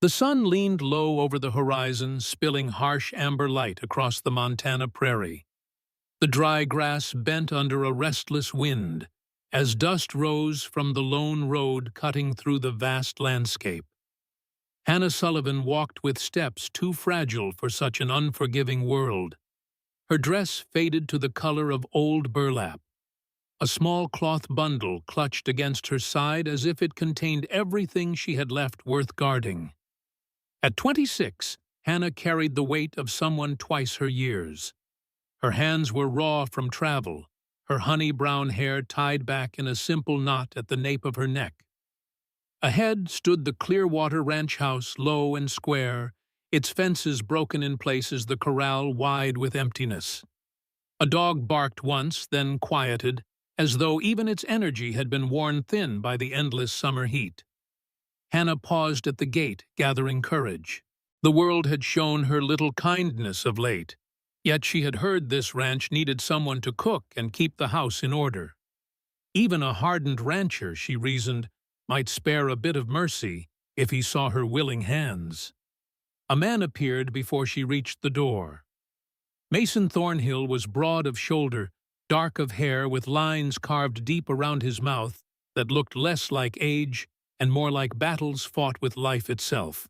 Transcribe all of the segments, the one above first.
The sun leaned low over the horizon, spilling harsh amber light across the Montana prairie. The dry grass bent under a restless wind, as dust rose from the lone road cutting through the vast landscape. Hannah Sullivan walked with steps too fragile for such an unforgiving world. Her dress faded to the color of old burlap. A small cloth bundle clutched against her side as if it contained everything she had left worth guarding. At 26, Hannah carried the weight of someone twice her years. Her hands were raw from travel, her honey-brown hair tied back in a simple knot at the nape of her neck. Ahead stood the Clearwater Ranch house, low and square, its fences broken in places, the corral wide with emptiness. A dog barked once, then quieted, as though even its energy had been worn thin by the endless summer heat. Hannah paused at the gate, gathering courage. The world had shown her little kindness of late, yet she had heard this ranch needed someone to cook and keep the house in order. Even a hardened rancher, she reasoned, might spare a bit of mercy if he saw her willing hands. A man appeared before she reached the door. Mason Thornhill was broad of shoulder, dark of hair, with lines carved deep around his mouth that looked less like age and more like battles fought with life itself.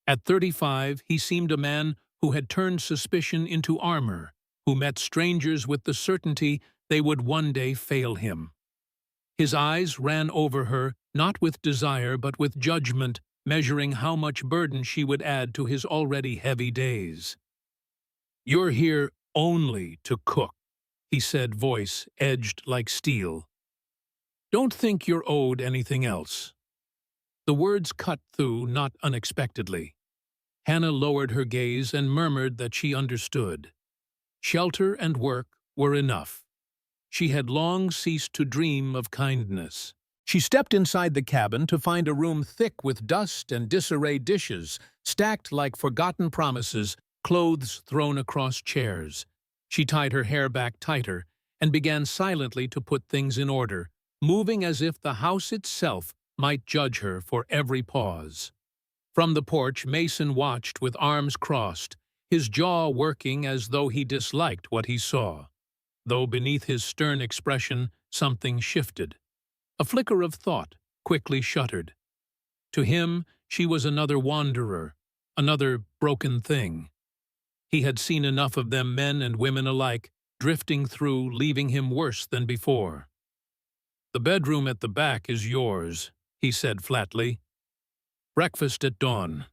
At 35, he seemed a man who had turned suspicion into armor, who met strangers with the certainty they would one day fail him. His eyes ran over her, not with desire but with judgment, measuring how much burden she would add to his already heavy days. "You're here only to cook," he said, voice edged like steel. "Don't think you're owed anything else." The words cut through, not unexpectedly. Hannah lowered her gaze and murmured that she understood. Shelter and work were enough. She had long ceased to dream of kindness. She stepped inside the cabin to find a room thick with dust and disarrayed dishes, stacked like forgotten promises, clothes thrown across chairs. She tied her hair back tighter and began silently to put things in order, moving as if the house itself might judge her for every pause. From the porch, Mason watched with arms crossed, his jaw working as though he disliked what he saw. Though beneath his stern expression, something shifted. A flicker of thought quickly shuttered. To him, she was another wanderer, another broken thing. He had seen enough of them, men and women alike, drifting through, leaving him worse than before. "The bedroom at the back is yours," he said flatly. "Breakfast at dawn.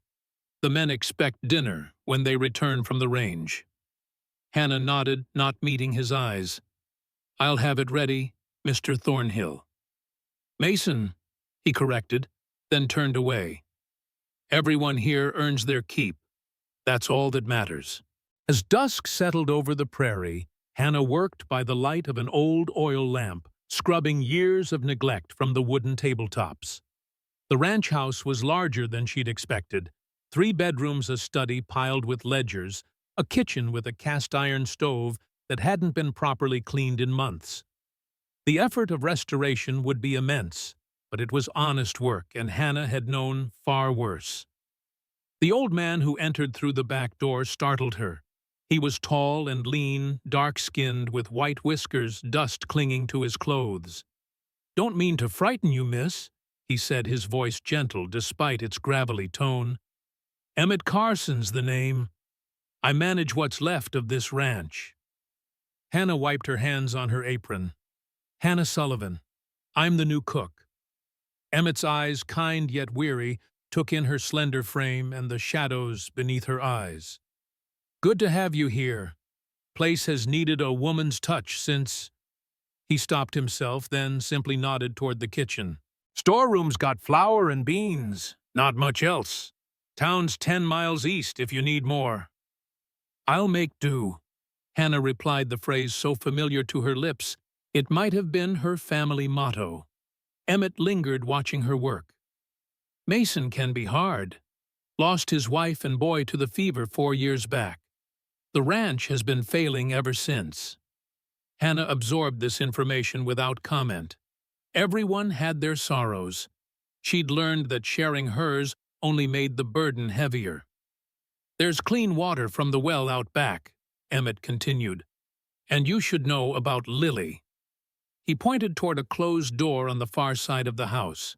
The men expect dinner when they return from the range." Hannah nodded, not meeting his eyes. "I'll have it ready, Mr. Thornhill." "Mason," he corrected, then turned away. "Everyone here earns their keep. That's all that matters." As dusk settled over the prairie, Hannah worked by the light of an old oil lamp, scrubbing years of neglect from the wooden tabletops. The ranch house was larger than she'd expected. 3 bedrooms, a study piled with ledgers, a kitchen with a cast-iron stove that hadn't been properly cleaned in months. The effort of restoration would be immense, but it was honest work, and Hannah had known far worse. The old man who entered through the back door startled her. He was tall and lean, dark-skinned, with white whiskers, dust clinging to his clothes. "Don't mean to frighten you, miss," he said, his voice gentle despite its gravelly tone. "Emmett Carson's the name. I manage what's left of this ranch." Hannah wiped her hands on her apron. "Hannah Sullivan. I'm the new cook." Emmett's eyes, kind yet weary, took in her slender frame and the shadows beneath her eyes. "Good to have you here. Place has needed a woman's touch since—" He stopped himself, then simply nodded toward the kitchen. "Storeroom's got flour and beans, not much else. Town's 10 miles east if you need more." "I'll make do," Hannah replied, the phrase so familiar to her lips it might have been her family motto. Emmett lingered, watching her work. "Mason can be hard. Lost his wife and boy to the fever 4 years back. The ranch has been failing ever since." Hannah absorbed this information without comment. Everyone had their sorrows. She'd learned that sharing hers only made the burden heavier. "There's clean water from the well out back," Emmett continued, "and you should know about Lily." He pointed toward a closed door on the far side of the house.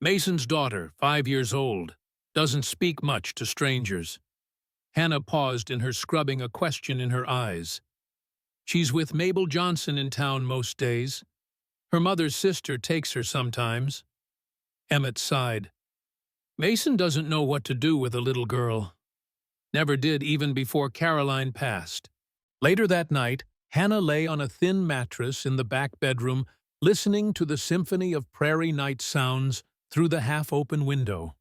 "Mason's daughter, 5 years old, doesn't speak much to strangers." Hannah paused in her scrubbing, a question in her eyes. "She's with Mabel Johnson in town most days. Her mother's sister takes her sometimes." Emmett sighed. "Mason doesn't know what to do with a little girl. Never did even before Caroline passed." Later that night, Hannah lay on a thin mattress in the back bedroom, listening to the symphony of prairie night sounds through the half-open window.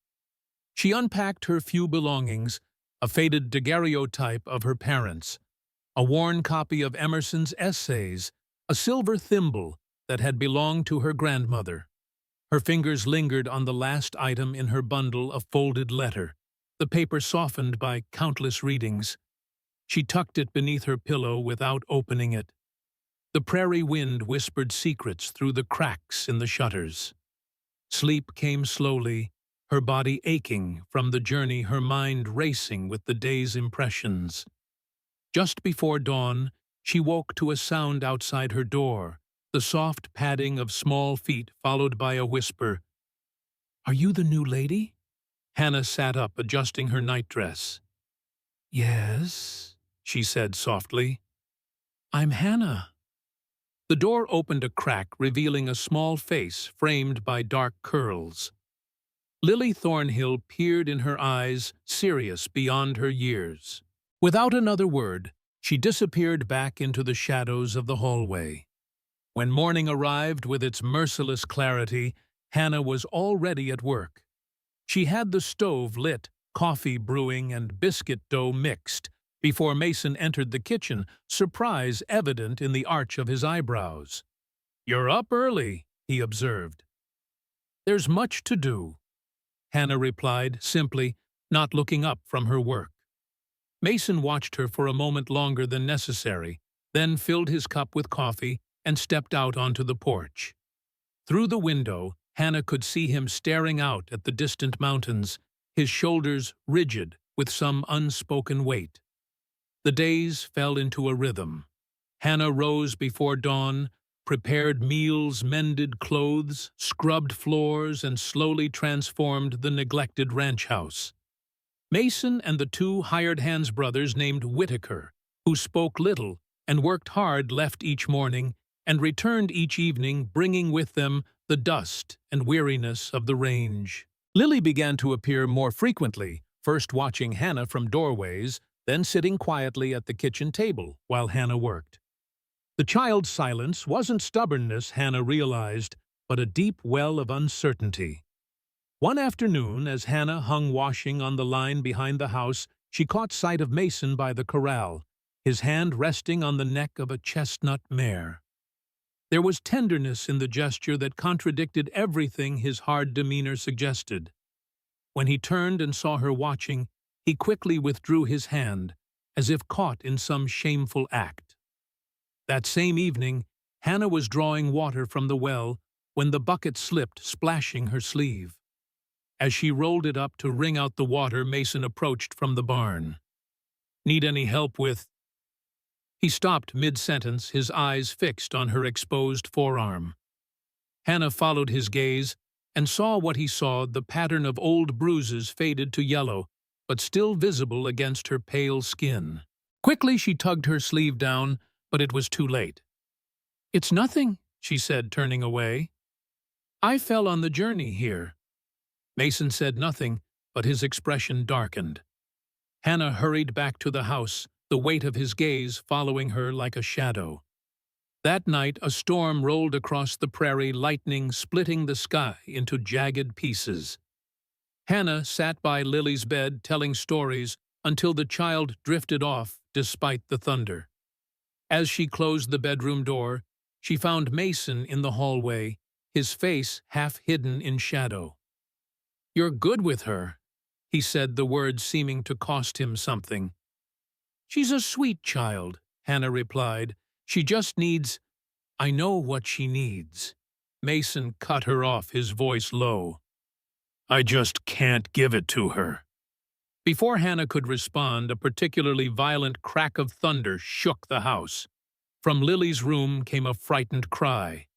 She unpacked her few belongings, a faded daguerreotype of her parents, a worn copy of Emerson's essays, a silver thimble that had belonged to her grandmother. Her fingers lingered on the last item in her bundle, a folded letter, the paper softened by countless readings. She tucked it beneath her pillow without opening it. The prairie wind whispered secrets through the cracks in the shutters. Sleep came slowly, her body aching from the journey, her mind racing with the day's impressions. Just before dawn, she woke to a sound outside her door, the soft padding of small feet followed by a whisper. "Are you the new lady?" Hannah sat up, adjusting her nightdress. "Yes," she said softly. "I'm Hannah." The door opened a crack, revealing a small face framed by dark curls. Lily Thornhill peered in her eyes, serious beyond her years. Without another word, she disappeared back into the shadows of the hallway. When morning arrived with its merciless clarity, Hannah was already at work. She had the stove lit, coffee brewing, and biscuit dough mixed before Mason entered the kitchen, surprise evident in the arch of his eyebrows. "You're up early," he observed. "There's much to do," Hannah replied simply, not looking up from her work. Mason watched her for a moment longer than necessary, then filled his cup with coffee and stepped out onto the porch. Through the window, Hannah could see him staring out at the distant mountains, his shoulders rigid with some unspoken weight. The days fell into a rhythm. Hannah rose before dawn, prepared meals, mended clothes, scrubbed floors, and slowly transformed the neglected ranch house. Mason and the two hired-hands brothers named Whitaker, who spoke little and worked hard, left each morning and returned each evening, bringing with them the dust and weariness of the range. Lily began to appear more frequently, first watching Hannah from doorways, then sitting quietly at the kitchen table while Hannah worked. The child's silence wasn't stubbornness, Hannah realized, but a deep well of uncertainty. One afternoon, as Hannah hung washing on the line behind the house, she caught sight of Mason by the corral, his hand resting on the neck of a chestnut mare. There was tenderness in the gesture that contradicted everything his hard demeanor suggested. When he turned and saw her watching, he quickly withdrew his hand, as if caught in some shameful act. That same evening, Hannah was drawing water from the well when the bucket slipped, splashing her sleeve. As she rolled it up to wring out the water, Mason approached from the barn. "Need any help with—" He stopped mid-sentence, his eyes fixed on her exposed forearm. Hannah followed his gaze and saw what he saw, the pattern of old bruises faded to yellow, but still visible against her pale skin. Quickly she tugged her sleeve down, but it was too late. "It's nothing," she said, turning away. "I fell on the journey here." Mason said nothing, but his expression darkened. Hannah hurried back to the house, the weight of his gaze following her like a shadow. That night, a storm rolled across the prairie, lightning splitting the sky into jagged pieces. Hannah sat by Lily's bed telling stories until the child drifted off despite the thunder. As she closed the bedroom door, she found Mason in the hallway, his face half hidden in shadow. "You're good with her," he said, the words seeming to cost him something. "She's a sweet child," Hannah replied. "She just needs—" "I know what she needs." Mason cut her off, his voice low. I just can't give it to her." Before Hannah could respond, a particularly violent crack of thunder shook the house. From Lily's room came a frightened cry.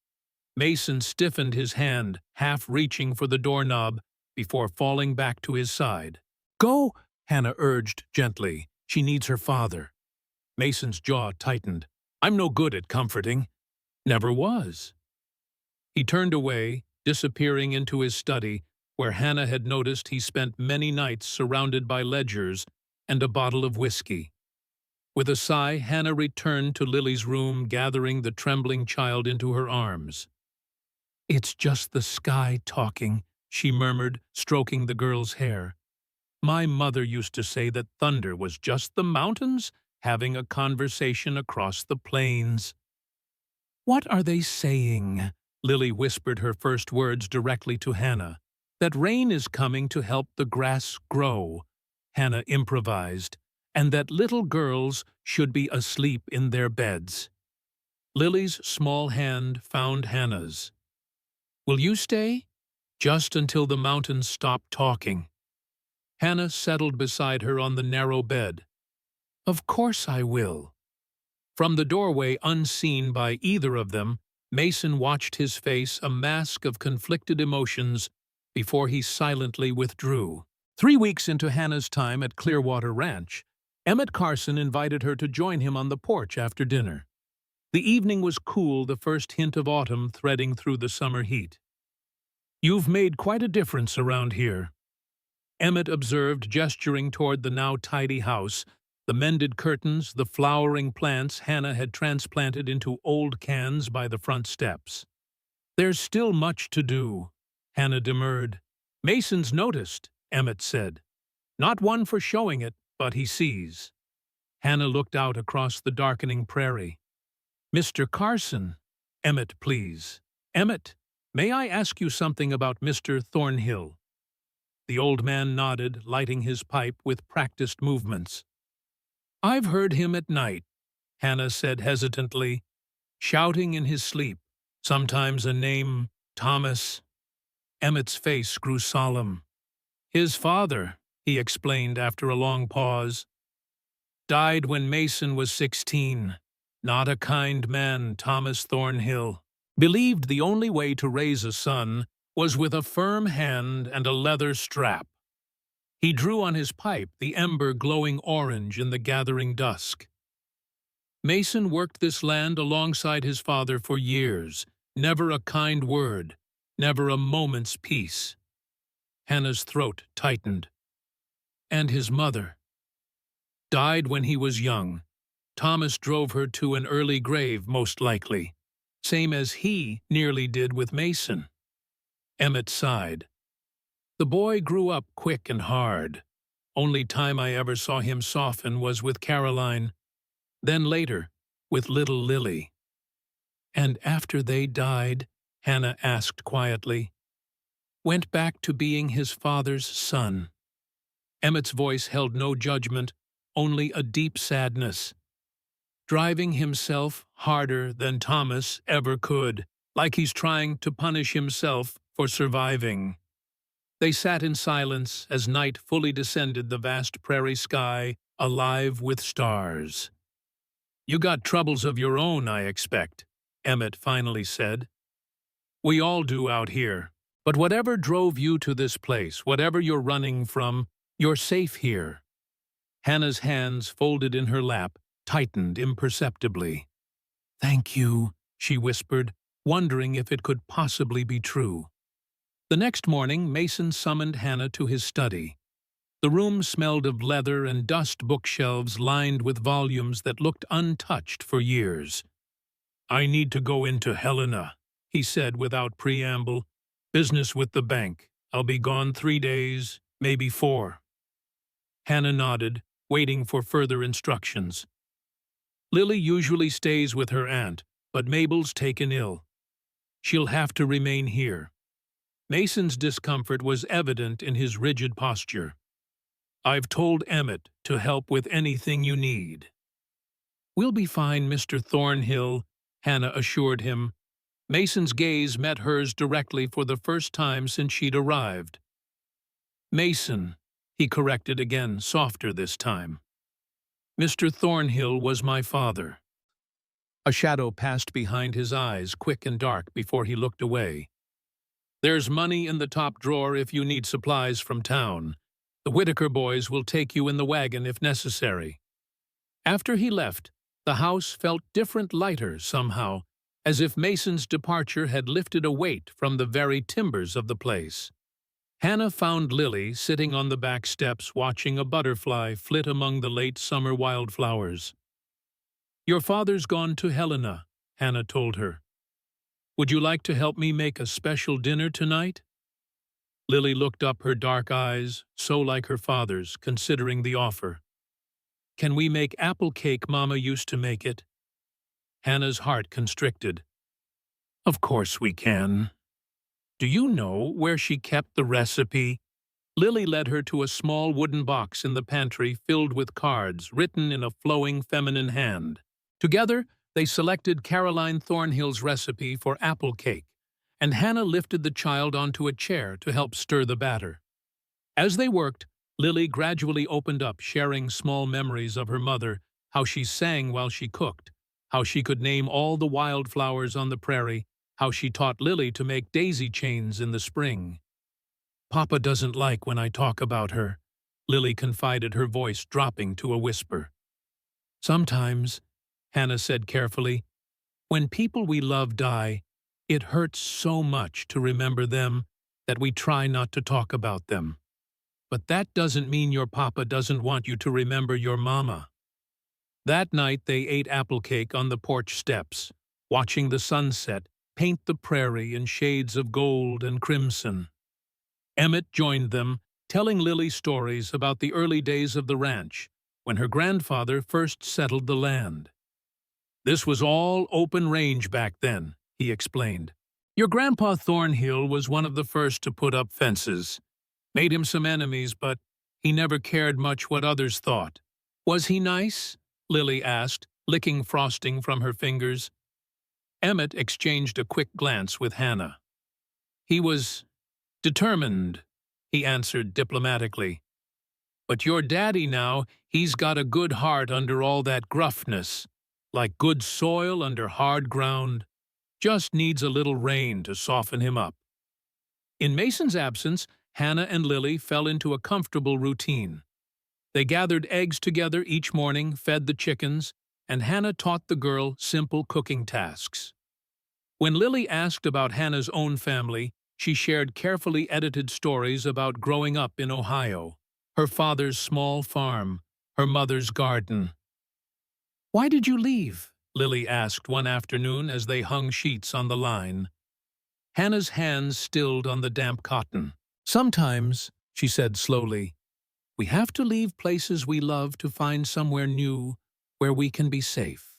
Mason stiffened his hand, half reaching for the doorknob, before falling back to his side. "Go," Hannah urged gently. "She needs her father." Mason's jaw tightened. "I'm no good at comforting." "Never was." He turned away, disappearing into his study, where Hannah had noticed he spent many nights surrounded by ledgers and a bottle of whiskey. With a sigh, Hannah returned to Lily's room, gathering the trembling child into her arms. "It's just the sky talking," she murmured, stroking the girl's hair. "My mother used to say that thunder was just the mountains having a conversation across the plains." "What are they saying?" Lily whispered her first words directly to Hannah. "That rain is coming to help the grass grow," Hannah improvised, "and that little girls should be asleep in their beds." Lily's small hand found Hannah's. "Will you stay?" "Just until the mountains stop talking." Hannah settled beside her on the narrow bed. "Of course I will." From the doorway, unseen by either of them, Mason watched his face, a mask of conflicted emotions, before he silently withdrew. 3 weeks into Hannah's time at Clearwater Ranch, Emmett Carson invited her to join him on the porch after dinner. The evening was cool, the first hint of autumn threading through the summer heat. "You've made quite a difference around here," Emmett observed, gesturing toward the now tidy house, the mended curtains, the flowering plants Hannah had transplanted into old cans by the front steps. "There's still much to do," Hannah demurred. "Mason's noticed," Emmett said. "Not one for showing it, but he sees." Hannah looked out across the darkening prairie. "Mr. Carson." "Emmett, please." "Emmett, may I ask you something about Mr. Thornhill?" The old man nodded, lighting his pipe with practiced movements. "I've heard him at night," Hannah said hesitantly, "shouting in his sleep. Sometimes a name, Thomas." Emmett's face grew solemn. "His father," he explained after a long pause, "died when Mason was 16. Not a kind man, Thomas Thornhill. Believed the only way to raise a son was with a firm hand and a leather strap." He drew on his pipe, the ember glowing orange in the gathering dusk. "Mason worked this land alongside his father for years. Never a kind word, never a moment's peace." Hannah's throat tightened. "And his mother?" "Died when he was young. Thomas drove her to an early grave, most likely. Same as he nearly did with Mason." Emmett sighed. "The boy grew up quick and hard. Only time I ever saw him soften was with Caroline. Then later, with little Lily." "And after they died," Hannah asked quietly, "went back to being his father's son." Emmett's voice held no judgment, only a deep sadness. "Driving himself harder than Thomas ever could, like he's trying to punish himself for surviving." They sat in silence as night fully descended the vast prairie sky, alive with stars. "You got troubles of your own, I expect," Emmett finally said. "We all do out here. But whatever drove you to this place, whatever you're running from, you're safe here." Hannah's hands, folded in her lap, tightened imperceptibly. "Thank you," she whispered, wondering if it could possibly be true. The next morning, Mason summoned Hannah to his study. The room smelled of leather and dust, bookshelves lined with volumes that looked untouched for years. "I need to go into Helena," he said without preamble. "Business with the bank. I'll be gone 3 days, maybe 4. Hannah nodded, waiting for further instructions. "Lily usually stays with her aunt, but Mabel's taken ill. She'll have to remain here." Mason's discomfort was evident in his rigid posture. "I've told Emmett to help with anything you need." "We'll be fine, Mr. Thornhill," Hannah assured him. Mason's gaze met hers directly for the first time since she'd arrived. Mason, he corrected again, softer this time. Mr. Thornhill was my father. A shadow passed behind his eyes, quick and dark, before he looked away. There's money in the top drawer if you need supplies from town. The Whitaker boys will take you in the wagon if necessary. After he left, the house felt different, lighter somehow, as if Mason's departure had lifted a weight from the very timbers of the place. Hannah found Lily sitting on the back steps watching a butterfly flit among the late summer wildflowers. "Your father's gone to Helena," Hannah told her. "Would you like to help me make a special dinner tonight?" Lily looked up, her dark eyes, so like her father's, considering the offer. "Can we make apple cake Mama used to make it?" Hannah's heart constricted. "Of course we can. Do you know where she kept the recipe?" Lily led her to a small wooden box in the pantry filled with cards written in a flowing feminine hand. Together, they selected Caroline Thornhill's recipe for apple cake, and Hannah lifted the child onto a chair to help stir the batter. As they worked, Lily gradually opened up, sharing small memories of her mother, how she sang while she cooked, how she could name all the wildflowers on the prairie, how she taught Lily to make daisy chains in the spring. "Papa doesn't like when I talk about her," Lily confided, her voice dropping to a whisper. "Sometimes," Hannah said carefully, "when people we love die, it hurts so much to remember them that we try not to talk about them. But that doesn't mean your papa doesn't want you to remember your mama." That night they ate apple cake on the porch steps, watching the sunset paint the prairie in shades of gold and crimson. Emmett joined them, telling Lily stories about the early days of the ranch, when her grandfather first settled the land. "This was all open range back then," he explained. "Your Grandpa Thornhill was one of the first to put up fences. Made him some enemies, but he never cared much what others thought." "Was he nice?" Lily asked, licking frosting from her fingers. Emmett exchanged a quick glance with Hannah. "He was determined," he answered diplomatically. "But your daddy now, he's got a good heart under all that gruffness, like good soil under hard ground. Just needs a little rain to soften him up." In Mason's absence, Hannah and Lily fell into a comfortable routine. They gathered eggs together each morning, fed the chickens, and Hannah taught the girl simple cooking tasks. When Lily asked about Hannah's own family, she shared carefully edited stories about growing up in Ohio, her father's small farm, her mother's garden. "Why did you leave?" Lily asked one afternoon as they hung sheets on the line. Hannah's hands stilled on the damp cotton. "Sometimes," she said slowly, "we have to leave places we love to find somewhere new where we can be safe."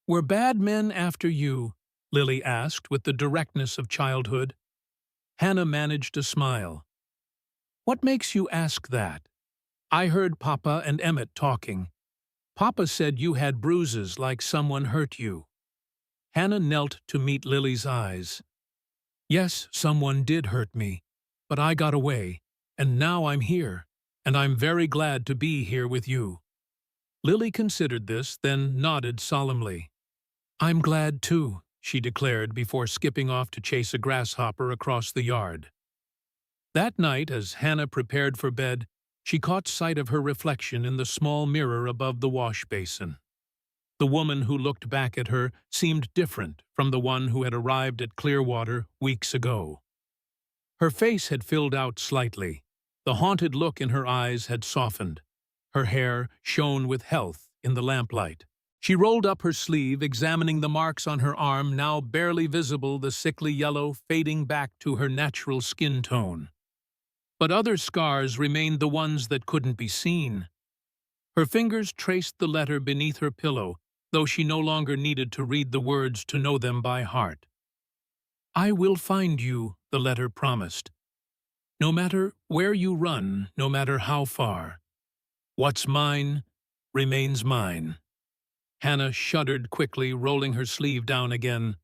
"Were bad men after you?" Lily asked with the directness of childhood. Hannah managed a smile. "What makes you ask that? I heard Papa and Emmett talking. Papa said you had bruises like someone hurt you." Hannah knelt to meet Lily's eyes. "Yes, someone did hurt me, but I got away, and now I'm here, and I'm very glad to be here with you." Lily considered this, then nodded solemnly. "I'm glad too," she declared before skipping off to chase a grasshopper across the yard. That night, as Hannah prepared for bed, she caught sight of her reflection in the small mirror above the wash basin. The woman who looked back at her seemed different from the one who had arrived at Clearwater weeks ago. Her face had filled out slightly. The haunted look in her eyes had softened. Her hair shone with health in the lamplight. She rolled up her sleeve, examining the marks on her arm, now barely visible, the sickly yellow fading back to her natural skin tone. But other scars remained, the ones that couldn't be seen. Her fingers traced the letter beneath her pillow, though she no longer needed to read the words to know them by heart. "I will find you," the letter promised. "No matter where you run, no matter how far. What's mine remains mine." Hannah shuddered quickly, rolling her sleeve down again.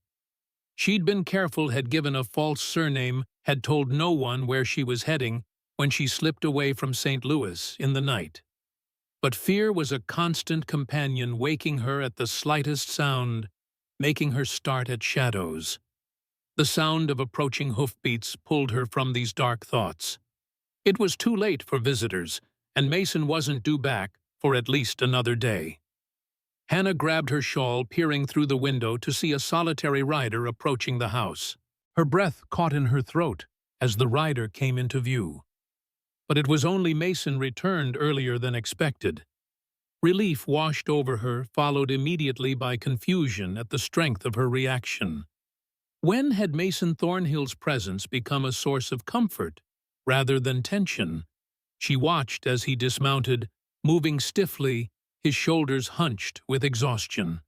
She'd been careful, had given a false surname, had told no one where she was heading, when she slipped away from St. Louis in the night. But fear was a constant companion, waking her at the slightest sound, making her start at shadows. The sound of approaching hoofbeats pulled her from these dark thoughts. It was too late for visitors, and Mason wasn't due back for at least another day. Hannah grabbed her shawl, peering through the window to see a solitary rider approaching the house. Her breath caught in her throat as the rider came into view. But it was only Mason returned earlier than expected. Relief washed over her, followed immediately by confusion at the strength of her reaction. When had Mason Thornhill's presence become a source of comfort rather than tension? She watched as he dismounted, moving stiffly, his shoulders hunched with exhaustion.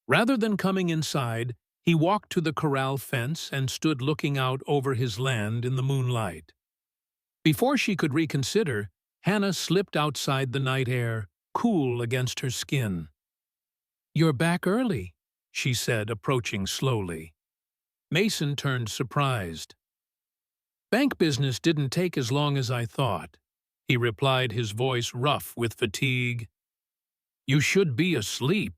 Rather than coming inside, he walked to the corral fence and stood looking out over his land in the moonlight. Before she could reconsider, Hannah slipped outside the night air, cool against her skin. "You're back early," she said, approaching slowly. Mason turned surprised. "Bank business didn't take as long as I thought," he replied, his voice rough with fatigue. "You should be asleep.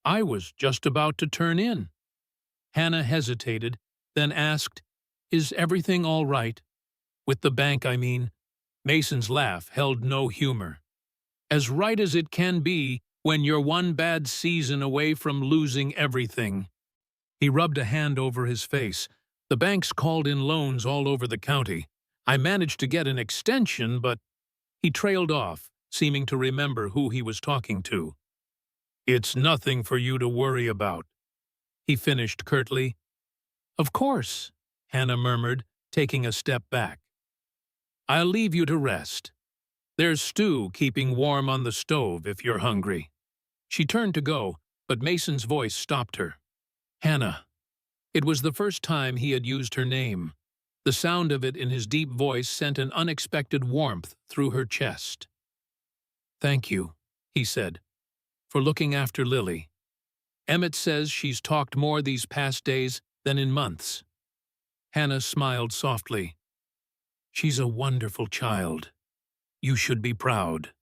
I was just about to turn in." Hannah hesitated, then asked, "Is everything all right? With the bank, I mean." Mason's laugh held no humor. "As right as it can be when you're one bad season away from losing everything." He rubbed a hand over his face. "The banks called in loans all over the county. I managed to get an extension, but—" He trailed off, seeming to remember who he was talking to. "It's nothing for you to worry about," he finished curtly. "Of course," Hannah murmured, taking a step back. "I'll leave you to rest. There's stew keeping warm on the stove if you're hungry." She turned to go, but Mason's voice stopped her. "Hannah." It was the first time he had used her name. The sound of it in his deep voice sent an unexpected warmth through her chest. "Thank you," he said, "for looking after Lily. Emmett says she's talked more these past days than in months." Hannah smiled softly. "She's a wonderful child. You should be proud."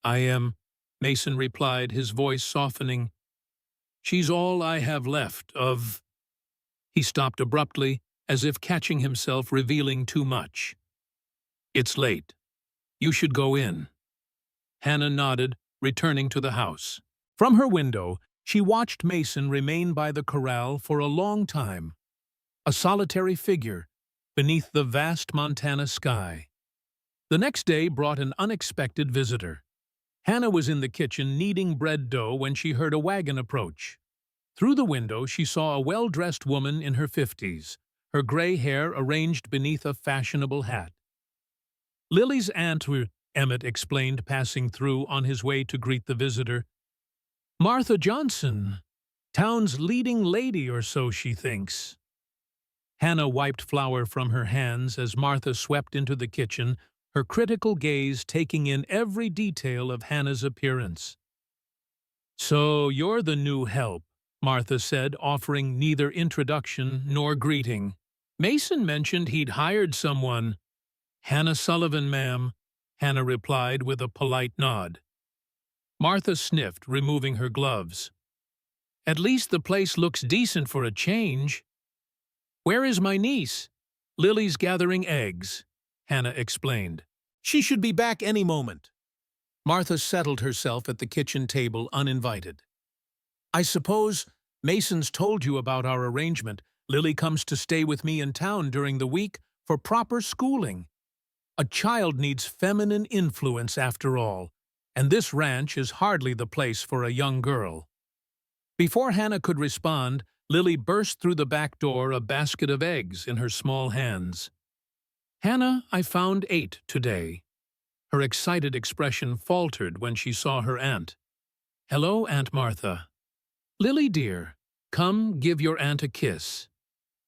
"I am," Mason replied, his voice softening. "She's all I have left of—" He stopped abruptly, as if catching himself revealing too much. "It's late. You should go in." Hannah nodded, returning to the house. From her window, she watched Mason remain by the corral for a long time, a solitary figure beneath the vast Montana sky. The next day brought an unexpected visitor. Hannah was in the kitchen kneading bread dough when she heard a wagon approach. Through the window, she saw a well-dressed woman in her 50s, her gray hair arranged beneath a fashionable hat. "Lily's aunt," Emmett explained, passing through on his way to greet the visitor. "Martha Johnson, town's leading lady or so, she thinks." Hannah wiped flour from her hands as Martha swept into the kitchen, her critical gaze taking in every detail of Hannah's appearance. "So you're the new help," Martha said, offering neither introduction nor greeting. "Mason mentioned he'd hired someone." "Hannah Sullivan, ma'am," Hannah replied with a polite nod. Martha sniffed, removing her gloves. "At least the place looks decent for a change." "Where is my niece?" "Lily's gathering eggs," Hannah explained. "She should be back any moment." Martha settled herself at the kitchen table uninvited. "I suppose Mason's told you about our arrangement. Lily comes to stay with me in town during the week for proper schooling. A child needs feminine influence after all, and this ranch is hardly the place for a young girl." Before Hannah could respond, Lily burst through the back door, a basket of eggs in her small hands. "Hannah, I found 8 today." Her excited expression faltered when she saw her aunt. "Hello, Aunt Martha." "Lily, dear, come give your aunt a kiss."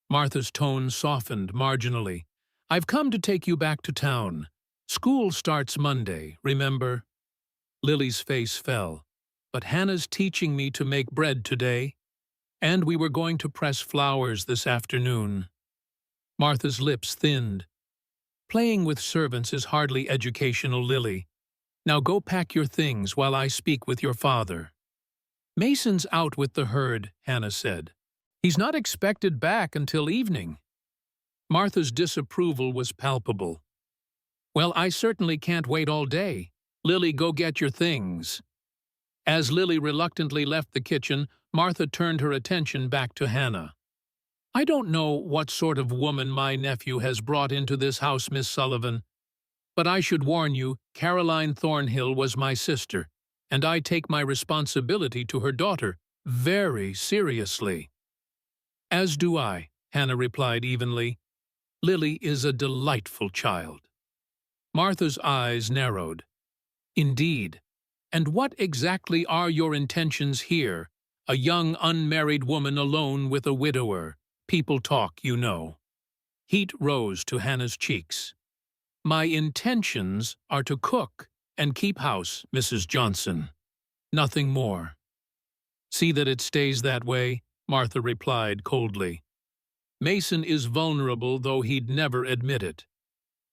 Martha's tone softened marginally. "I've come to take you back to town. School starts Monday, remember?" Lily's face fell. "But Hannah's teaching me to make bread today, and we were going to press flowers this afternoon." Martha's lips thinned. Playing with servants is hardly educational, Lily. Now go pack your things while I speak with your father." "Mason's out with the herd," Hannah said. "He's not expected back until evening." Martha's disapproval was palpable. "Well, I certainly can't wait all day. Lily, go get your things." As Lily reluctantly left the kitchen, Martha turned her attention back to Hannah. "I don't know what sort of woman my nephew has brought into this house, Miss Sullivan, but I should warn you, Caroline Thornhill was my sister, and I take my responsibility to her daughter very seriously." "As do I," Hannah replied evenly. "Lily is a delightful child." Martha's eyes narrowed. "Indeed. And what exactly are your intentions here? A young unmarried woman alone with a widower. People talk, you know." Heat rose to Hannah's cheeks. "My intentions are to cook and keep house, Mrs. Johnson. Nothing more." "See that it stays that way," Martha replied coldly. "Mason is vulnerable, though he'd never admit it.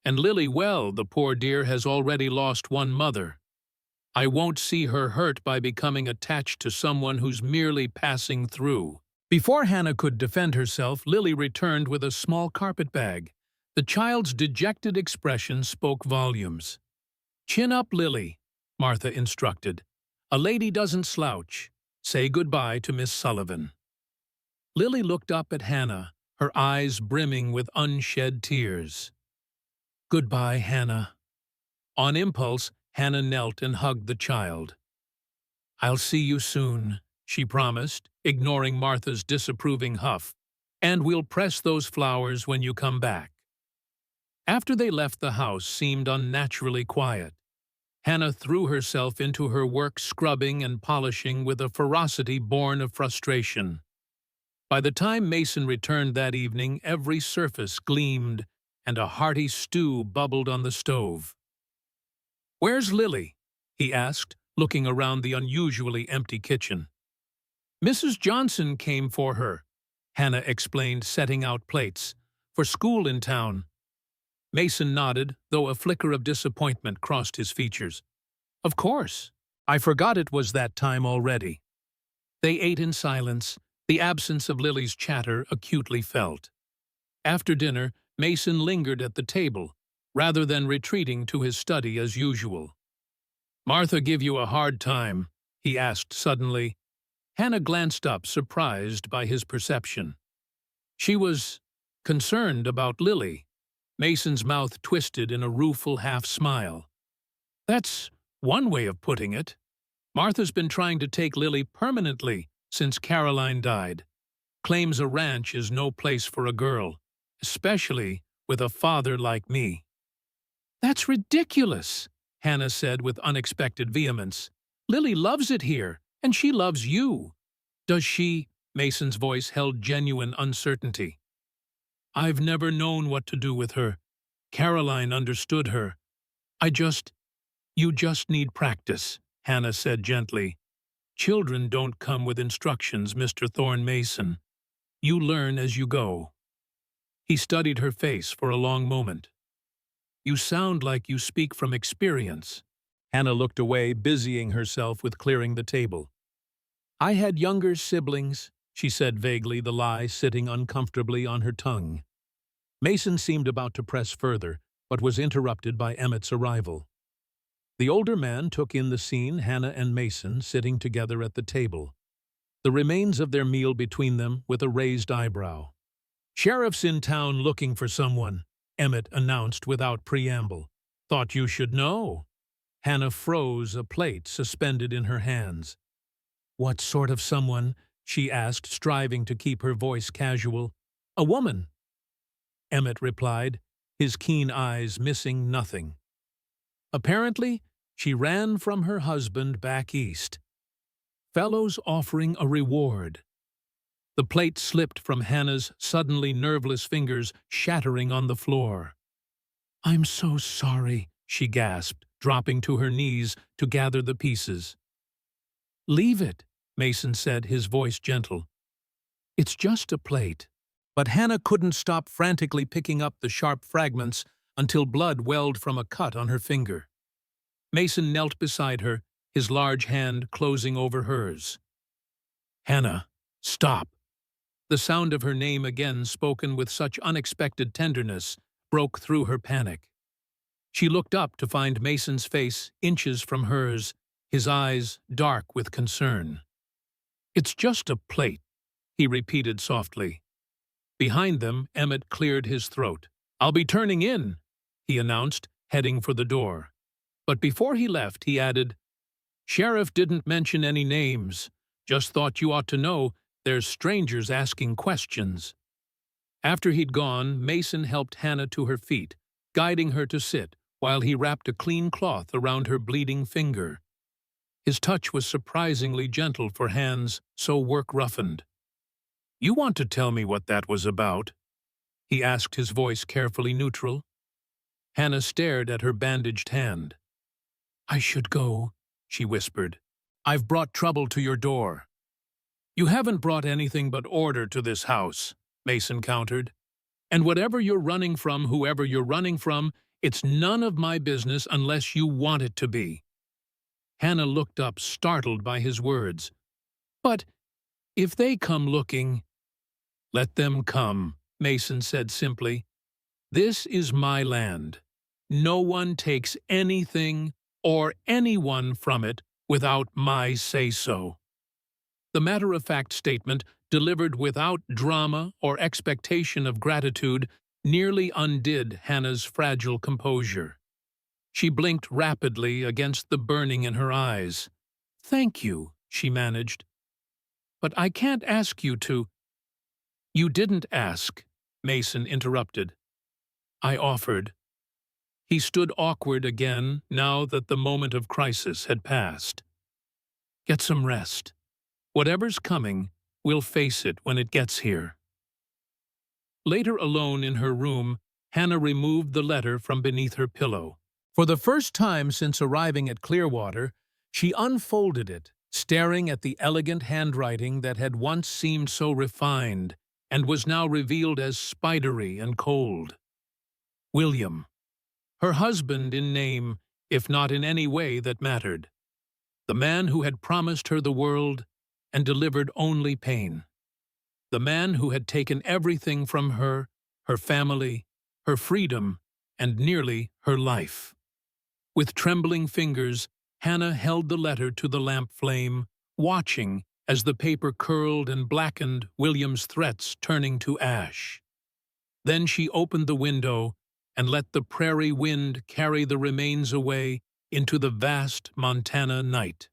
And Lily, well, the poor dear has already lost one mother. I won't see her hurt by becoming attached to someone who's merely passing through." Before Hannah could defend herself, Lily returned with a small carpet bag. The child's dejected expression spoke volumes. "Chin up, Lily," Martha instructed. "A lady doesn't slouch. Say goodbye to Miss Sullivan." Lily looked up at Hannah, her eyes brimming with unshed tears. "Goodbye, Hannah." On impulse, Hannah knelt and hugged the child. "I'll see you soon," she promised, ignoring Martha's disapproving huff. "And we'll press those flowers when you come back." After they left, the house seemed unnaturally quiet. Hannah threw herself into her work, scrubbing and polishing with a ferocity born of frustration. By the time Mason returned that evening, every surface gleamed and a hearty stew bubbled on the stove. "Where's Lily?" he asked, looking around the unusually empty kitchen. "Mrs. Johnson came for her," Hannah explained, setting out plates. "For school in town." Mason nodded, though a flicker of disappointment crossed his features. "Of course. I forgot it was that time already." They ate in silence, the absence of Lily's chatter acutely felt. After dinner, Mason lingered at the table, rather than retreating to his study as usual. "Martha give you a hard time?" he asked suddenly. Hannah glanced up, surprised by his perception. She was concerned about Lily. Mason's mouth twisted in a rueful half-smile. "That's one way of putting it. Martha's been trying to take Lily permanently since Caroline died. Claims a ranch is no place for a girl, especially with a father like me." "That's ridiculous," Hannah said with unexpected vehemence. "Lily loves it here, and she loves you." "Does she?" Mason's voice held genuine uncertainty. "I've never known what to do with her. Caroline understood her. You just need practice," Hannah said gently. "Children don't come with instructions, Mr. Thorne Mason. You learn as you go." He studied her face for a long moment. "You sound like you speak from experience." Hannah looked away, busying herself with clearing the table. "I had younger siblings," she said vaguely, the lie sitting uncomfortably on her tongue. Mason seemed about to press further, but was interrupted by Emmett's arrival. The older man took in the scene, Hannah and Mason sitting together at the table, the remains of their meal between them with a raised eyebrow. "Sheriff's in town looking for someone," Emmett announced without preamble. "Thought you should know." Hannah froze, a plate suspended in her hands. "What sort of someone?" she asked, striving to keep her voice casual. "A woman," Emmett replied, his keen eyes missing nothing. "Apparently, she ran from her husband back east. Fellows offering a reward." The plate slipped from Hannah's suddenly nerveless fingers, shattering on the floor. "I'm so sorry," she gasped, dropping to her knees to gather the pieces. "Leave it," Mason said, his voice gentle. "It's just a plate." But Hannah couldn't stop frantically picking up the sharp fragments until blood welled from a cut on her finger. Mason knelt beside her, his large hand closing over hers. "Hannah, stop!" The sound of her name again, spoken with such unexpected tenderness, broke through her panic. She looked up to find Mason's face inches from hers, his eyes dark with concern. "It's just a plate," he repeated softly. Behind them, Emmett cleared his throat. "I'll be turning in," he announced, heading for the door. But before he left, he added, "Sheriff didn't mention any names. Just thought you ought to know there's strangers asking questions." After he'd gone, Mason helped Hannah to her feet, guiding her to sit while he wrapped a clean cloth around her bleeding finger. His touch was surprisingly gentle for hands so work-roughened. "You want to tell me what that was about?" he asked, his voice carefully neutral. Hannah stared at her bandaged hand. "I should go," she whispered. "I've brought trouble to your door." "You haven't brought anything but order to this house," Mason countered. "And whatever you're running from, whoever you're running from, it's none of my business unless you want it to be." Hannah looked up, startled by his words. "But if they come looking—" "Let them come," Mason said simply. "This is my land. No one takes anything or anyone from it without my say-so." The matter-of-fact statement, delivered without drama or expectation of gratitude, nearly undid Hannah's fragile composure. She blinked rapidly against the burning in her eyes. "Thank you," she managed. "But I can't ask you to—" "You didn't ask," Mason interrupted. "I offered." He stood awkward again, now that the moment of crisis had passed. "Get some rest. Whatever's coming, we'll face it when it gets here." Later, alone in her room, Hannah removed the letter from beneath her pillow. For the first time since arriving at Clearwater, she unfolded it, staring at the elegant handwriting that had once seemed so refined and was now revealed as spidery and cold. William. Her husband in name, if not in any way that mattered. The man who had promised her the world and delivered only pain. The man who had taken everything from her, her family, her freedom, and nearly her life. With trembling fingers, Hannah held the letter to the lamp flame, watching as the paper curled and blackened, William's threats turning to ash. Then she opened the window and let the prairie wind carry the remains away into the vast Montana night.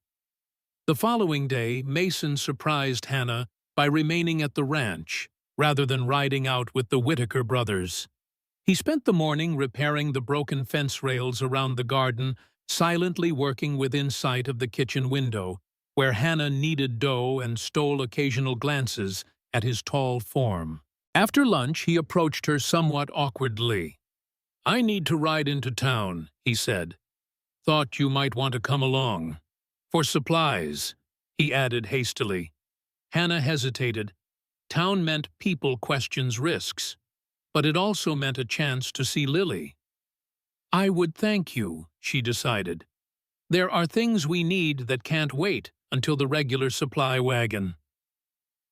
The following day, Mason surprised Hannah by remaining at the ranch, rather than riding out with the Whitaker brothers. He spent the morning repairing the broken fence rails around the garden, silently working within sight of the kitchen window, where Hannah kneaded dough and stole occasional glances at his tall form. After lunch, he approached her somewhat awkwardly. "I need to ride into town," he said. "Thought you might want to come along. For supplies," he added hastily. Hannah hesitated. Town meant people questions risks, but it also meant a chance to see Lily. "I would thank you," she decided. "There are things we need that can't wait until the regular supply wagon."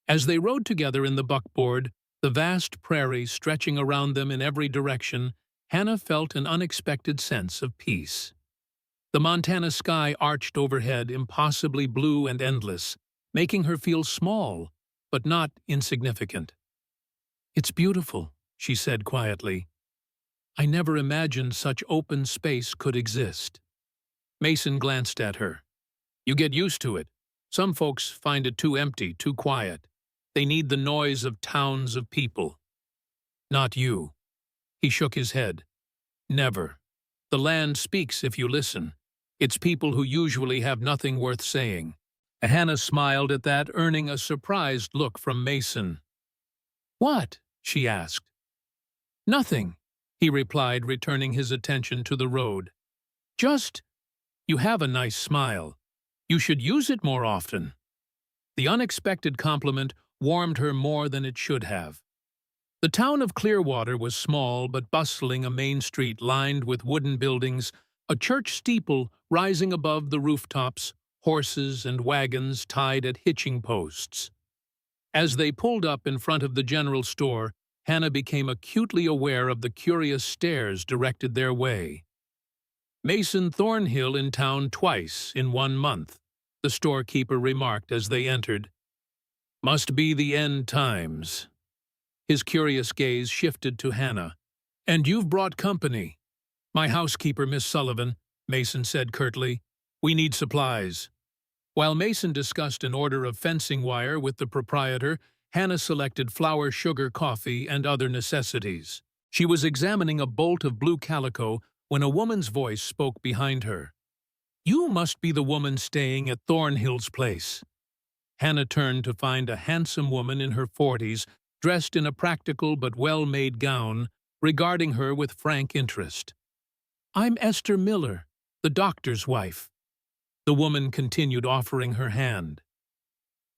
As they rode together in the buckboard, the vast prairie stretching around them in every direction, Hannah felt an unexpected sense of peace. The Montana sky arched overhead, impossibly blue and endless, making her feel small, but not insignificant. "It's beautiful," she said quietly. "I never imagined such open space could exist." Mason glanced at her. "You get used to it. Some folks find it too empty, too quiet. They need the noise of towns of people." "Not you." He shook his head. "Never. The land speaks if you listen. It's people who usually have nothing worth saying." Hannah smiled at that, earning a surprised look from Mason. "What?" she asked. "Nothing," he replied, returning his attention to the road. "Just, you have a nice smile. You should use it more often." The unexpected compliment warmed her more than it should have. The town of Clearwater was small but bustling, a main street lined with wooden buildings, a church steeple rising above the rooftops, horses and wagons tied at hitching posts. As they pulled up in front of the general store, Hannah became acutely aware of the curious stares directed their way. "Mason Thornhill in town twice in 1 month," the storekeeper remarked as they entered. "Must be the end times." His curious gaze shifted to Hannah. "And you've brought company." "My housekeeper, Miss Sullivan," Mason said curtly. "We need supplies." While Mason discussed an order of fencing wire with the proprietor, Hannah selected flour, sugar, coffee, and other necessities. She was examining a bolt of blue calico when a woman's voice spoke behind her. "You must be the woman staying at Thornhill's place." Hannah turned to find a handsome woman in her 40s, dressed in a practical but well-made gown, regarding her with frank interest. "I'm Esther Miller, the doctor's wife." The woman continued, offering her hand.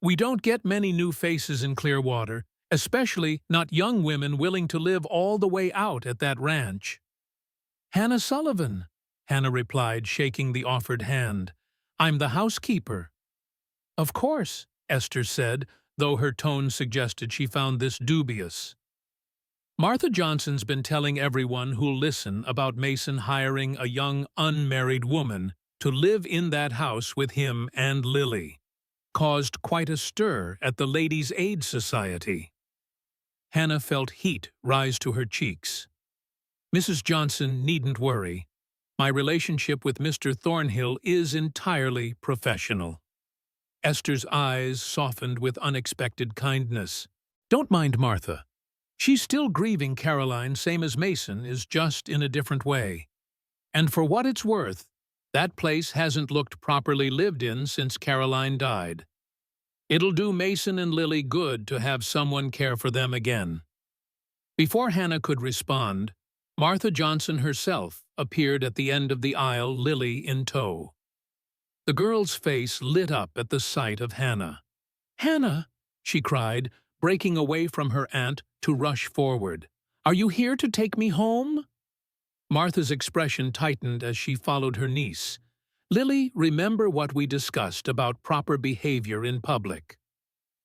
"We don't get many new faces in Clearwater, especially not young women willing to live all the way out at that ranch." "Hannah Sullivan," Hannah replied, shaking the offered hand. "I'm the housekeeper." "Of course," Esther said, though her tone suggested she found this dubious. "Martha Johnson's been telling everyone who'll listen about Mason hiring a young unmarried woman to live in that house with him and Lily. Caused quite a stir at the Ladies' Aid Society." Hannah felt heat rise to her cheeks. "Mrs. Johnson needn't worry. My relationship with Mr. Thornhill is entirely professional." Esther's eyes softened with unexpected kindness. "Don't mind Martha. She's still grieving Caroline, same as Mason, is just in a different way. And for what it's worth, that place hasn't looked properly lived in since Caroline died. It'll do Mason and Lily good to have someone care for them again." Before Hannah could respond, Martha Johnson herself appeared at the end of the aisle, Lily in tow. The girl's face lit up at the sight of Hannah. "Hannah," she cried, breaking away from her aunt to rush forward. "Are you here to take me home?" Martha's expression tightened as she followed her niece. "Lily, remember what we discussed about proper behavior in public."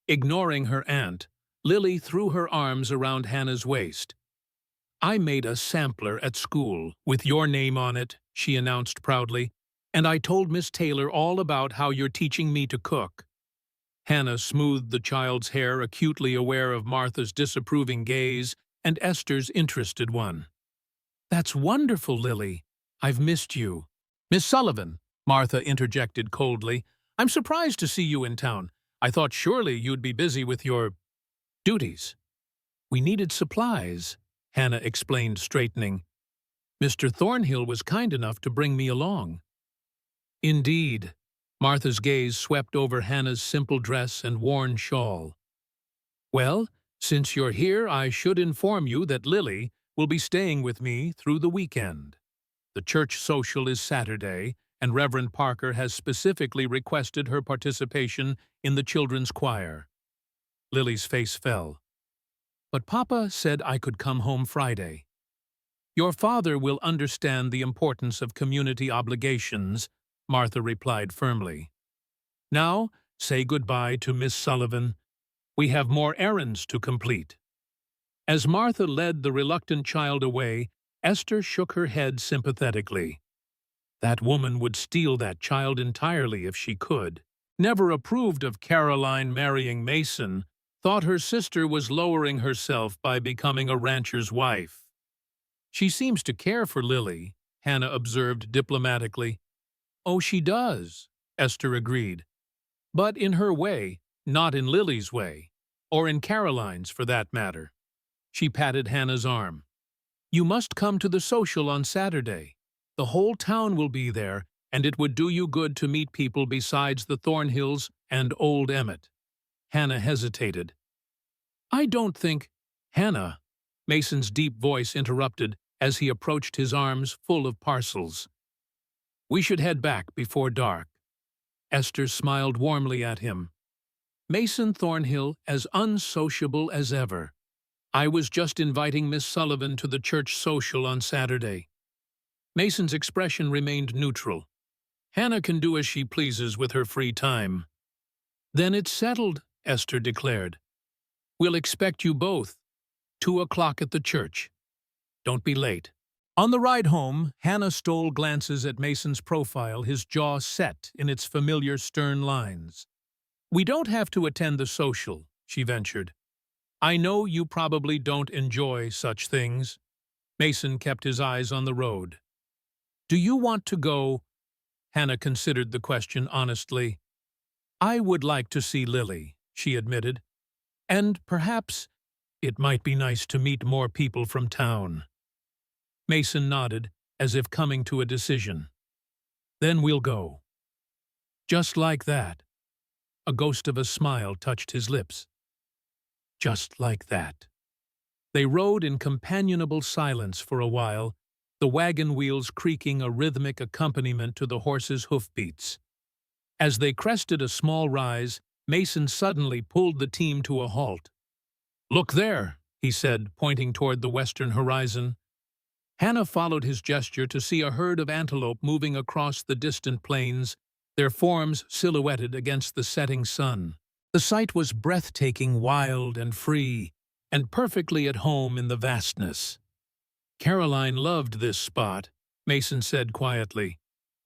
Ignoring her aunt, Lily threw her arms around Hannah's waist. "I made a sampler at school with your name on it," she announced proudly, "and I told Miss Taylor all about how you're teaching me to cook." Hannah smoothed the child's hair, acutely aware of Martha's disapproving gaze and Esther's interested one. "That's wonderful, Lily. I've missed you." "Miss Sullivan," Martha interjected coldly, "I'm surprised to see you in town. I thought surely you'd be busy with your duties." "We needed supplies," Hannah explained, straightening. "Mr. Thornhill was kind enough to bring me along." "Indeed." Martha's gaze swept over Hannah's simple dress and worn shawl. "Well, since you're here, I should inform you that Lily will be staying with me through the weekend. The church social is Saturday, and Reverend Parker has specifically requested her participation in the children's choir." Lily's face fell. "But Papa said I could come home Friday." "Your father will understand the importance of community obligations," Martha replied firmly. "Now, say goodbye to Miss Sullivan. We have more errands to complete." As Martha led the reluctant child away, Esther shook her head sympathetically. That woman would steal that child entirely if she could. Never approved of Caroline marrying Mason, thought her sister was lowering herself by becoming a rancher's wife. "She seems to care for Lily," Hannah observed diplomatically. "Oh, she does," Esther agreed. "But in her way, not in Lily's way, or in Caroline's for that matter." She patted Hannah's arm. "You must come to the social on Saturday. The whole town will be there, and it would do you good to meet people besides the Thornhills and old Emmett." Hannah hesitated. "I don't think—" "Hannah," Mason's deep voice interrupted as he approached his arms full of parcels. "We should head back before dark." Esther smiled warmly at him. Mason Thornhill as unsociable as ever. I was just inviting Miss Sullivan to the church social on Saturday. Mason's expression remained neutral. Hannah can do as she pleases with her free time. Then it's settled, Esther declared. We'll expect you both. 2 o'clock at the church. Don't be late. On the ride home, Hannah stole glances at Mason's profile, his jaw set in its familiar stern lines. We don't have to attend the social, she ventured. I know you probably don't enjoy such things. Mason kept his eyes on the road. Do you want to go? Hannah considered the question honestly. I would like to see Lily, she admitted. And perhaps it might be nice to meet more people from town. Mason nodded, as if coming to a decision. Then we'll go. Just like that. A ghost of a smile touched his lips. Just like that. They rode in companionable silence for a while, the wagon wheels creaking a rhythmic accompaniment to the horses' hoofbeats. As they crested a small rise, Mason suddenly pulled the team to a halt. Look there, he said, pointing toward the western horizon. Hannah followed his gesture to see a herd of antelope moving across the distant plains, their forms silhouetted against the setting sun. The sight was breathtaking, wild and free, and perfectly at home in the vastness. Caroline loved this spot, Mason said quietly.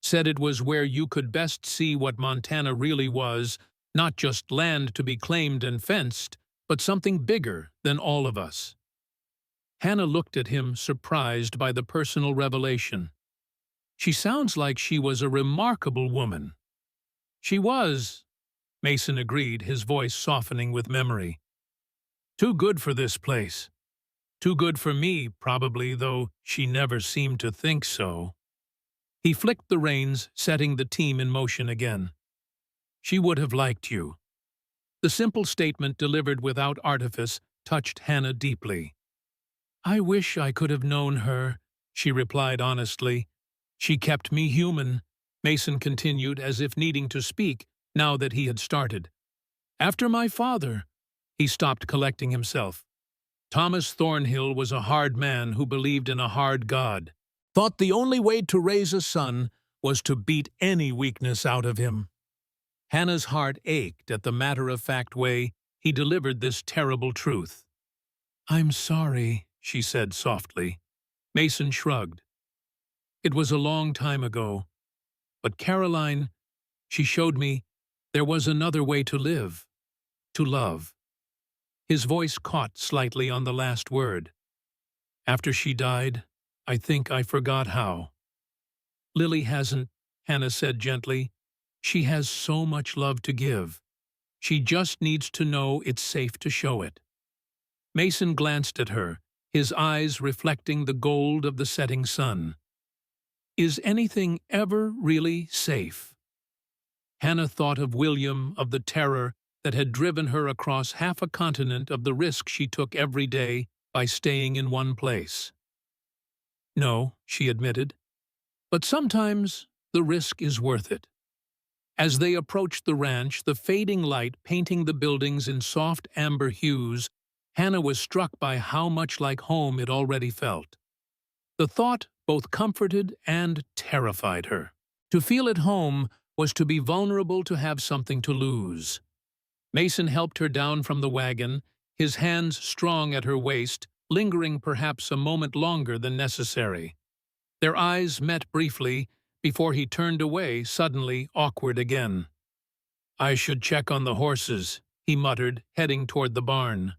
Said it was where you could best see what Montana really was, not just land to be claimed and fenced, but something bigger than all of us. Hannah looked at him, surprised by the personal revelation. She sounds like she was a remarkable woman. She was, Mason agreed, his voice softening with memory. Too good for this place. Too good for me, probably, though she never seemed to think so. He flicked the reins, setting the team in motion again. She would have liked you. The simple statement, delivered without artifice, touched Hannah deeply. I wish I could have known her, she replied honestly. She kept me human, Mason continued, as if needing to speak now that he had started. After my father, he stopped collecting himself. Thomas Thornhill was a hard man who believed in a hard God. Thought the only way to raise a son was to beat any weakness out of him. Hannah's heart ached at the matter-of-fact way he delivered this terrible truth. I'm sorry, she said softly. Mason shrugged. It was a long time ago. But Caroline, she showed me there was another way to live, to love. His voice caught slightly on the last word. After she died, I think I forgot how. Lily hasn't, Hannah said gently. She has so much love to give. She just needs to know it's safe to show it. Mason glanced at her, his eyes reflecting the gold of the setting sun. Is anything ever really safe? Hannah thought of William, of the terror that had driven her across half a continent, of the risk she took every day by staying in one place. No, she admitted, but sometimes the risk is worth it. As they approached the ranch, the fading light painting the buildings in soft amber hues, Hannah was struck by how much like home it already felt. The thought both comforted and terrified her. To feel at home was to be vulnerable, to have something to lose. Mason helped her down from the wagon, his hands strong at her waist, lingering perhaps a moment longer than necessary. Their eyes met briefly before he turned away, suddenly awkward again. I should check on the horses, he muttered, heading toward the barn.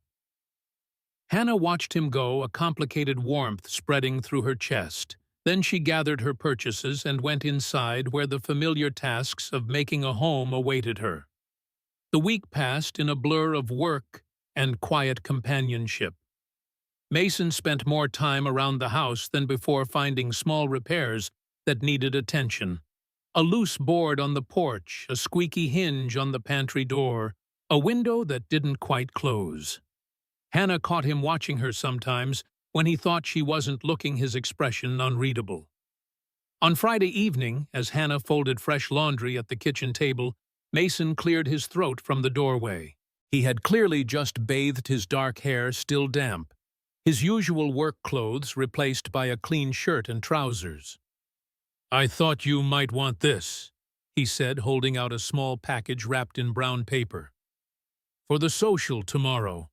Hannah watched him go, a complicated warmth spreading through her chest. Then she gathered her purchases and went inside, where the familiar tasks of making a home awaited her. The week passed in a blur of work and quiet companionship. Mason spent more time around the house than before, finding small repairs that needed attention. A loose board on the porch, a squeaky hinge on the pantry door, a window that didn't quite close. Hannah caught him watching her sometimes when he thought she wasn't looking, his expression unreadable. On Friday evening, as Hannah folded fresh laundry at the kitchen table, Mason cleared his throat from the doorway. He had clearly just bathed, his dark hair still damp, his usual work clothes replaced by a clean shirt and trousers. "I thought you might want this," he said, holding out a small package wrapped in brown paper. "For the social tomorrow."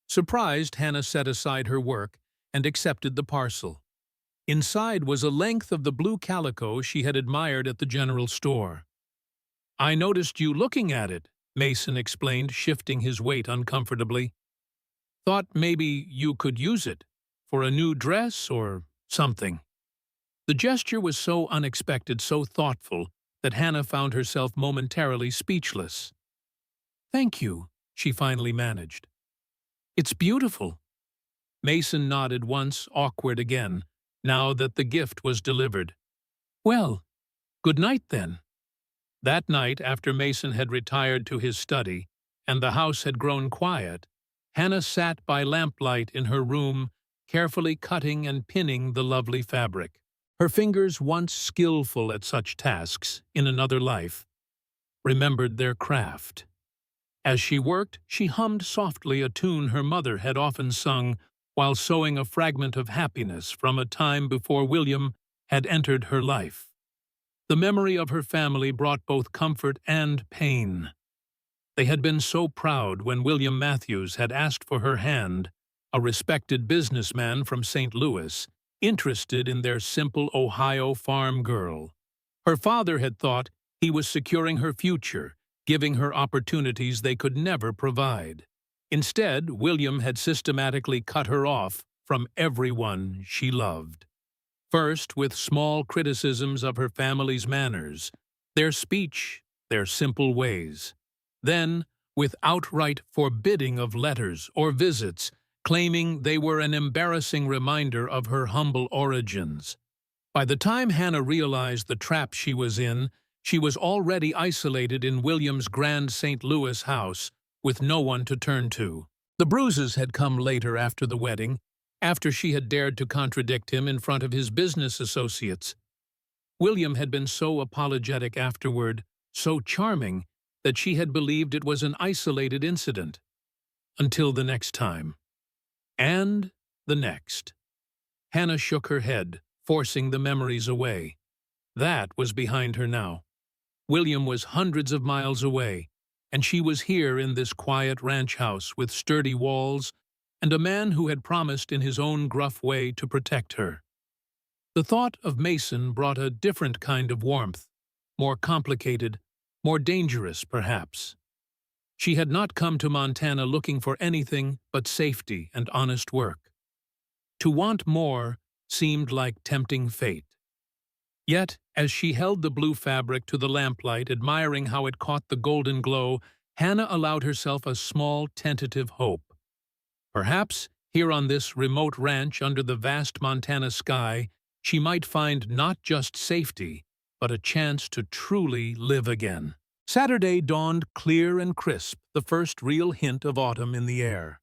Surprised, Hannah set aside her work and accepted the parcel. Inside was a length of the blue calico she had admired at the general store. "I noticed you looking at it," Mason explained, shifting his weight uncomfortably. "Thought maybe you could use it for a new dress or something." The gesture was so unexpected, so thoughtful, that Hannah found herself momentarily speechless. "Thank you," she finally managed. "It's beautiful." Mason nodded once, awkward again, now that the gift was delivered. "Well, good night then." That night, after Mason had retired to his study and the house had grown quiet, Hannah sat by lamplight in her room, carefully cutting and pinning the lovely fabric. Her fingers, once skillful at such tasks in another life, remembered their craft. As she worked, she hummed softly a tune her mother had often sung while sewing a fragment of happiness from a time before William had entered her life. The memory of her family brought both comfort and pain. They had been so proud when William Matthews had asked for her hand, a respected businessman from St. Louis, interested in their simple Ohio farm girl. Her father had thought he was securing her future, giving her opportunities they could never provide. Instead, William had systematically cut her off from everyone she loved. First, with small criticisms of her family's manners, their speech, their simple ways. Then, with outright forbidding of letters or visits, claiming they were an embarrassing reminder of her humble origins. By the time Hannah realized the trap she was in, she was already isolated in William's grand St. Louis house, with no one to turn to. The bruises had come later after the wedding, after she had dared to contradict him in front of his business associates. William had been so apologetic afterward, so charming, that she had believed it was an isolated incident. Until the next time. And the next. Hannah shook her head, forcing the memories away. That was behind her now. William was hundreds of miles away, and she was here in this quiet ranch house with sturdy walls and a man who had promised in his own gruff way to protect her. The thought of Mason brought a different kind of warmth, more complicated, more dangerous, perhaps. She had not come to Montana looking for anything but safety and honest work. To want more seemed like tempting fate. Yet, as she held the blue fabric to the lamplight, admiring how it caught the golden glow, Hannah allowed herself a small, tentative hope. Perhaps, here on this remote ranch under the vast Montana sky, she might find not just safety, but a chance to truly live again. Saturday dawned clear and crisp, the first real hint of autumn in the air.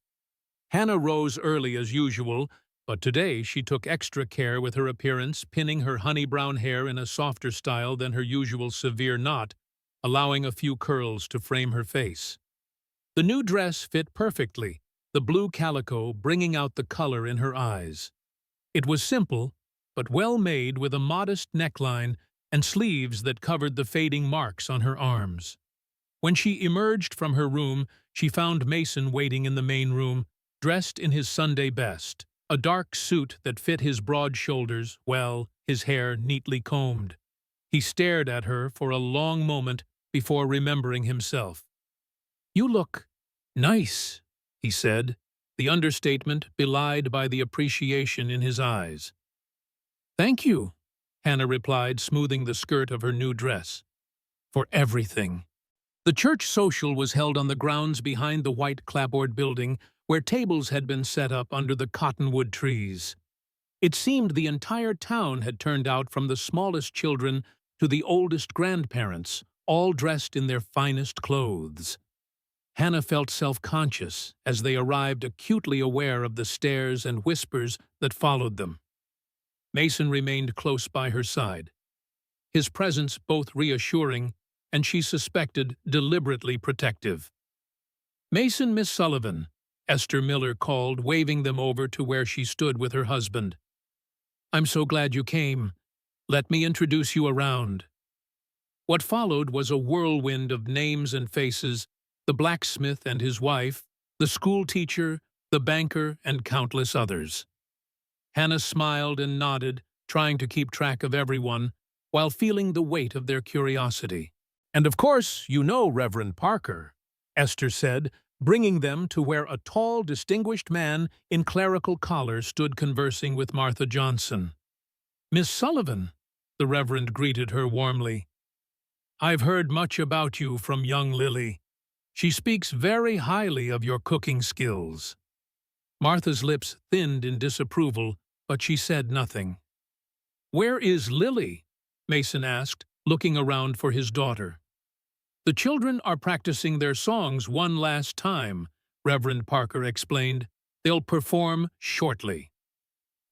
Hannah rose early as usual, but today she took extra care with her appearance, pinning her honey-brown hair in a softer style than her usual severe knot, allowing a few curls to frame her face. The new dress fit perfectly, the blue calico bringing out the color in her eyes. It was simple, but well made, with a modest neckline and sleeves that covered the fading marks on her arms. When she emerged from her room, she found Mason waiting in the main room, dressed in his Sunday best, a dark suit that fit his broad shoulders, his hair neatly combed. He stared at her for a long moment before remembering himself. "You look nice," he said, the understatement belied by the appreciation in his eyes. "Thank you," Hannah replied, smoothing the skirt of her new dress. "For everything." The church social was held on the grounds behind the white clapboard building, where tables had been set up under the cottonwood trees. It seemed the entire town had turned out, from the smallest children to the oldest grandparents, all dressed in their finest clothes. Hannah felt self-conscious as they arrived, acutely aware of the stares and whispers that followed them. Mason remained close by her side, his presence both reassuring and, she suspected, deliberately protective. "Mason, Miss Sullivan," Esther Miller called, waving them over to where she stood with her husband. "I'm so glad you came. Let me introduce you around." What followed was a whirlwind of names and faces: the blacksmith and his wife, the school teacher, the banker, and countless others. Hannah smiled and nodded, trying to keep track of everyone, while feeling the weight of their curiosity. "And of course, you know Reverend Parker," Esther said, bringing them to where a tall, distinguished man in clerical collar stood conversing with Martha Johnson. "Miss Sullivan," the Reverend greeted her warmly. "I've heard much about you from young Lily. She speaks very highly of your cooking skills." Martha's lips thinned in disapproval, but she said nothing. "Where is Lily?" Mason asked, looking around for his daughter. "The children are practicing their songs one last time," Reverend Parker explained. "They'll perform shortly."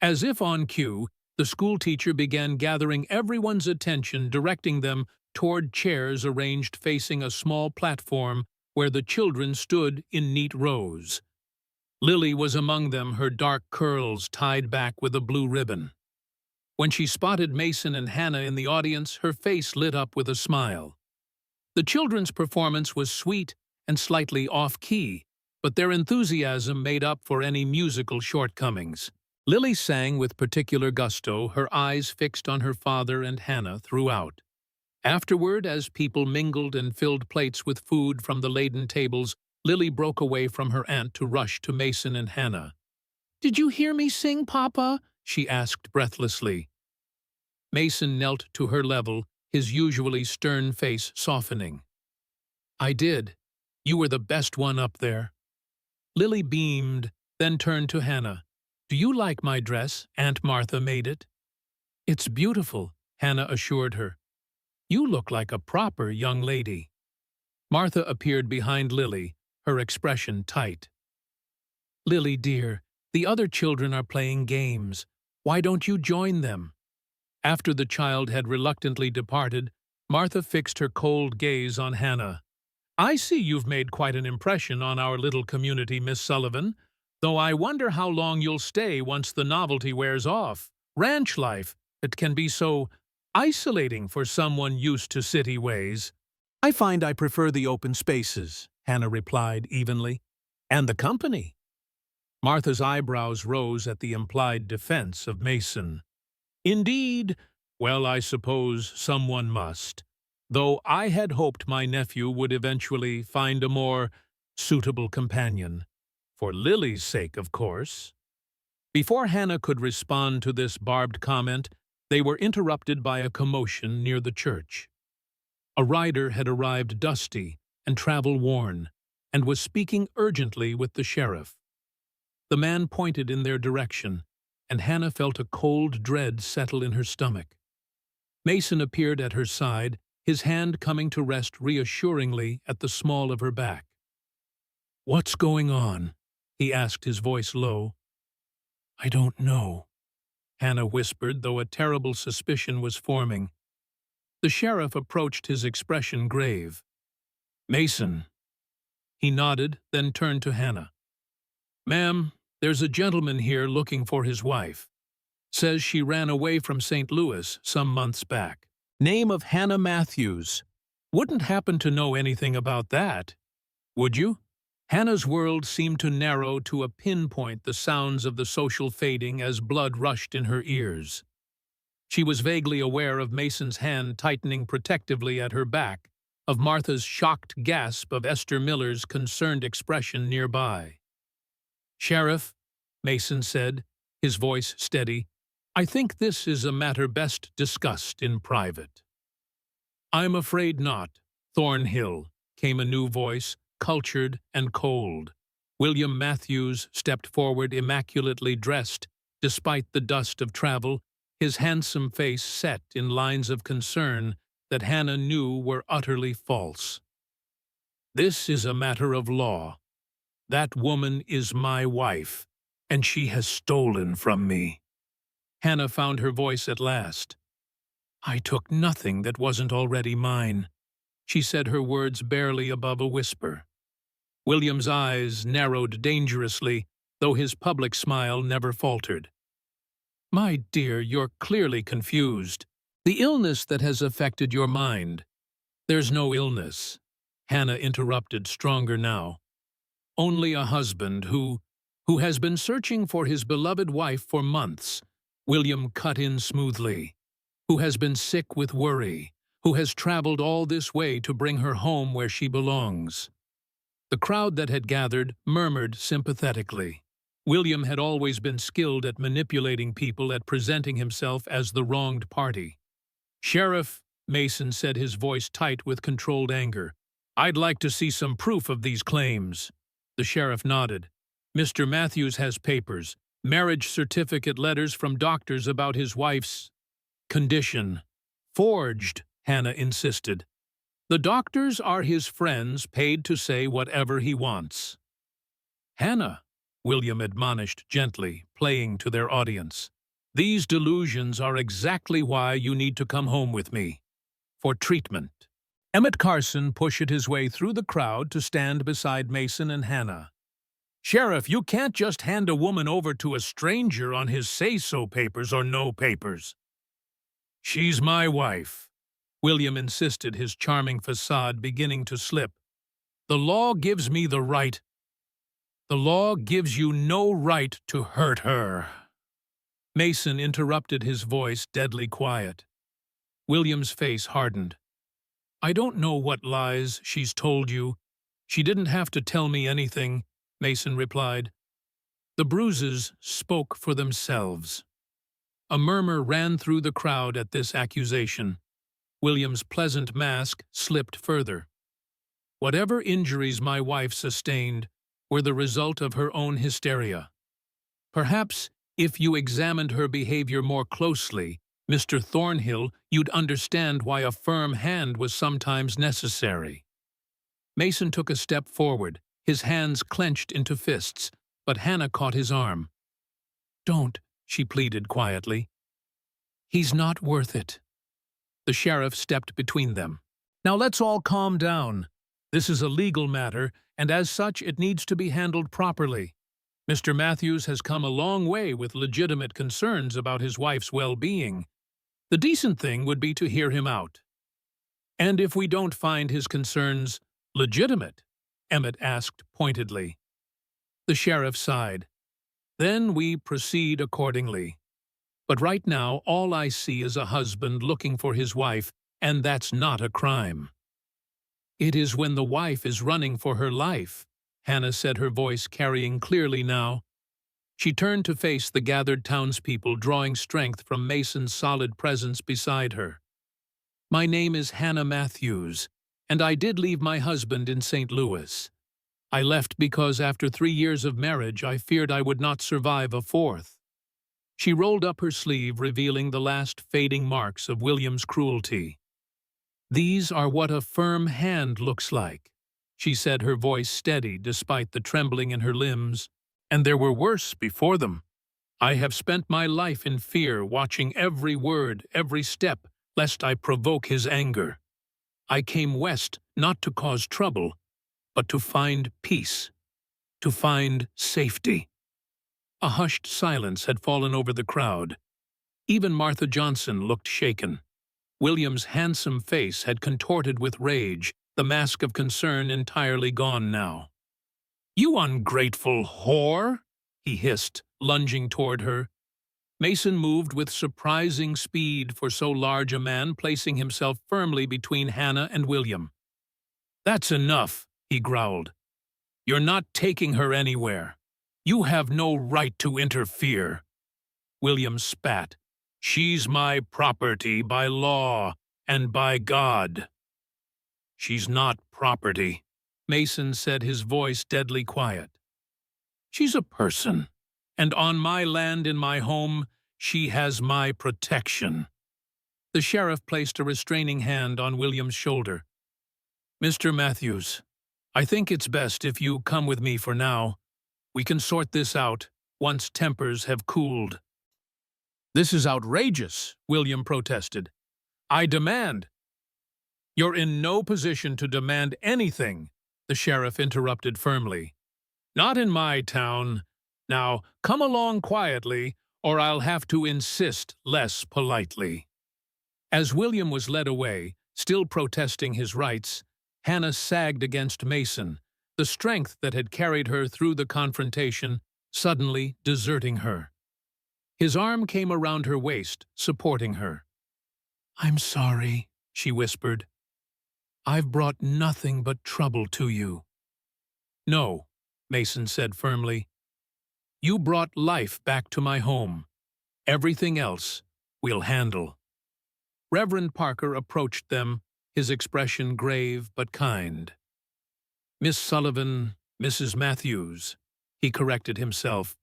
As if on cue, the schoolteacher began gathering everyone's attention, directing them toward chairs arranged facing a small platform where the children stood in neat rows. Lily was among them, her dark curls tied back with a blue ribbon. When she spotted Mason and Hannah in the audience, her face lit up with a smile. The children's performance was sweet and slightly off-key, but their enthusiasm made up for any musical shortcomings. Lily sang with particular gusto, her eyes fixed on her father and Hannah throughout. Afterward, as people mingled and filled plates with food from the laden tables, Lily broke away from her aunt to rush to Mason and Hannah. "Did you hear me sing, Papa?" she asked breathlessly. Mason knelt to her level, his usually stern face softening. "I did. You were the best one up there." Lily beamed, then turned to Hannah. "Do you like my dress? Aunt Martha made it." "It's beautiful," Hannah assured her. "You look like a proper young lady." Martha appeared behind Lily, her expression tight. "Lily, dear, the other children are playing games. Why don't you join them?" After the child had reluctantly departed, Martha fixed her cold gaze on Hannah. "I see you've made quite an impression on our little community, Miss Sullivan, though I wonder how long you'll stay once the novelty wears off. Ranch life, it can be so isolating for someone used to city ways." "I find I prefer the open spaces," Hannah replied evenly. "And the company." Martha's eyebrows rose at the implied defense of Mason. "Indeed? Well, I suppose someone must, though I had hoped my nephew would eventually find a more suitable companion. For Lily's sake, of course." Before Hannah could respond to this barbed comment, they were interrupted by a commotion near the church. A rider had arrived dusty and travel-worn, and was speaking urgently with the sheriff. The man pointed in their direction, and Hannah felt a cold dread settle in her stomach. Mason appeared at her side, his hand coming to rest reassuringly at the small of her back. "What's going on?" he asked, his voice low. "I don't know," Hannah whispered, though a terrible suspicion was forming. The sheriff approached, his expression grave. "Mason." He nodded, then turned to Hannah. "Ma'am, there's a gentleman here looking for his wife. Says she ran away from St. Louis some months back. Name of Hannah Matthews. Wouldn't happen to know anything about that, would you?" Hannah's world seemed to narrow to a pinpoint, the sounds of the social fading as blood rushed in her ears. She was vaguely aware of Mason's hand tightening protectively at her back, of Martha's shocked gasp, of Esther Miller's concerned expression nearby. "Sheriff," Mason said, his voice steady, "I think this is a matter best discussed in private." "I'm afraid not, Thornhill," came a new voice, cultured and cold. William Matthews stepped forward, immaculately dressed, despite the dust of travel, his handsome face set in lines of concern that Hannah knew were utterly false. "This is a matter of law. That woman is my wife, and she has stolen from me." Hannah found her voice at last. "I took nothing that wasn't already mine," she said, her words barely above a whisper. William's eyes narrowed dangerously, though his public smile never faltered. "My dear, you're clearly confused. The illness that has affected your mind." "There's no illness," Hannah interrupted, stronger now. "Only a husband who has been searching for his beloved wife for months," William cut in smoothly. "Who has been sick with worry, who has traveled all this way to bring her home where she belongs." The crowd that had gathered murmured sympathetically. William had always been skilled at manipulating people, at presenting himself as the wronged party. "Sheriff," Mason said, his voice tight with controlled anger, "I'd like to see some proof of these claims." The sheriff nodded. "Mr. Matthews has papers, marriage certificate letters from doctors about his wife's condition." "Forged," Hannah insisted. "The doctors are his friends, paid to say whatever he wants." "Hannah," William admonished gently, playing to their audience, "these delusions are exactly why you need to come home with me. For treatment." Emmett Carson pushed his way through the crowd to stand beside Mason and Hannah. "Sheriff, you can't just hand a woman over to a stranger on his say-so papers or no papers." "She's my wife," William insisted, his charming facade beginning to slip. "The law gives me the right." "The law gives you no right to hurt her." Mason interrupted, his voice deadly quiet. William's face hardened. "I don't know what lies she's told you. She didn't have to tell me anything," Mason replied. The bruises spoke for themselves. A murmur ran through the crowd at this accusation. William's pleasant mask slipped further. "Whatever injuries my wife sustained were the result of her own hysteria. Perhaps if you examined her behavior more closely, Mr. Thornhill, you'd understand why a firm hand was sometimes necessary." Mason took a step forward, his hands clenched into fists, but Hannah caught his arm. "Don't," she pleaded quietly. "He's not worth it." The sheriff stepped between them. "Now let's all calm down. This is a legal matter, and as such it needs to be handled properly. Mr. Matthews has come a long way with legitimate concerns about his wife's well-being. The decent thing would be to hear him out." "And if we don't find his concerns legitimate?" Emmett asked pointedly. The sheriff sighed. "Then we proceed accordingly. But right now all I see is a husband looking for his wife, and that's not a crime." "It is when the wife is running for her life," Hannah said, her voice carrying clearly now. She turned to face the gathered townspeople, drawing strength from Mason's solid presence beside her. "My name is Hannah Matthews, and I did leave my husband in St. Louis. I left because after 3 years of marriage I feared I would not survive a fourth." She rolled up her sleeve, revealing the last fading marks of William's cruelty. "These are what a firm hand looks like," she said, her voice steady despite the trembling in her limbs. "And there were worse before them. I have spent my life in fear, watching every word, every step, lest I provoke his anger. I came west not to cause trouble, but to find peace, to find safety." A hushed silence had fallen over the crowd. Even Martha Johnson looked shaken. William's handsome face had contorted with rage, the mask of concern entirely gone now. "You ungrateful whore!" he hissed, lunging toward her. Mason moved with surprising speed for so large a man, placing himself firmly between Hannah and William. "That's enough," he growled. "You're not taking her anywhere. You have no right to interfere." William spat. "She's my property by law and by God." "She's not property," Mason said, his voice deadly quiet. "She's a person, and on my land, in my home, she has my protection." The sheriff placed a restraining hand on William's shoulder. "Mr. Matthews, I think it's best if you come with me for now. We can sort this out once tempers have cooled." "This is outrageous," William protested. "I demand—" "You're in no position to demand anything," the sheriff interrupted firmly. Not in my town. Now, come along quietly, or I'll have to insist less politely. As William was led away, still protesting his rights, Hannah sagged against Mason, the strength that had carried her through the confrontation suddenly deserting her. His arm came around her waist, supporting her. "I'm sorry," she whispered. "I've brought nothing but trouble to you." "No," Mason said firmly. "You brought life back to my home. Everything else we'll handle." Reverend Parker approached them, his expression grave but kind. "Miss Sullivan, Mrs. Matthews," he corrected himself.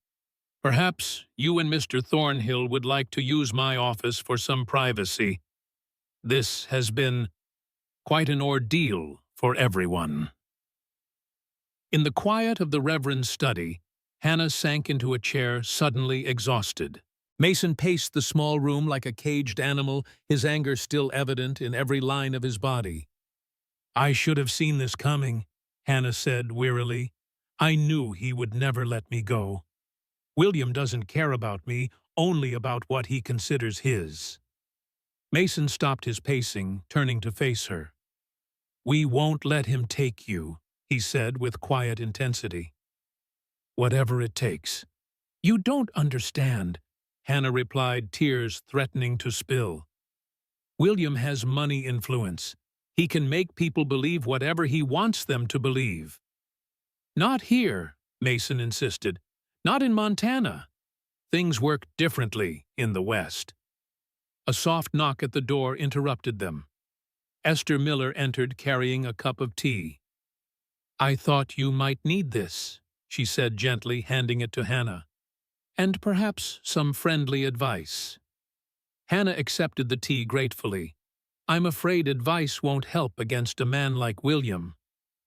"Perhaps you and Mr. Thornhill would like to use my office for some privacy. This has been quite an ordeal for everyone." In the quiet of the Reverend's study, Hannah sank into a chair, suddenly exhausted. Mason paced the small room like a caged animal, his anger still evident in every line of his body. "I should have seen this coming," Hannah said wearily. "I knew he would never let me go. William doesn't care about me, only about what he considers his." Mason stopped his pacing, turning to face her. "We won't let him take you," he said with quiet intensity. "Whatever it takes." "You don't understand," Hannah replied, tears threatening to spill. "William has money influence. He can make people believe whatever he wants them to believe." "Not here," Mason insisted. "Not in Montana. Things work differently in the West." A soft knock at the door interrupted them. Esther Miller entered carrying a cup of tea. "I thought you might need this," she said gently, handing it to Hannah. "And perhaps some friendly advice." Hannah accepted the tea gratefully. "I'm afraid advice won't help against a man like William."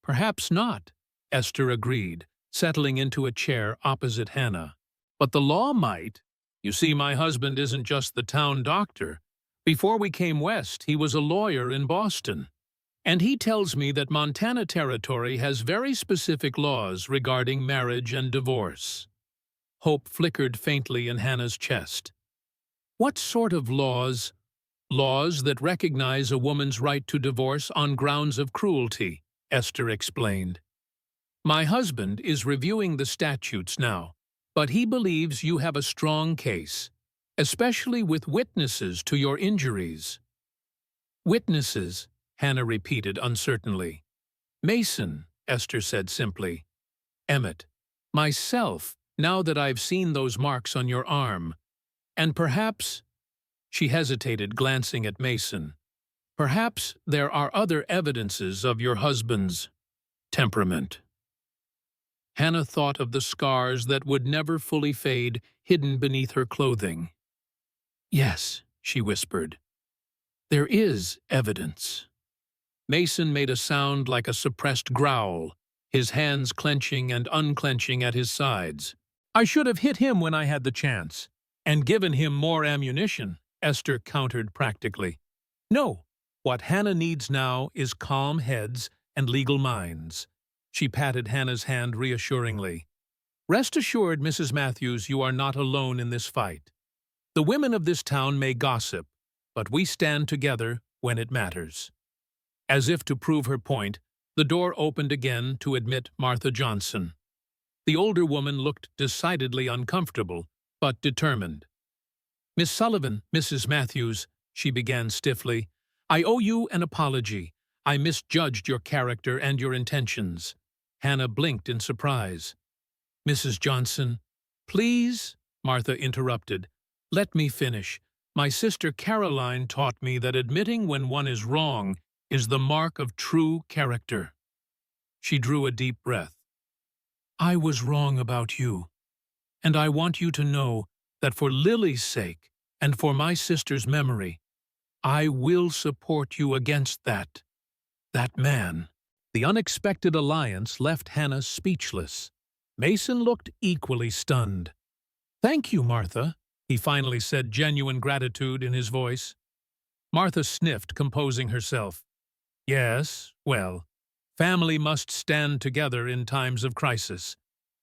"Perhaps not," Esther agreed, settling into a chair opposite Hannah. "But the law might. You see, my husband isn't just the town doctor. Before we came west, he was a lawyer in Boston. And he tells me that Montana Territory has very specific laws regarding marriage and divorce." Hope flickered faintly in Hannah's chest. "What sort of laws?" "Laws that recognize a woman's right to divorce on grounds of cruelty," Esther explained. "My husband is reviewing the statutes now, but he believes you have a strong case, especially with witnesses to your injuries." "Witnesses?" Hannah repeated uncertainly. "Mason," Esther said simply. "Emmett. Myself, now that I've seen those marks on your arm. And perhaps—" she hesitated, glancing at Mason. "Perhaps there are other evidences of your husband's temperament." Hannah thought of the scars that would never fully fade, hidden beneath her clothing. "Yes," she whispered. "There is evidence." Mason made a sound like a suppressed growl, his hands clenching and unclenching at his sides. "I should have hit him when I had the chance, and given him more ammunition," Esther countered practically. "No, what Hannah needs now is calm heads and legal minds." She patted Hannah's hand reassuringly. "Rest assured, Mrs. Matthews, you are not alone in this fight. The women of this town may gossip, but we stand together when it matters." As if to prove her point, the door opened again to admit Martha Johnson. The older woman looked decidedly uncomfortable, but determined. "Miss Sullivan, Mrs. Matthews," she began stiffly, "I owe you an apology. I misjudged your character and your intentions." Hannah blinked in surprise. "Mrs. Johnson—" "Please," Martha interrupted. "Let me finish. My sister Caroline taught me that admitting when one is wrong is the mark of true character." She drew a deep breath. "I was wrong about you, and I want you to know that for Lily's sake and for my sister's memory, I will support you against that man." The unexpected alliance left Hannah speechless. Mason looked equally stunned. "Thank you, Martha," he finally said, genuine gratitude in his voice. Martha sniffed, composing herself. "Yes, well, Family must stand together in times of crisis.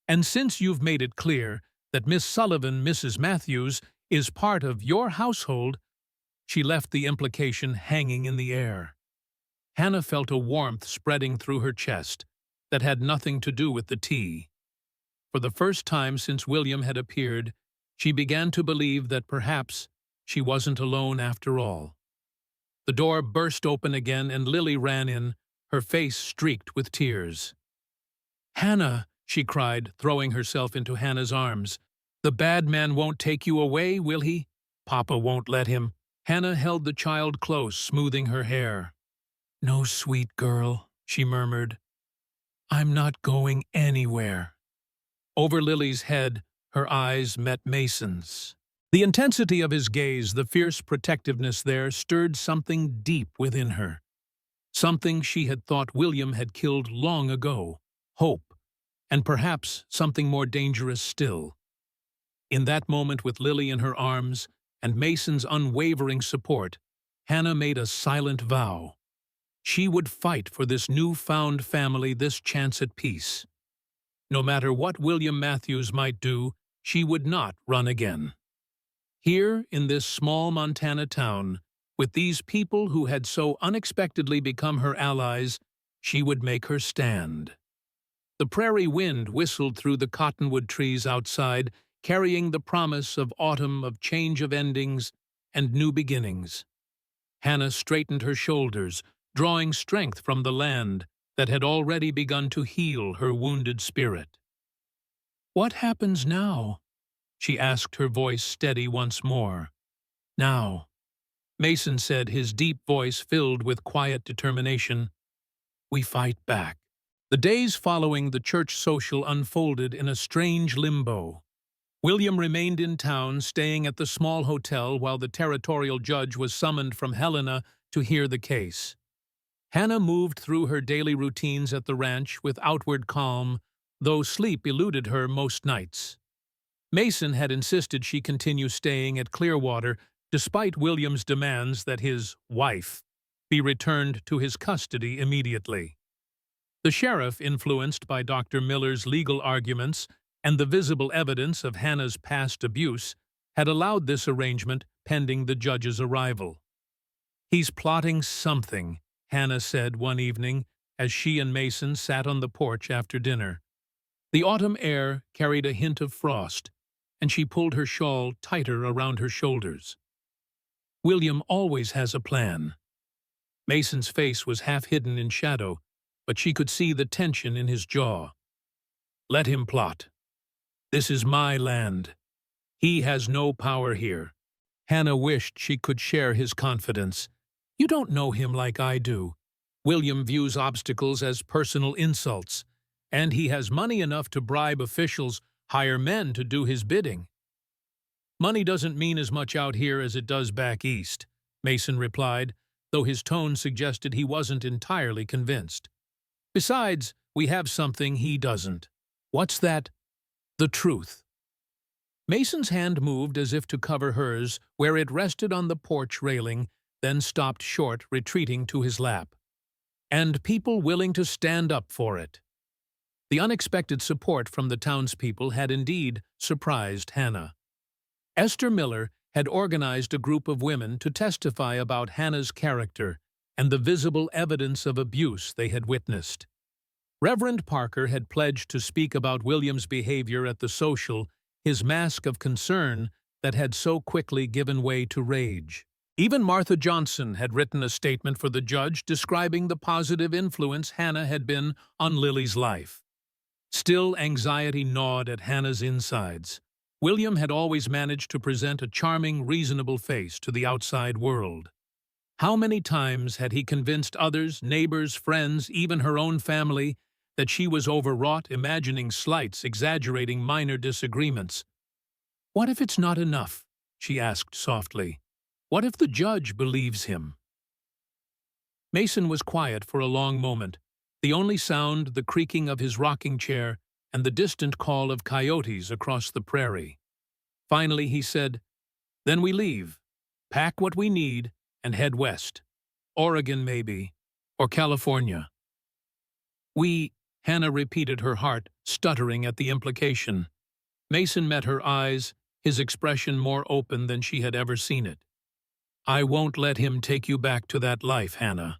And since you've made it clear that Miss Sullivan, Mrs. Matthews, is part of your household, she left the implication hanging in the air. Hannah felt a warmth spreading through her chest that had nothing to do with the tea. For the first time since William had appeared, she began to believe that perhaps she wasn't alone after all. The door burst open again and Lily ran in, her face streaked with tears. "Hannah," she cried, throwing herself into Hannah's arms. "The bad man won't take you away, will he? Papa won't let him." Hannah held the child close, smoothing her hair. "No, sweet girl," she murmured. "I'm not going anywhere." Over Lily's head, her eyes met Mason's. The intensity of his gaze, the fierce protectiveness there, stirred something deep within her. Something she had thought William had killed long ago. Hope. And perhaps something more dangerous still. In that moment, with Lily in her arms and Mason's unwavering support, Hannah made a silent vow. She would fight for this newfound family, this chance at peace. No matter what William Matthews might do, she would not run again. Here, in this small Montana town, with these people who had so unexpectedly become her allies, she would make her stand. The prairie wind whistled through the cottonwood trees outside, carrying the promise of autumn, of change of endings, and new beginnings. Hannah straightened her shoulders, drawing strength from the land that had already begun to heal her wounded spirit. "What happens now?" she asked, her voice steady once more. "Now," Mason said, his deep voice filled with quiet determination, "we fight back." The days following the church social unfolded in a strange limbo. William remained in town, staying at the small hotel while the territorial judge was summoned from Helena to hear the case. Hannah moved through her daily routines at the ranch with outward calm, though sleep eluded her most nights. Mason had insisted she continue staying at Clearwater despite William's demands that his wife be returned to his custody immediately. The sheriff, influenced by Dr. Miller's legal arguments and the visible evidence of Hannah's past abuse, had allowed this arrangement pending the judge's arrival. "He's plotting something," Hannah said one evening as she and Mason sat on the porch after dinner. The autumn air carried a hint of frost, and she pulled her shawl tighter around her shoulders. "William always has a plan." Mason's face was half hidden in shadow, but she could see the tension in his jaw. "Let him plot. This is my land. He has no power here." Hannah wished she could share his confidence. "You don't know him like I do. William views obstacles as personal insults, and he has money enough to bribe officials, hire men to do his bidding." "Money doesn't mean as much out here as it does back east," Mason replied, though his tone suggested he wasn't entirely convinced. "Besides, we have something he doesn't." "What's that?" "The truth." Mason's hand moved as if to cover hers, where it rested on the porch railing, then stopped short, retreating to his lap. "And people willing to stand up for it." The unexpected support from the townspeople had indeed surprised Hannah. Esther Miller had organized a group of women to testify about Hannah's character and the visible evidence of abuse they had witnessed. Reverend Parker had pledged to speak about William's behavior at the social, his mask of concern that had so quickly given way to rage. Even Martha Johnson had written a statement for the judge describing the positive influence Hannah had been on Lily's life. Still, anxiety gnawed at Hannah's insides. William had always managed to present a charming, reasonable face to the outside world. How many times had he convinced others, neighbors, friends, even her own family, that she was overwrought, imagining slights, exaggerating minor disagreements? "What if it's not enough?" she asked softly. "What if the judge believes him?" Mason was quiet for a long moment, the only sound the creaking of his rocking chair and the distant call of coyotes across the prairie. Finally he said, "Then we leave, pack what we need, and head west. Oregon, maybe, or California." We, Hannah repeated, her heart stuttering at the implication. Mason met her eyes, his expression more open than she had ever seen it. I won't let him take you back to that life, Hannah.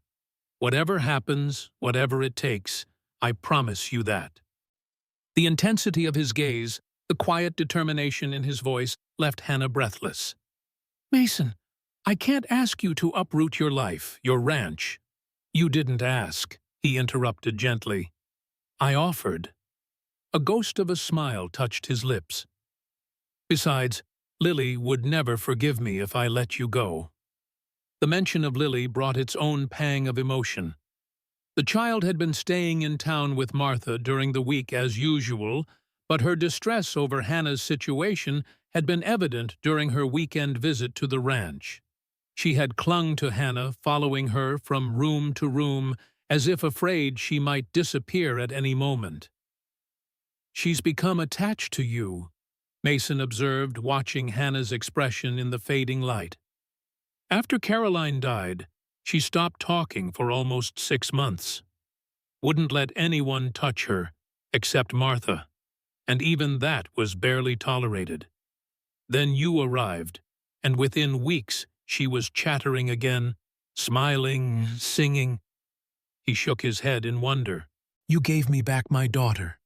Whatever happens, whatever it takes, I promise you that. The intensity of his gaze, the quiet determination in his voice, left Hannah breathless. Mason, I can't ask you to uproot your life, your ranch. You didn't ask, he interrupted gently. I offered. A ghost of a smile touched his lips. Besides, Lily would never forgive me if I let you go. The mention of Lily brought its own pang of emotion. The child had been staying in town with Martha during the week as usual, but her distress over Hannah's situation had been evident during her weekend visit to the ranch. She had clung to Hannah, following her from room to room, as if afraid she might disappear at any moment. She's become attached to you, Mason observed, watching Hannah's expression in the fading light. After Caroline died, she stopped talking for almost 6 months. Wouldn't let anyone touch her, except Martha, and even that was barely tolerated. Then you arrived, and within weeks she was chattering again, smiling, singing. He shook his head in wonder. You gave me back my daughter.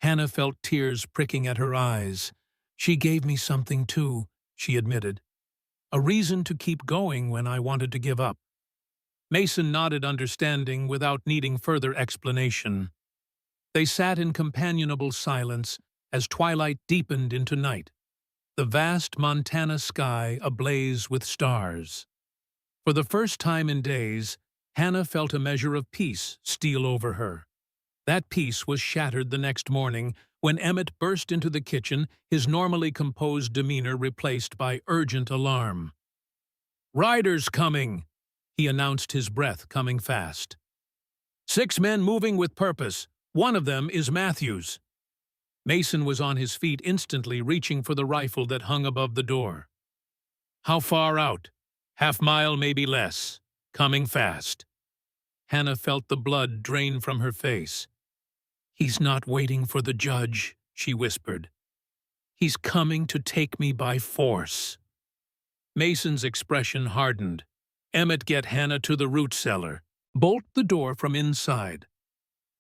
Hannah felt tears pricking at her eyes. She gave me something too, she admitted. A reason to keep going when I wanted to give up. Mason nodded understanding without needing further explanation. They sat in companionable silence as twilight deepened into night, the vast Montana sky ablaze with stars. For the first time in days, Hannah felt a measure of peace steal over her. That peace was shattered the next morning when Emmett burst into the kitchen, his normally composed demeanor replaced by urgent alarm. "Riders coming!" he announced, his breath coming fast. 6 men moving with purpose. One of them is Matthews. Mason was on his feet instantly, reaching for the rifle that hung above the door. How far out? Half-mile, maybe less. Coming fast. Hannah felt the blood drain from her face. He's not waiting for the judge, she whispered. He's coming to take me by force. Mason's expression hardened. Emmett, get Hannah to the root cellar. Bolt the door from inside.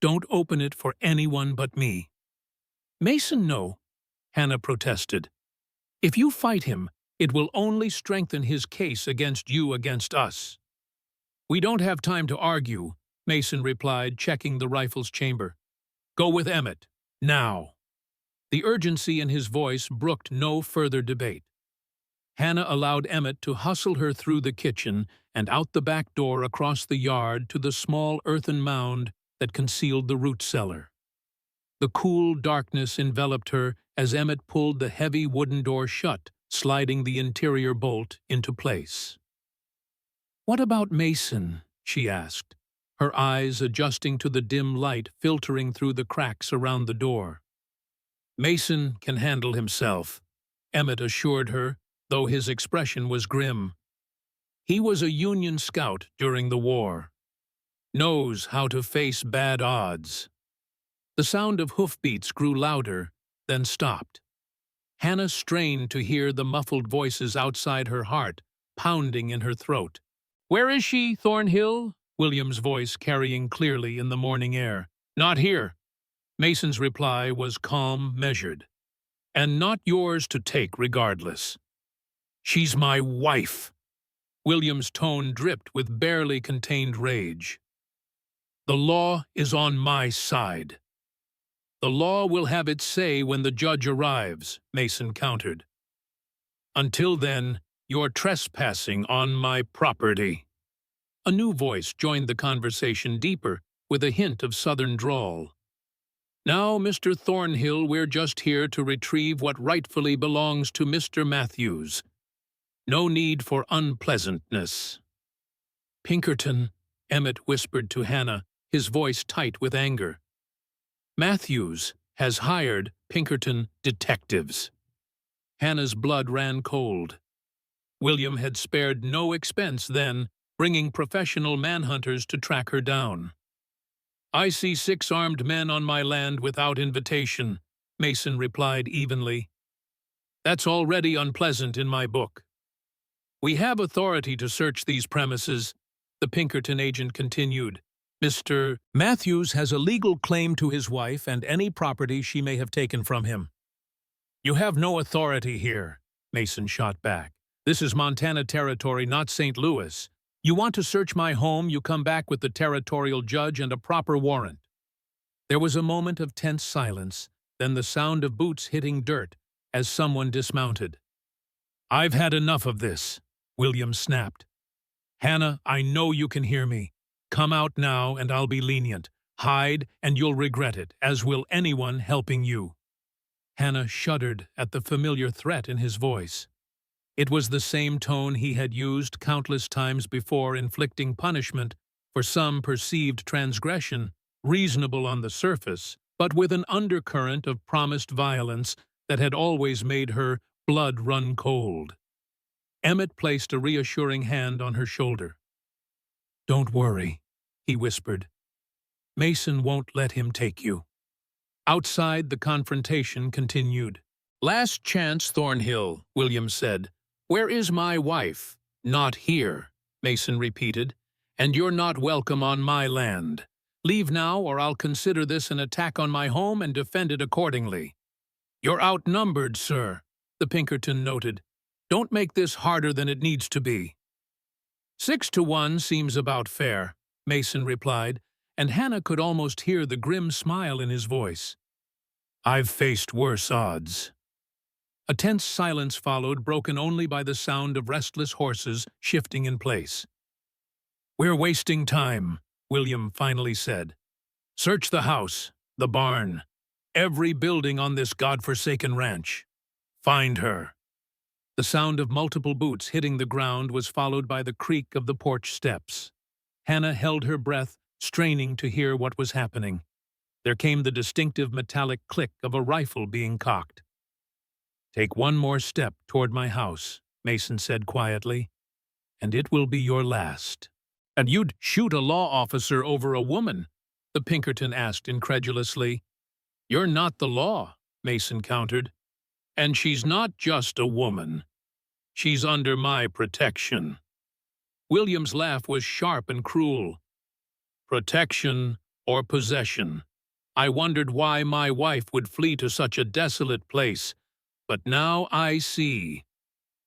Don't open it for anyone but me. Mason, no, Hannah protested. If you fight him, it will only strengthen his case against you against us. We don't have time to argue, Mason replied, checking the rifle's chamber. Go with Emmett, now. The urgency in his voice brooked no further debate. Hannah allowed Emmett to hustle her through the kitchen and out the back door across the yard to the small earthen mound that concealed the root cellar. The cool darkness enveloped her as Emmett pulled the heavy wooden door shut, sliding the interior bolt into place. What about Mason? She asked, her eyes adjusting to the dim light filtering through the cracks around the door. Mason can handle himself, Emmett assured her, though his expression was grim. He was a Union scout during the war. Knows how to face bad odds. The sound of hoofbeats grew louder, then stopped. Hannah strained to hear the muffled voices outside her heart, pounding in her throat. Where is she, Thornhill? William's voice carrying clearly in the morning air. Not here. Mason's reply was calm, measured. And not yours to take regardless. She's my wife. William's tone dripped with barely contained rage. The law is on my side. The law will have its say when the judge arrives, Mason countered. Until then, you're trespassing on my property. A new voice joined the conversation, deeper, with a hint of southern drawl. Now, Mr. Thornhill, we're just here to retrieve what rightfully belongs to Mr. Matthews. No need for unpleasantness. Pinkerton, Emmett whispered to Hannah, his voice tight with anger. Matthews has hired Pinkerton detectives. Hannah's blood ran cold. William had spared no expense then, bringing professional manhunters to track her down. I see 6 armed men on my land without invitation, Mason replied evenly. That's already unpleasant in my book. We have authority to search these premises, the Pinkerton agent continued. Mr. Matthews has a legal claim to his wife and any property she may have taken from him. You have no authority here, Mason shot back. This is Montana territory, not St. Louis. You want to search my home, you come back with the territorial judge and a proper warrant. There was a moment of tense silence, then the sound of boots hitting dirt as someone dismounted. I've had enough of this, William snapped. Hannah, I know you can hear me. Come out now and I'll be lenient. Hide and you'll regret it, as will anyone helping you. Hannah shuddered at the familiar threat in his voice. It was the same tone he had used countless times before, inflicting punishment for some perceived transgression, reasonable on the surface, but with an undercurrent of promised violence that had always made her blood run cold. Emmett placed a reassuring hand on her shoulder. Don't worry, he whispered. Mason won't let him take you. Outside, the confrontation continued. Last chance, Thornhill, William said. Where is my wife? Not here, Mason repeated. And you're not welcome on my land. Leave now or I'll consider this an attack on my home and defend it accordingly. You're outnumbered, sir, the Pinkerton noted. Don't make this harder than it needs to be. 6-1 seems about fair, Mason replied, and Hannah could almost hear the grim smile in his voice. I've faced worse odds. A tense silence followed, broken only by the sound of restless horses shifting in place. We're wasting time, William finally said. Search the house, the barn, every building on this godforsaken ranch. Find her. The sound of multiple boots hitting the ground was followed by the creak of the porch steps. Hannah held her breath, straining to hear what was happening. There came the distinctive metallic click of a rifle being cocked. Take one more step toward my house, Mason said quietly, and it will be your last. And you'd shoot a law officer over a woman? The Pinkerton asked incredulously. You're not the law, Mason countered. And she's not just a woman. She's under my protection. William's laugh was sharp and cruel. Protection or possession. I wondered why my wife would flee to such a desolate place, but now I see.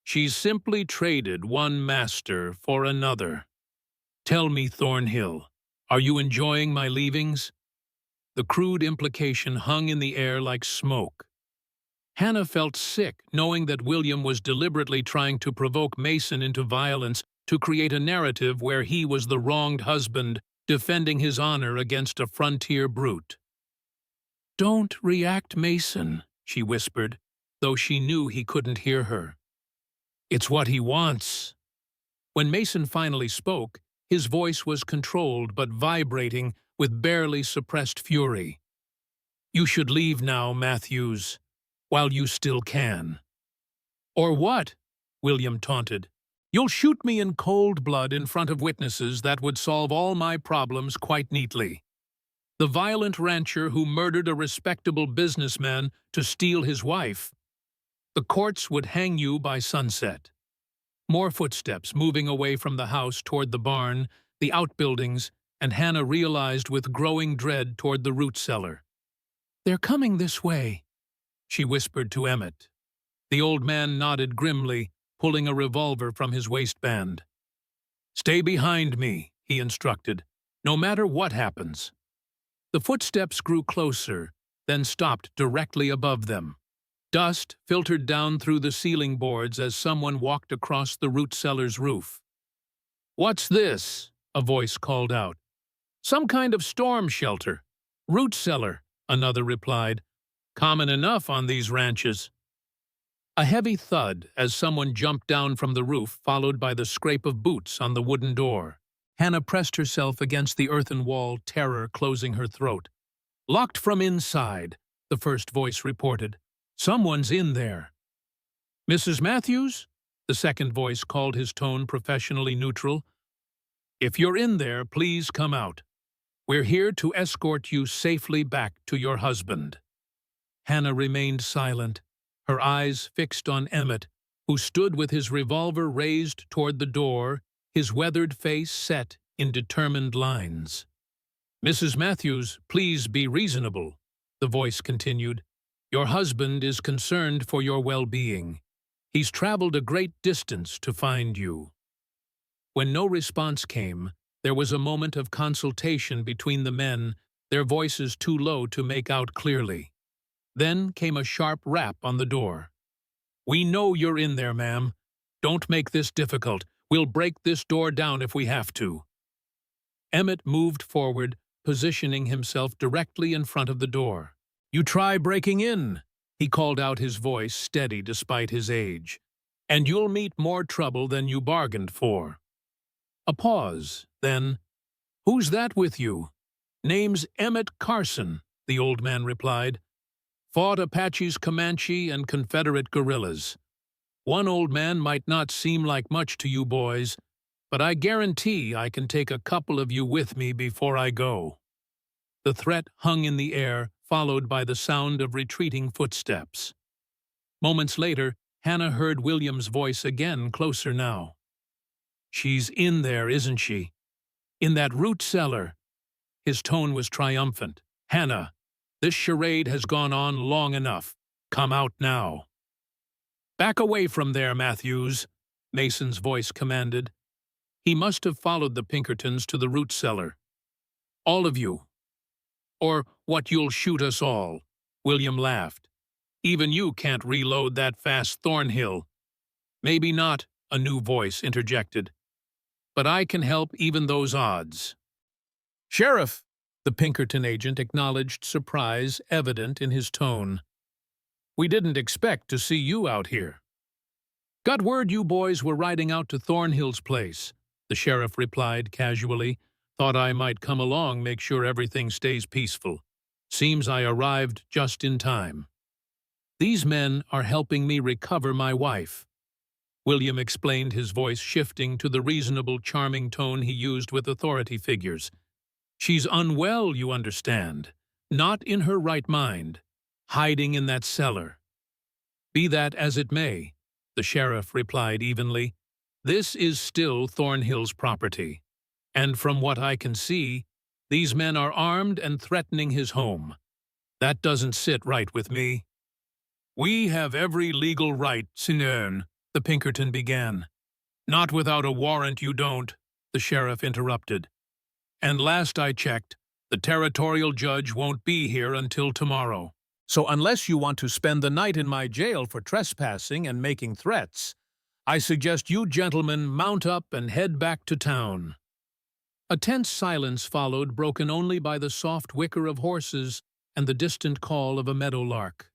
She's simply traded one master for another. Tell me, Thornhill, are you enjoying my leavings? The crude implication hung in the air like smoke. Hannah felt sick, knowing that William was deliberately trying to provoke Mason into violence to create a narrative where he was the wronged husband, defending his honor against a frontier brute. Don't react, Mason, she whispered, though she knew he couldn't hear her. It's what he wants. When Mason finally spoke, his voice was controlled but vibrating with barely suppressed fury. You should leave now, Matthews, while you still can. Or what? William taunted. You'll shoot me in cold blood in front of witnesses that would solve all my problems quite neatly. The violent rancher who murdered a respectable businessman to steal his wife. The courts would hang you by sunset. More footsteps moving away from the house toward the barn, the outbuildings, and Hannah realized with growing dread toward the root cellar. They're coming this way, she whispered to Emmett. The old man nodded grimly, pulling a revolver from his waistband. Stay behind me, he instructed, no matter what happens. The footsteps grew closer, then stopped directly above them. Dust filtered down through the ceiling boards as someone walked across the root cellar's roof. What's this? A voice called out. Some kind of storm shelter. Root cellar, another replied. Common enough on these ranches. A heavy thud as someone jumped down from the roof, followed by the scrape of boots on the wooden door. Hannah pressed herself against the earthen wall, terror closing her throat. Locked from inside, the first voice reported. Someone's in there. Mrs. Matthews? The second voice called, his tone professionally neutral. If you're in there, please come out. We're here to escort you safely back to your husband." Hannah remained silent, her eyes fixed on Emmett, who stood with his revolver raised toward the door, his weathered face set in determined lines. "Mrs. Matthews, please be reasonable," the voice continued. "Your husband is concerned for your well-being. He's traveled a great distance to find you." When no response came, there was a moment of consultation between the men, their voices too low to make out clearly. Then came a sharp rap on the door. "We know you're in there, ma'am. Don't make this difficult. We'll break this door down if we have to." Emmett moved forward, positioning himself directly in front of the door. "You try breaking in," he called out, his voice steady despite his age, "and you'll meet more trouble than you bargained for." A pause, then, "Who's that with you?" "Name's Emmett Carson," the old man replied. "Fought Apaches, Comanche, and Confederate guerrillas. One old man might not seem like much to you boys, but I guarantee I can take a couple of you with me before I go." The threat hung in the air, followed by the sound of retreating footsteps. Moments later, Hannah heard William's voice again, closer now. "She's in there, isn't she? In that root cellar." His tone was triumphant. "Hannah, this charade has gone on long enough. Come out now." "Back away from there, Matthews," Mason's voice commanded. He must have followed the Pinkertons to the root cellar. "All of you. Or what, you'll shoot us all." William laughed. "Even you can't reload that fast, Thornhill." "Maybe not," a new voice interjected. "But I can help even those odds." "Sheriff," the Pinkerton agent acknowledged, surprise evident in his tone. "We didn't expect to see you out here." "Got word you boys were riding out to Thornhill's place," the sheriff replied casually. "Thought I might come along, make sure everything stays peaceful. Seems I arrived just in time." "These men are helping me recover my wife," William explained, his voice shifting to the reasonable, charming tone he used with authority figures. "She's unwell, you understand, not in her right mind, hiding in that cellar." "Be that as it may," the sheriff replied evenly, "this is still Thornhill's property. And from what I can see, these men are armed and threatening his home. That doesn't sit right with me." "We have every legal right, Signern," the Pinkerton began. "Not without a warrant, you don't," the sheriff interrupted. "And last I checked, the territorial judge won't be here until tomorrow. So unless you want to spend the night in my jail for trespassing and making threats, I suggest you gentlemen mount up and head back to town." A tense silence followed, broken only by the soft whicker of horses and the distant call of a meadowlark.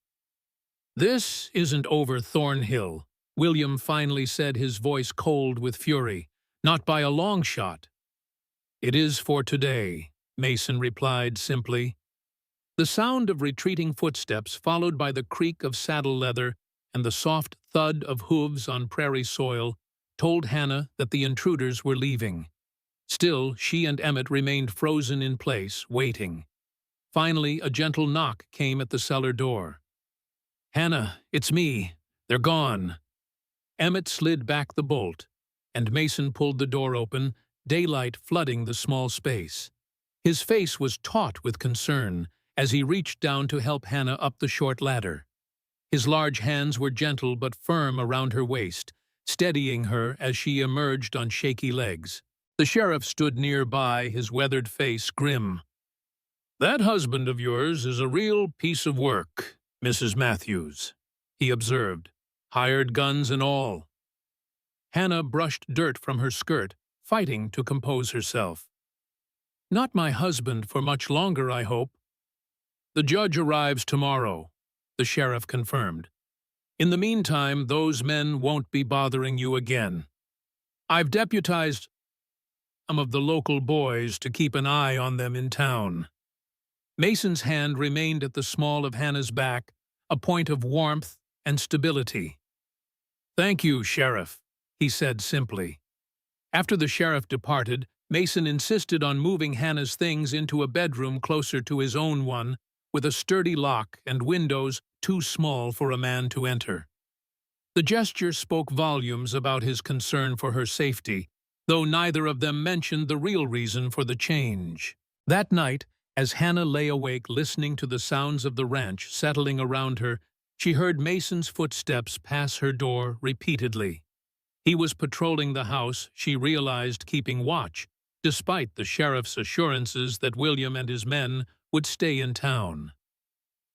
"This isn't over Thornhill," William finally said, his voice cold with fury. "Not by a long shot." "It is for today," Mason replied simply. The sound of retreating footsteps, followed by the creak of saddle leather and the soft thud of hooves on prairie soil, told Hannah that the intruders were leaving. Still, she and Emmett remained frozen in place, waiting. Finally, a gentle knock came at the cellar door. "Hannah, it's me. They're gone." Emmett slid back the bolt, and Mason pulled the door open, daylight flooding the small space. His face was taut with concern as he reached down to help Hannah up the short ladder. His large hands were gentle but firm around her waist, steadying her as she emerged on shaky legs. The sheriff stood nearby, his weathered face grim. "That husband of yours is a real piece of work, Mrs. Matthews," he observed, "hired guns and all." Hannah brushed dirt from her skirt, fighting to compose herself. "Not my husband for much longer, I hope." "The judge arrives tomorrow," the sheriff confirmed. "In the meantime, those men won't be bothering you again. I've deputized some of the local boys to keep an eye on them in town." Mason's hand remained at the small of Hannah's back, a point of warmth and stability. "Thank you, Sheriff," he said simply. After the sheriff departed, Mason insisted on moving Hannah's things into a bedroom closer to his own one, with a sturdy lock and windows too small for a man to enter. The gesture spoke volumes about his concern for her safety, though neither of them mentioned the real reason for the change. That night, as Hannah lay awake listening to the sounds of the ranch settling around her, she heard Mason's footsteps pass her door repeatedly. He was patrolling the house, she realized, keeping watch, despite the sheriff's assurances that William and his men would stay in town.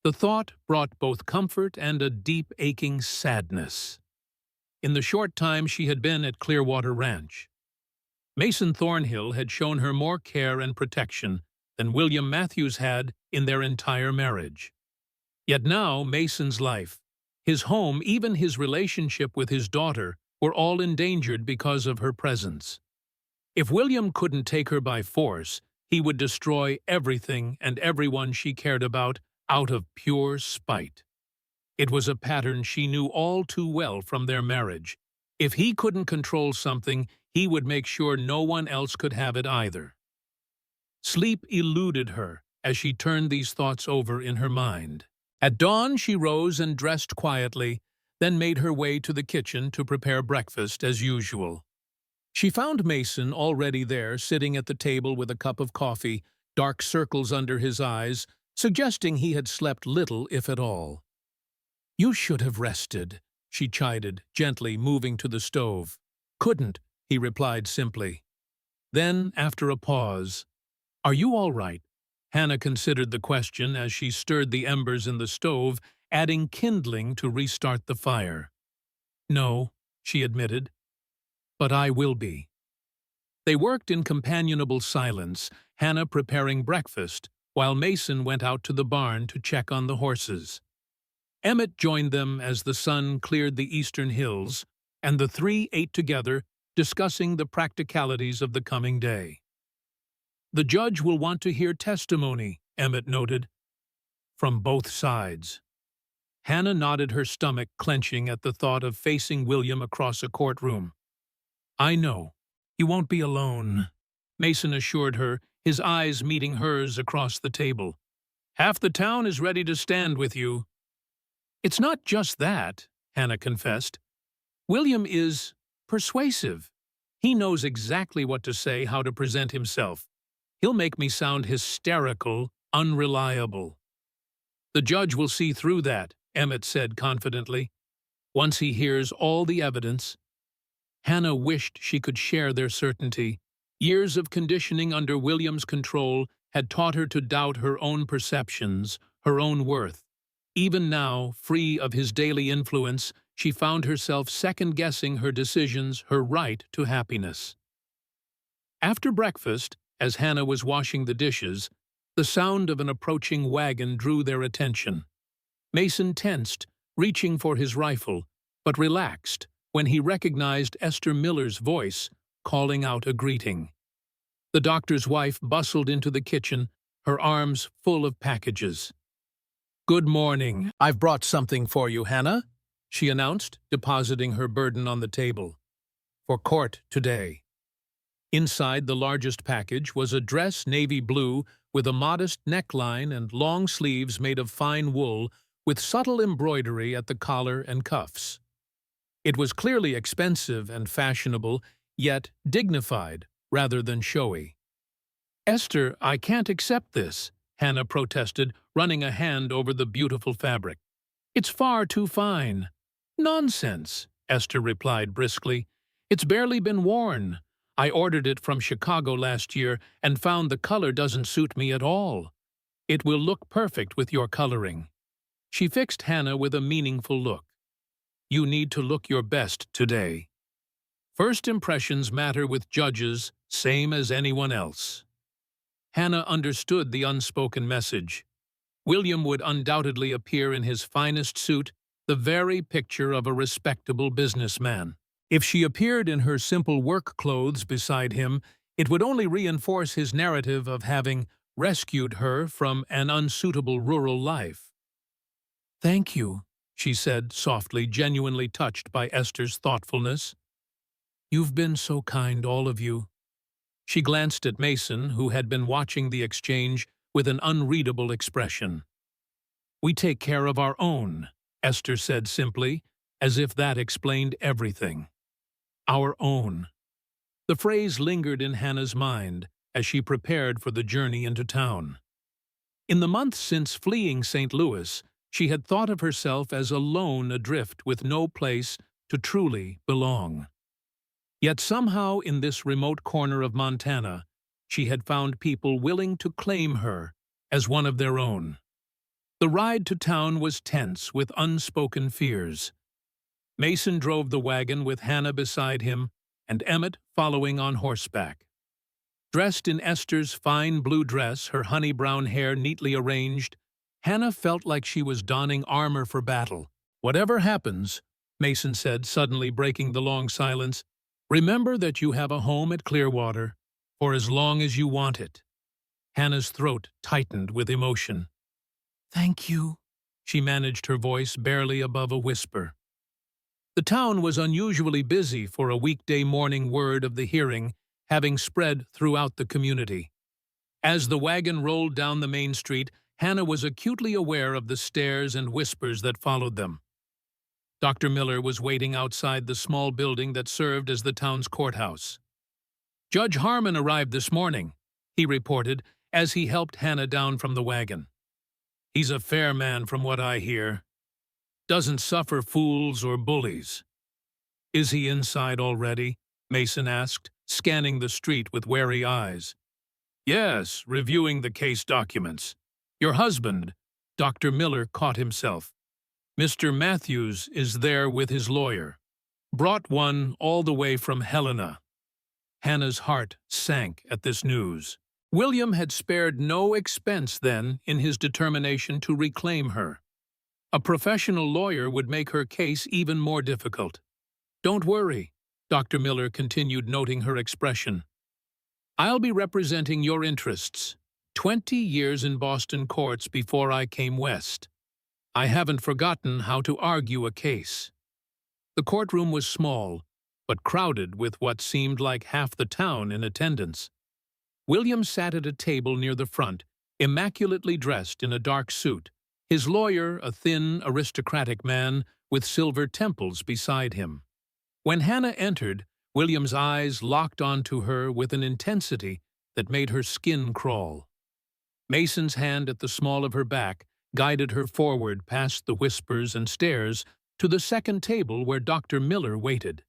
The thought brought both comfort and a deep, aching sadness. In the short time she had been at Clearwater Ranch, Mason Thornhill had shown her more care and protection than William Matthews had in their entire marriage. Yet now Mason's life, his home, even his relationship with his daughter, were all endangered because of her presence. If William couldn't take her by force, he would destroy everything and everyone she cared about out of pure spite. It was a pattern she knew all too well from their marriage. If he couldn't control something, he would make sure no one else could have it either. Sleep eluded her as she turned these thoughts over in her mind. At dawn, she rose and dressed quietly, then made her way to the kitchen to prepare breakfast as usual. She found Mason already there, sitting at the table with a cup of coffee, dark circles under his eyes, suggesting he had slept little, if at all. "You should have rested," she chided, gently moving to the stove. "Couldn't," he replied simply. Then, after a pause, "Are you all right?" Hannah considered the question as she stirred the embers in the stove, adding kindling to restart the fire. "No," she admitted, "but I will be." They worked in companionable silence, Hannah preparing breakfast, while Mason went out to the barn to check on the horses. Emmett joined them as the sun cleared the eastern hills, and the three ate together, discussing the practicalities of the coming day. "The judge will want to hear testimony," Emmett noted, "from both sides." Hannah nodded, her stomach clenching at the thought of facing William across a courtroom. "I know. You won't be alone," Mason assured her, his eyes meeting hers across the table. "Half the town is ready to stand with you." "It's not just that," Hannah confessed. "William is persuasive. He knows exactly what to say, how to present himself. He'll make me sound hysterical, unreliable." "The judge will see through that," Emmett said confidently, "once he hears all the evidence." Hannah wished she could share their certainty. Years of conditioning under William's control had taught her to doubt her own perceptions, her own worth. Even now, free of his daily influence, she found herself second-guessing her decisions, her right to happiness. After breakfast, as Hannah was washing the dishes, the sound of an approaching wagon drew their attention. Mason tensed, reaching for his rifle, but relaxed when he recognized Esther Miller's voice, calling out a greeting. The doctor's wife bustled into the kitchen, her arms full of packages. "Good morning. I've brought something for you, Hannah," she announced, depositing her burden on the table. "For court today." Inside the largest package was a dress navy blue with a modest neckline and long sleeves made of fine wool with subtle embroidery at the collar and cuffs. It was clearly expensive and fashionable, yet dignified rather than showy. "Esther, I can't accept this," Hannah protested, running a hand over the beautiful fabric. "It's far too fine." "Nonsense," Esther replied briskly. "It's barely been worn. I ordered it from Chicago last year and found the color doesn't suit me at all. It will look perfect with your coloring." She fixed Hannah with a meaningful look. "You need to look your best today. First impressions matter with judges, same as anyone else." Hannah understood the unspoken message. William would undoubtedly appear in his finest suit, the very picture of a respectable businessman. If she appeared in her simple work clothes beside him, it would only reinforce his narrative of having rescued her from an unsuitable rural life. "Thank you," she said softly, genuinely touched by Esther's thoughtfulness. "You've been so kind, all of you." She glanced at Mason, who had been watching the exchange with an unreadable expression. "We take care of our own," Esther said simply, as if that explained everything. Our own. The phrase lingered in Hannah's mind as she prepared for the journey into town. In the months since fleeing St. Louis, she had thought of herself as alone adrift with no place to truly belong. Yet somehow in this remote corner of Montana, she had found people willing to claim her as one of their own. The ride to town was tense with unspoken fears. Mason drove the wagon with Hannah beside him and Emmett following on horseback. Dressed in Esther's fine blue dress, her honey-brown hair neatly arranged, Hannah felt like she was donning armor for battle. "Whatever happens," Mason said, suddenly breaking the long silence, "remember that you have a home at Clearwater for as long as you want it." Hannah's throat tightened with emotion. "Thank you," she managed, her voice barely above a whisper. The town was unusually busy for a weekday morning, word of the hearing having spread throughout the community. As the wagon rolled down the main street, Hannah was acutely aware of the stares and whispers that followed them. Dr. Miller was waiting outside the small building that served as the town's courthouse. "Judge Harmon arrived this morning," he reported as he helped Hannah down from the wagon. "He's a fair man from what I hear. Doesn't suffer fools or bullies." "Is he inside already?" Mason asked, scanning the street with wary eyes. "Yes, reviewing the case documents. Your husband," Dr. Miller caught himself. "Mr. Matthews is there with his lawyer. Brought one all the way from Helena." Hannah's heart sank at this news. William had spared no expense then in his determination to reclaim her. A professional lawyer would make her case even more difficult. "Don't worry," Dr. Miller continued, noting her expression. "I'll be representing your interests. 20 years in Boston courts before I came west. I haven't forgotten how to argue a case." The courtroom was small, but crowded with what seemed like half the town in attendance. William sat at a table near the front, immaculately dressed in a dark suit, his lawyer a thin, aristocratic man with silver temples beside him. When Hannah entered, William's eyes locked onto her with an intensity that made her skin crawl. Mason's hand at the small of her back guided her forward past the whispers and stares to the second table where Dr. Miller waited.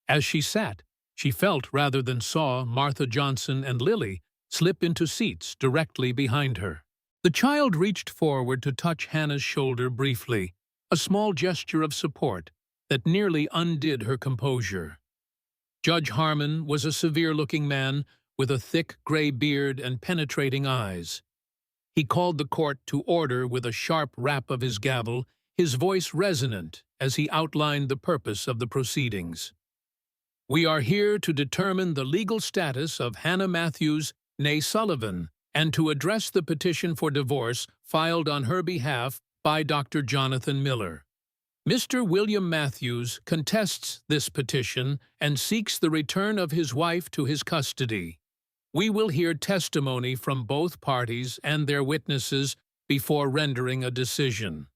As she sat, she felt rather than saw Martha Johnson and Lily slip into seats directly behind her. The child reached forward to touch Hannah's shoulder briefly, a small gesture of support that nearly undid her composure. Judge Harmon was a severe-looking man with a thick gray beard and penetrating eyes. He called the court to order with a sharp rap of his gavel, his voice resonant as he outlined the purpose of the proceedings. "We are here to determine the legal status of Hannah Matthews, née Sullivan, and to address the petition for divorce filed on her behalf by Dr. Jonathan Miller. Mr. William Matthews contests this petition and seeks the return of his wife to his custody. We will hear testimony from both parties and their witnesses before rendering a decision."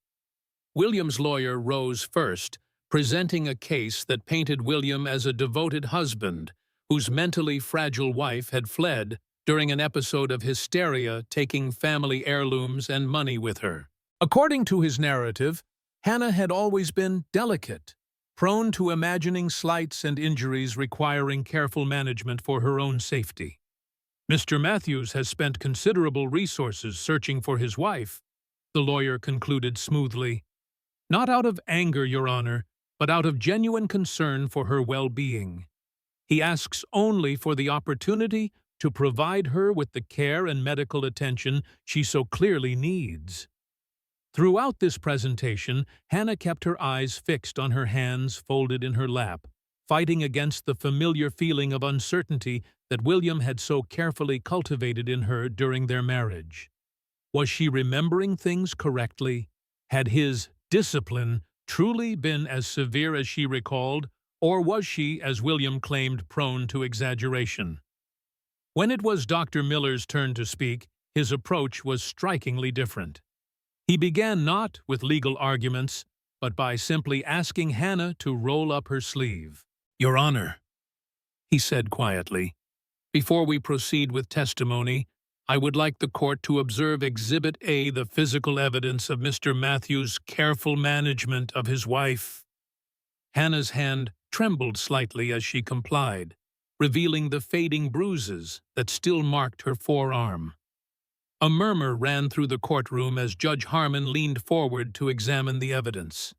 William's lawyer rose first, presenting a case that painted William as a devoted husband whose mentally fragile wife had fled during an episode of hysteria, taking family heirlooms and money with her. According to his narrative, Hannah had always been delicate, prone to imagining slights and injuries requiring careful management for her own safety. "Mr. Matthews has spent considerable resources searching for his wife," the lawyer concluded smoothly. "Not out of anger, Your Honor, but out of genuine concern for her well-being. He asks only for the opportunity to provide her with the care and medical attention she so clearly needs." Throughout this presentation, Hannah kept her eyes fixed on her hands folded in her lap, fighting against the familiar feeling of uncertainty that William had so carefully cultivated in her during their marriage. Was she remembering things correctly? Had his discipline truly been as severe as she recalled, or was she, as William claimed, prone to exaggeration? When it was Dr. Miller's turn to speak, his approach was strikingly different. He began not with legal arguments, but by simply asking Hannah to roll up her sleeve. "Your Honor," he said quietly, "before we proceed with testimony, I would like the court to observe Exhibit A, the physical evidence of Mr. Matthews' careful management of his wife." Hannah's hand trembled slightly as she complied, revealing the fading bruises that still marked her forearm. A murmur ran through the courtroom as Judge Harmon leaned forward to examine the evidence.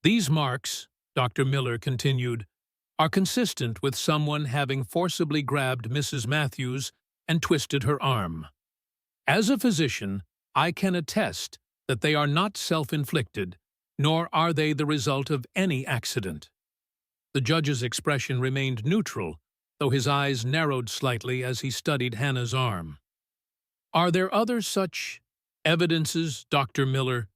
"These marks," Dr. Miller continued, "are consistent with someone having forcibly grabbed Mrs. Matthews and twisted her arm. As a physician, I can attest that they are not self-inflicted, nor are they the result of any accident." The judge's expression remained neutral, though his eyes narrowed slightly as he studied Hannah's arm. "Are there other such evidences, Dr. Miller?"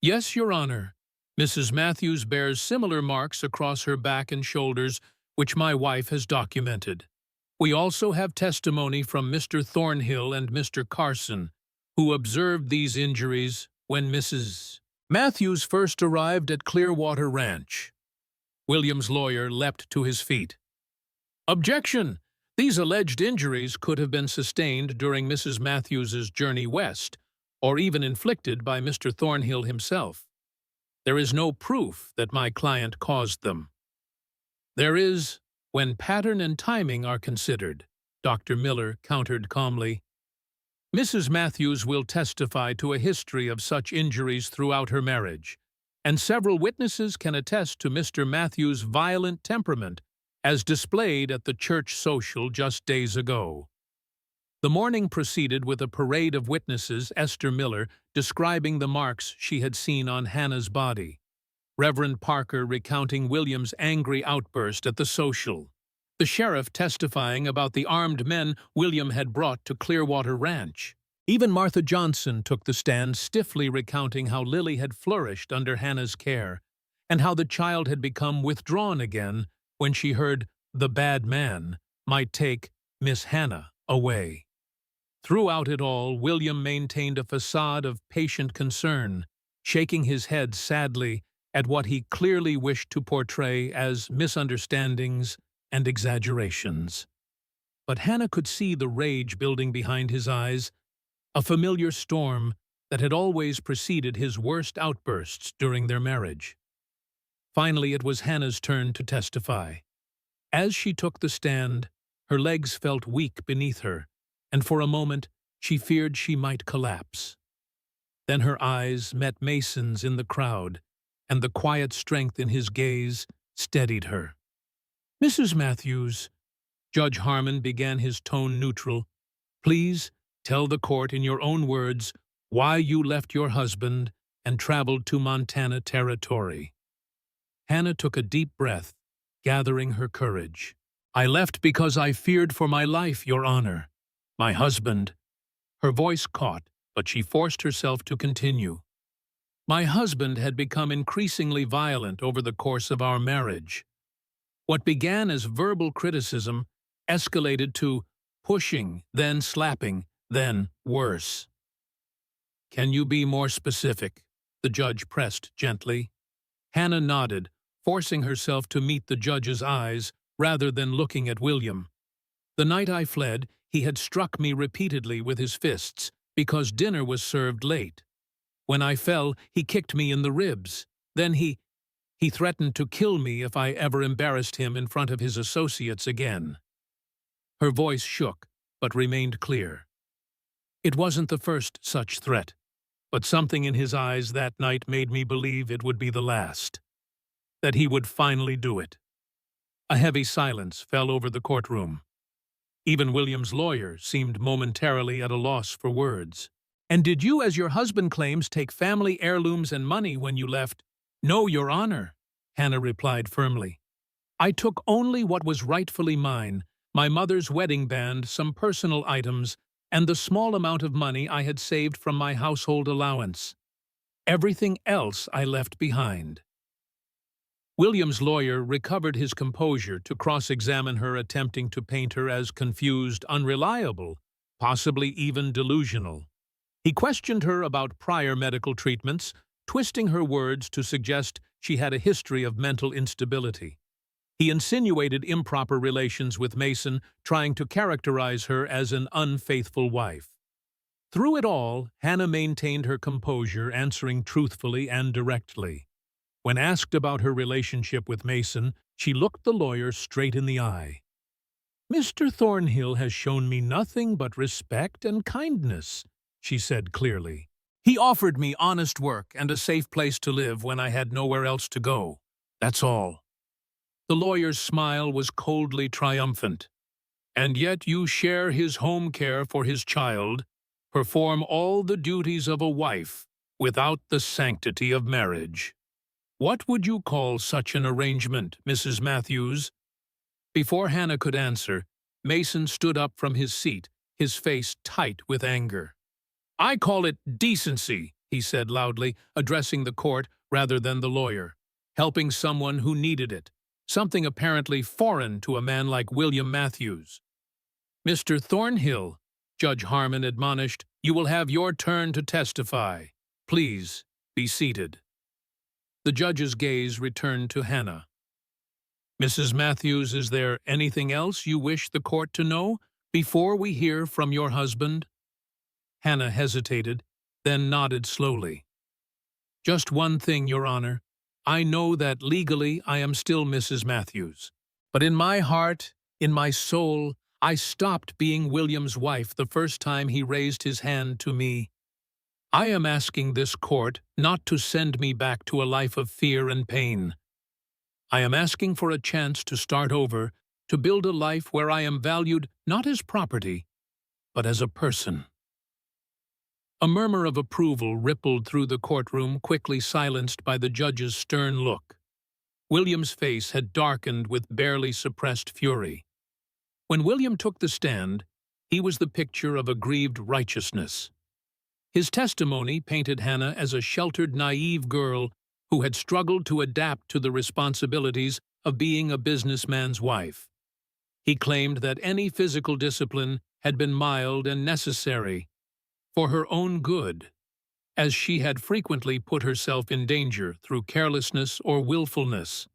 "Yes, Your Honor. Mrs. Matthews bears similar marks across her back and shoulders, which my wife has documented. We also have testimony from Mr. Thornhill and Mr. Carson, who observed these injuries when Mrs. Matthews first arrived at Clearwater Ranch." William's lawyer leapt to his feet. "Objection! These alleged injuries could have been sustained during Mrs. Matthews's journey west, or even inflicted by Mr. Thornhill himself. There is no proof that my client caused them." "There is, when pattern and timing are considered," Dr. Miller countered calmly. "Mrs. Matthews will testify to a history of such injuries throughout her marriage, and several witnesses can attest to Mr. Matthews' violent temperament as displayed at the church social just days ago." The morning proceeded with a parade of witnesses, Esther Miller describing the marks she had seen on Hannah's body, Reverend Parker recounting William's angry outburst at the social, the sheriff testifying about the armed men William had brought to Clearwater Ranch. Even Martha Johnson took the stand, stiffly recounting how Lily had flourished under Hannah's care, and how the child had become withdrawn again when she heard the bad man might take Miss Hannah away. Throughout it all, William maintained a facade of patient concern, shaking his head sadly at what he clearly wished to portray as misunderstandings and exaggerations. But Hannah could see the rage building behind his eyes, a familiar storm that had always preceded his worst outbursts during their marriage. Finally, it was Hannah's turn to testify. As she took the stand, her legs felt weak beneath her, and for a moment she feared she might collapse. Then her eyes met Mason's in the crowd, and the quiet strength in his gaze steadied her. "Mrs. Matthews," Judge Harmon began, his tone neutral, "please tell the court in your own words why you left your husband and traveled to Montana Territory." Hannah took a deep breath, gathering her courage. "I left because I feared for my life, Your Honor. My husband—" Her voice caught, but she forced herself to continue. "My husband had become increasingly violent over the course of our marriage. What began as verbal criticism escalated to pushing, then slapping, then worse." "Can you be more specific?" the judge pressed gently. Hannah nodded, forcing herself to meet the judge's eyes rather than looking at William. "The night I fled, he had struck me repeatedly with his fists because dinner was served late. When I fell, he kicked me in the ribs. Then he threatened to kill me if I ever embarrassed him in front of his associates again." Her voice shook, but remained clear. "It wasn't the first such threat, but something in his eyes that night made me believe it would be the last, that he would finally do it." A heavy silence fell over the courtroom. Even William's lawyer seemed momentarily at a loss for words. "And did you, as your husband claims, take family heirlooms and money when you left?" "No, Your Honor," Hannah replied firmly. "I took only what was rightfully mine, my mother's wedding band, some personal items, and the small amount of money I had saved from my household allowance. Everything else I left behind." William's lawyer recovered his composure to cross-examine her, attempting to paint her as confused, unreliable, possibly even delusional. He questioned her about prior medical treatments, twisting her words to suggest she had a history of mental instability. He insinuated improper relations with Mason, trying to characterize her as an unfaithful wife. Through it all, Hannah maintained her composure, answering truthfully and directly. When asked about her relationship with Mason, she looked the lawyer straight in the eye. "Mr. Thornhill has shown me nothing but respect and kindness," she said clearly. "He offered me honest work and a safe place to live when I had nowhere else to go. That's all." The lawyer's smile was coldly triumphant. "And yet you share his home care for his child, perform all the duties of a wife without the sanctity of marriage. What would you call such an arrangement, Mrs. Matthews?" Before Hannah could answer, Mason stood up from his seat, his face tight with anger. "I call it decency," he said loudly, addressing the court rather than the lawyer, "helping someone who needed it, something apparently foreign to a man like William Matthews." "Mr. Thornhill," Judge Harmon admonished, "you will have your turn to testify. Please be seated." The judge's gaze returned to Hannah. "Mrs. Matthews, is there anything else you wish the court to know before we hear from your husband?" Hannah hesitated, then nodded slowly. "Just one thing, Your Honor. I know that legally I am still Mrs. Matthews, but in my heart, in my soul, I stopped being William's wife the first time he raised his hand to me. I am asking this court not to send me back to a life of fear and pain. I am asking for a chance to start over, to build a life where I am valued not as property, but as a person." A murmur of approval rippled through the courtroom, quickly silenced by the judge's stern look. William's face had darkened with barely suppressed fury. When William took the stand, he was the picture of aggrieved righteousness. His testimony painted Hannah as a sheltered, naive girl who had struggled to adapt to the responsibilities of being a businessman's wife. He claimed that any physical discipline had been mild and necessary for her own good, as she had frequently put herself in danger through carelessness or willfulness.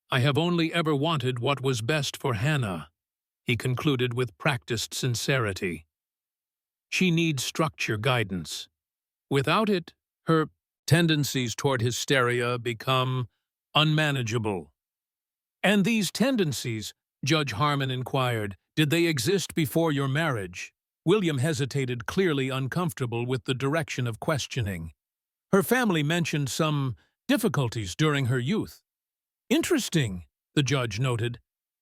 "I have only ever wanted what was best for Hannah," he concluded with practiced sincerity. "She needs structure, guidance. Without it, her tendencies toward hysteria become unmanageable." "And these tendencies," Judge Harmon inquired, "did they exist before your marriage?" William hesitated, clearly uncomfortable with the direction of questioning. "Her family mentioned some difficulties during her youth." "Interesting," the judge noted,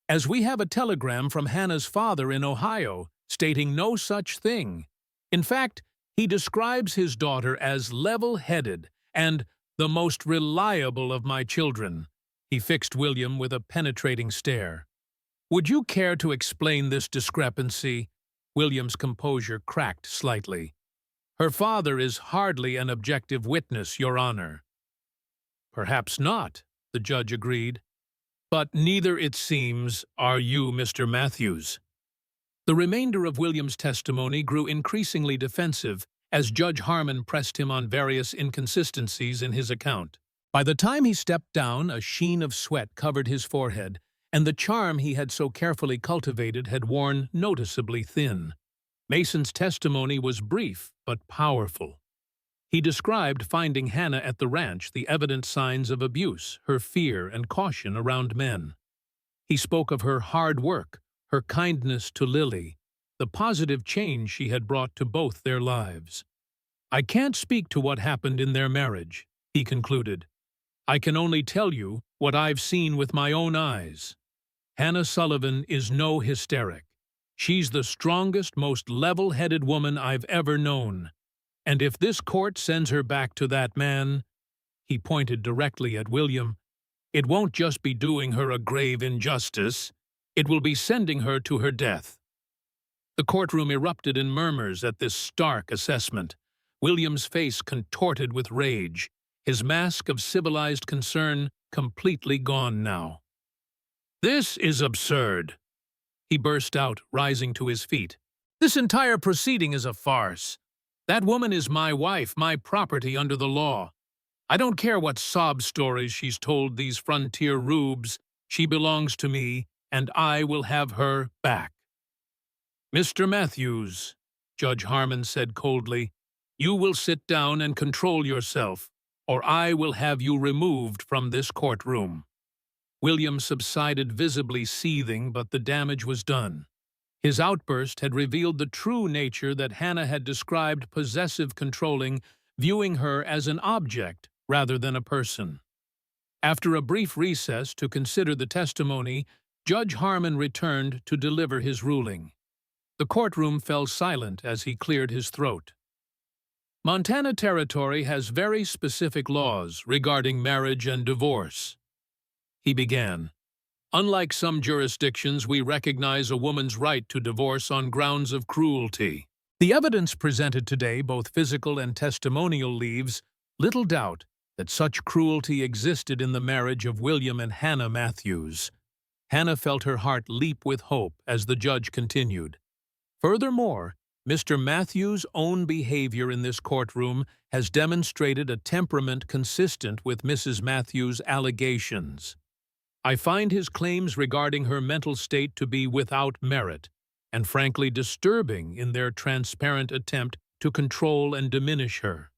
"as we have a telegram from Hannah's father in Ohio stating no such thing. In fact, he describes his daughter as level-headed and the most reliable of my children." He fixed William with a penetrating stare. "Would you care to explain this discrepancy?" William's composure cracked slightly. "Her father is hardly an objective witness, Your Honor." "Perhaps not," the judge agreed. "But neither, it seems, are you, Mr. Matthews." The remainder of William's testimony grew increasingly defensive as Judge Harmon pressed him on various inconsistencies in his account. By the time he stepped down, a sheen of sweat covered his forehead, and the charm he had so carefully cultivated had worn noticeably thin. Mason's testimony was brief but powerful. He described finding Hannah at the ranch, the evident signs of abuse, her fear and caution around men. He spoke of her hard work, her kindness to Lily, the positive change she had brought to both their lives. "I can't speak to what happened in their marriage," he concluded. "I can only tell you what I've seen with my own eyes. Hannah Sullivan is no hysteric. She's the strongest, most level-headed woman I've ever known. And if this court sends her back to that man," he pointed directly at William, "it won't just be doing her a grave injustice. It will be sending her to her death." The courtroom erupted in murmurs at this stark assessment. William's face contorted with rage, his mask of civilized concern completely gone now. "This is absurd," he burst out, rising to his feet. "This entire proceeding is a farce. That woman is my wife, my property under the law. I don't care what sob stories she's told these frontier rubes. She belongs to me, and I will have her back." "Mr. Matthews," Judge Harmon said coldly, "you will sit down and control yourself, or I will have you removed from this courtroom." William subsided, visibly seething, but the damage was done. His outburst had revealed the true nature that Hannah had described: possessive, controlling, viewing her as an object rather than a person. After a brief recess to consider the testimony, Judge Harmon returned to deliver his ruling. The courtroom fell silent as he cleared his throat. "Montana Territory has very specific laws regarding marriage and divorce," he began. "Unlike some jurisdictions, we recognize a woman's right to divorce on grounds of cruelty. The evidence presented today, both physical and testimonial, leaves little doubt that such cruelty existed in the marriage of William and Hannah Matthews." Hannah felt her heart leap with hope as the judge continued. "Furthermore, Mr. Matthews' own behavior in this courtroom has demonstrated a temperament consistent with Mrs. Matthews' allegations. I find his claims regarding her mental state to be without merit, and frankly disturbing in their transparent attempt to control and diminish her."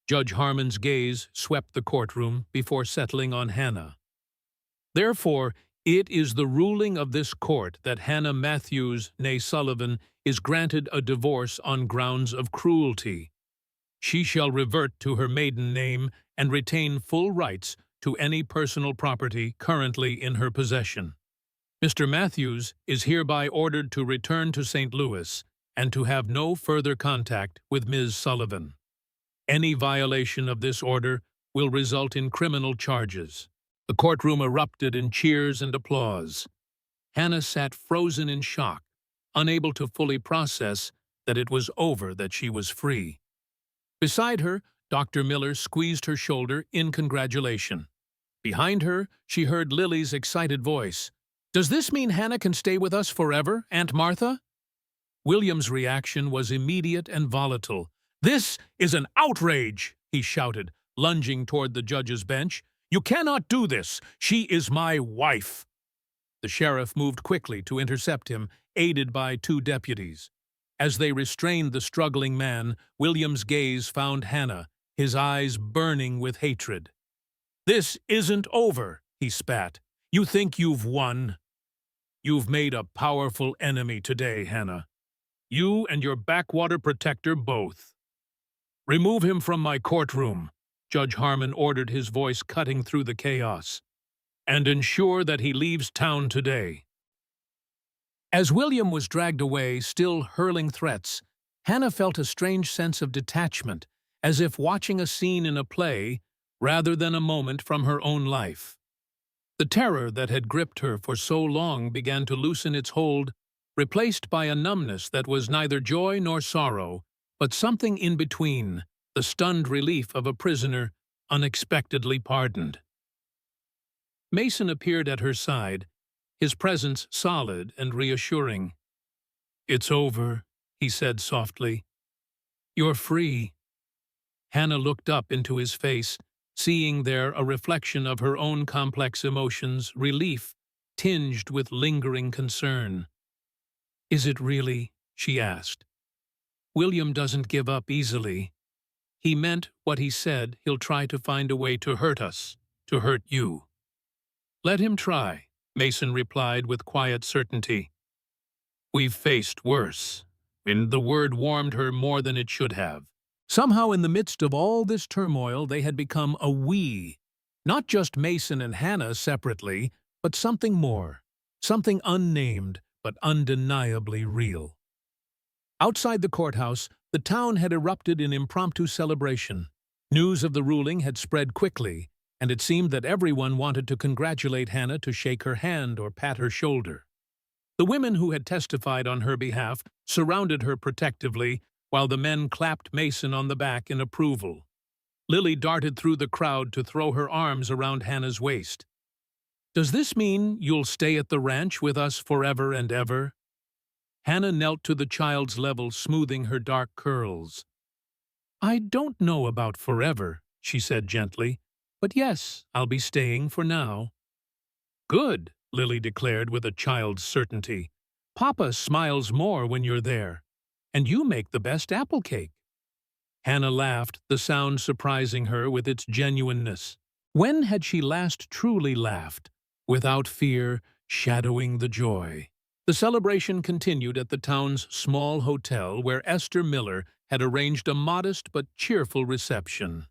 Judge Harmon's gaze swept the courtroom before settling on Hannah. "Therefore, it is the ruling of this court that Hannah Matthews, née Sullivan, is granted a divorce on grounds of cruelty. She shall revert to her maiden name and retain full rights to any personal property currently in her possession. Mr. Matthews is hereby ordered to return to St. Louis and to have no further contact with Ms. Sullivan. Any violation of this order will result in criminal charges." The courtroom erupted in cheers and applause. Hannah sat frozen in shock, unable to fully process that it was over, that she was free. Beside her, Dr. Miller squeezed her shoulder in congratulation. Behind her, she heard Lily's excited voice. "Does this mean Hannah can stay with us forever, Aunt Martha?" William's reaction was immediate and volatile. "This is an outrage!" he shouted, lunging toward the judge's bench. "You cannot do this! She is my wife!" The sheriff moved quickly to intercept him, aided by 2 deputies. As they restrained the struggling man, William's gaze found Hannah, his eyes burning with hatred. "This isn't over," he spat. "You think you've won? You've made a powerful enemy today, Hannah. You and your backwater protector both. Remove him from my courtroom," Judge Harmon ordered, his voice cutting through the chaos, "and ensure that he leaves town today." As William was dragged away, still hurling threats, Hannah felt a strange sense of detachment, as if watching a scene in a play rather than a moment from her own life. The terror that had gripped her for so long began to loosen its hold, replaced by a numbness that was neither joy nor sorrow, but something in between, the stunned relief of a prisoner unexpectedly pardoned. Mason appeared at her side, his presence solid and reassuring. "It's over," he said softly. "You're free." Hannah looked up into his face, seeing there a reflection of her own complex emotions, relief tinged with lingering concern. "Is it really?" she asked. "William doesn't give up easily. He meant what he said. He'll try to find a way to hurt us, to hurt you." "Let him try," Mason replied with quiet certainty. "We've faced worse," and the word warmed her more than it should have. Somehow in the midst of all this turmoil they had become a we, not just Mason and Hannah separately, but something more, something unnamed but undeniably real. Outside the courthouse, the town had erupted in impromptu celebration. News of the ruling had spread quickly, and it seemed that everyone wanted to congratulate Hannah, to shake her hand or pat her shoulder. The women who had testified on her behalf surrounded her protectively, while the men clapped Mason on the back in approval. Lily darted through the crowd to throw her arms around Hannah's waist. "Does this mean you'll stay at the ranch with us forever and ever?" Hannah knelt to the child's level, smoothing her dark curls. "I don't know about forever," she said gently, "but yes, I'll be staying for now." "Good," Lily declared with a child's certainty. "Papa smiles more when you're there, and you make the best apple cake." Hannah laughed, the sound surprising her with its genuineness. When had she last truly laughed, without fear, shadowing the joy? The celebration continued at the town's small hotel where Esther Miller had arranged a modest but cheerful reception.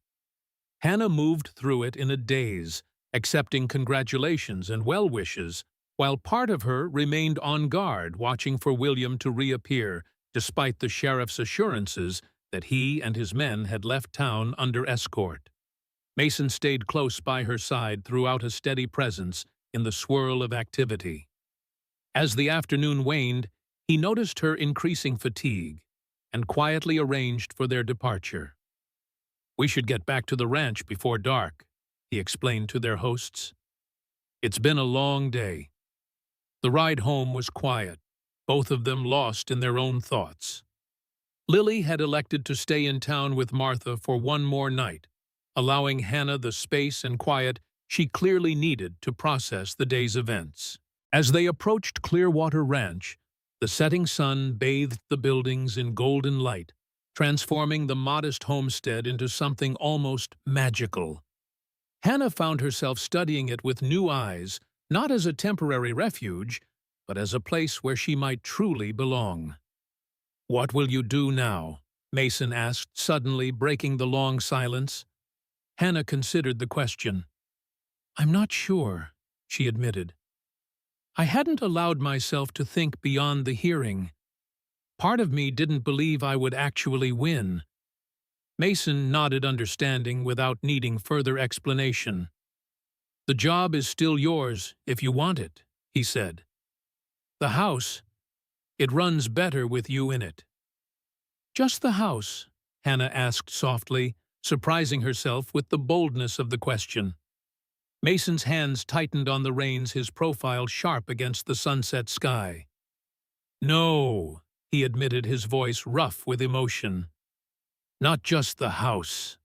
Hannah moved through it in a daze, accepting congratulations and well-wishes, while part of her remained on guard, watching for William to reappear, despite the sheriff's assurances that he and his men had left town under escort. Mason stayed close by her side throughout, a steady presence in the swirl of activity. As the afternoon waned, he noticed her increasing fatigue and quietly arranged for their departure. "We should get back to the ranch before dark," he explained to their hosts. "It's been a long day." The ride home was quiet, both of them lost in their own thoughts. Lily had elected to stay in town with Martha for one more night, allowing Hannah the space and quiet she clearly needed to process the day's events. As they approached Clearwater Ranch, the setting sun bathed the buildings in golden light, transforming the modest homestead into something almost magical. Hannah found herself studying it with new eyes, not as a temporary refuge, but as a place where she might truly belong. "What will you do now?" Mason asked, suddenly breaking the long silence. Hannah considered the question. "I'm not sure," she admitted. "I hadn't allowed myself to think beyond the hearing. Part of me didn't believe I would actually win." Mason nodded, understanding without needing further explanation. "The job is still yours if you want it," he said. "The house, it runs better with you in it." "Just the house?" Hannah asked softly, surprising herself with the boldness of the question. Mason's hands tightened on the reins, his profile sharp against the sunset sky. "No," he admitted, his voice rough with emotion. "Not just the house."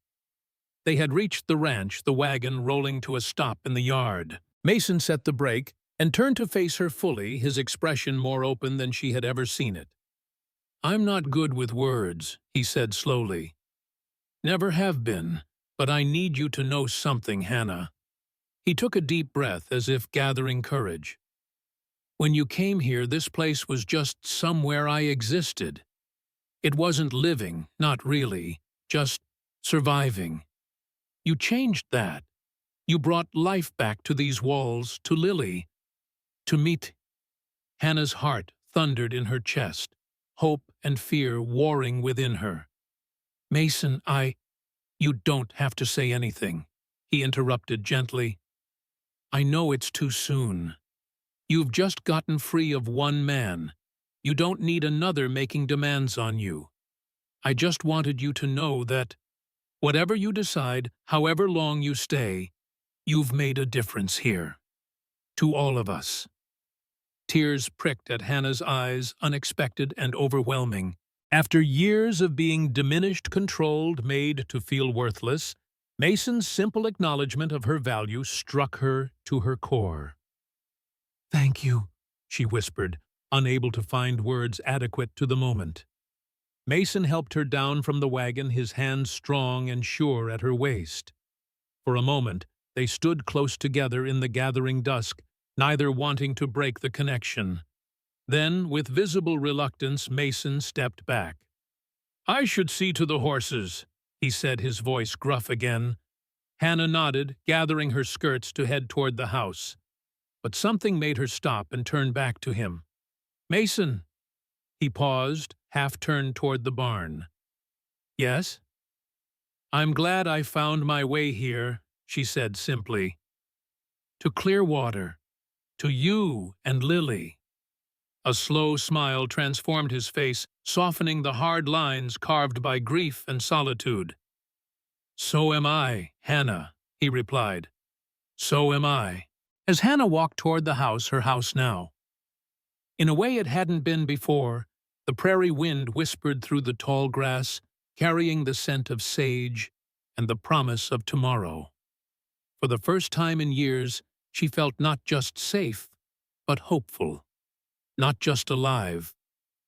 They had reached the ranch, the wagon rolling to a stop in the yard. Mason set the brake and turned to face her fully, his expression more open than she had ever seen it. "I'm not good with words," he said slowly. "Never have been, but I need you to know something, Hannah." He took a deep breath, as if gathering courage. "When you came here, this place was just somewhere I existed. It wasn't living, not really, just surviving. You changed that. You brought life back to these walls, to Lily, to meet." Hannah's heart thundered in her chest, hope and fear warring within her. "Mason, You don't have to say anything," he interrupted gently. "I know it's too soon. You've just gotten free of one man. You don't need another making demands on you. I just wanted you to know that, whatever you decide, however long you stay, you've made a difference here. To all of us." Tears pricked at Hannah's eyes, unexpected and overwhelming. After years of being diminished, controlled, made to feel worthless, Mason's simple acknowledgement of her value struck her to her core. "Thank you," she whispered, unable to find words adequate to the moment. Mason helped her down from the wagon, his hands strong and sure at her waist. For a moment, they stood close together in the gathering dusk, neither wanting to break the connection. Then, with visible reluctance, Mason stepped back. "I should see to the horses," he said, his voice gruff again. Hannah nodded, gathering her skirts to head toward the house. But something made her stop and turn back to him. "Mason." He paused, half-turned toward the barn. "Yes?" "I'm glad I found my way here," she said simply. "To Clearwater. To you and Lily." A slow smile transformed his face, softening the hard lines carved by grief and solitude. "So am I, Hannah," he replied. "So am I." As Hannah walked toward her house now, in a way it hadn't been before, the prairie wind whispered through the tall grass, carrying the scent of sage and the promise of tomorrow. For the first time in years, she felt not just safe, but hopeful, not just alive,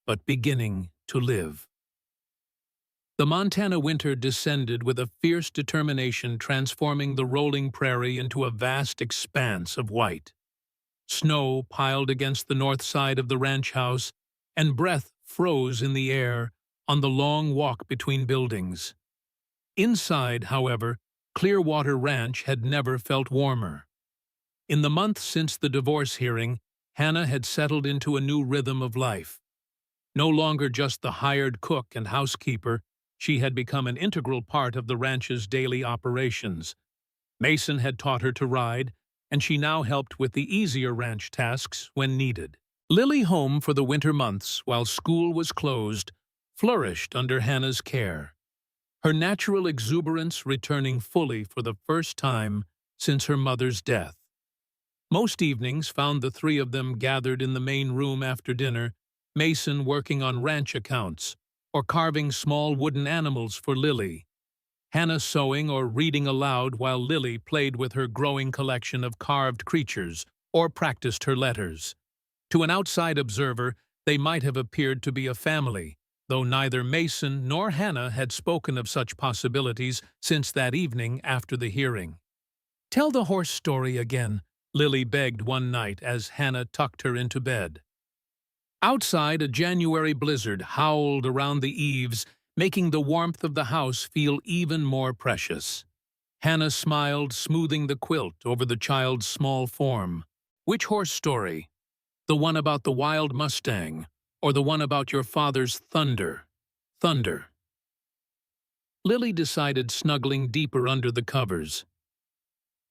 but beginning to live. The Montana winter descended with a fierce determination, transforming the rolling prairie into a vast expanse of white. Snow piled against the north side of the ranch house, and breath froze in the air on the long walk between buildings. Inside, however, Clearwater Ranch had never felt warmer. In the months since the divorce hearing, Hannah had settled into a new rhythm of life. No longer just the hired cook and housekeeper, she had become an integral part of the ranch's daily operations. Mason had taught her to ride, and she now helped with the easier ranch tasks when needed. Lily, home for the winter months while school was closed, flourished under Hannah's care, her natural exuberance returning fully for the first time since her mother's death. Most evenings found the three of them gathered in the main room after dinner, Mason working on ranch accounts or carving small wooden animals for Lily, Hannah sewing or reading aloud while Lily played with her growing collection of carved creatures or practiced her letters. To an outside observer, they might have appeared to be a family, though neither Mason nor Hannah had spoken of such possibilities since that evening after the hearing. "Tell the horse story again," Lily begged one night as Hannah tucked her into bed. Outside, a January blizzard howled around the eaves, making the warmth of the house feel even more precious. Hannah smiled, smoothing the quilt over the child's small form. "Which horse story? The one about the wild Mustang, or the one about your father's Thunder?" "Thunder." Lily decided, snuggling deeper under the covers.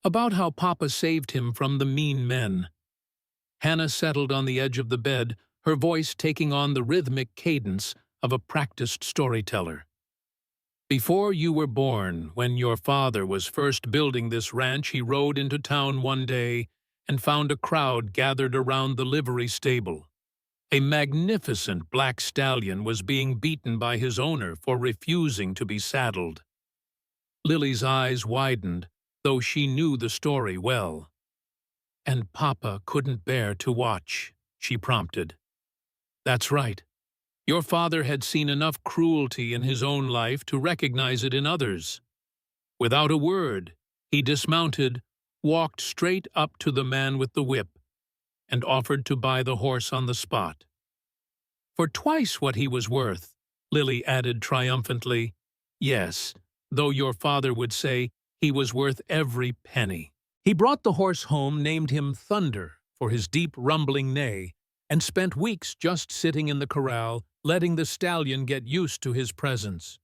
"About how Papa saved him from the mean men." Hannah settled on the edge of the bed, her voice taking on the rhythmic cadence of a practiced storyteller. "Before you were born, when your father was first building this ranch, he rode into town one day and found a crowd gathered around the livery stable. A magnificent black stallion was being beaten by his owner for refusing to be saddled." Lily's eyes widened, though she knew the story well. "And Papa couldn't bear to watch," she prompted. "That's right. Your father had seen enough cruelty in his own life to recognize it in others. Without a word, he dismounted, walked straight up to the man with the whip, and offered to buy the horse on the spot. For twice what he was worth," Lily added triumphantly. "Yes, though your father would say he was worth every penny. He brought the horse home, named him Thunder for his deep rumbling neigh, and spent weeks just sitting in the corral, letting the stallion get used to his presence.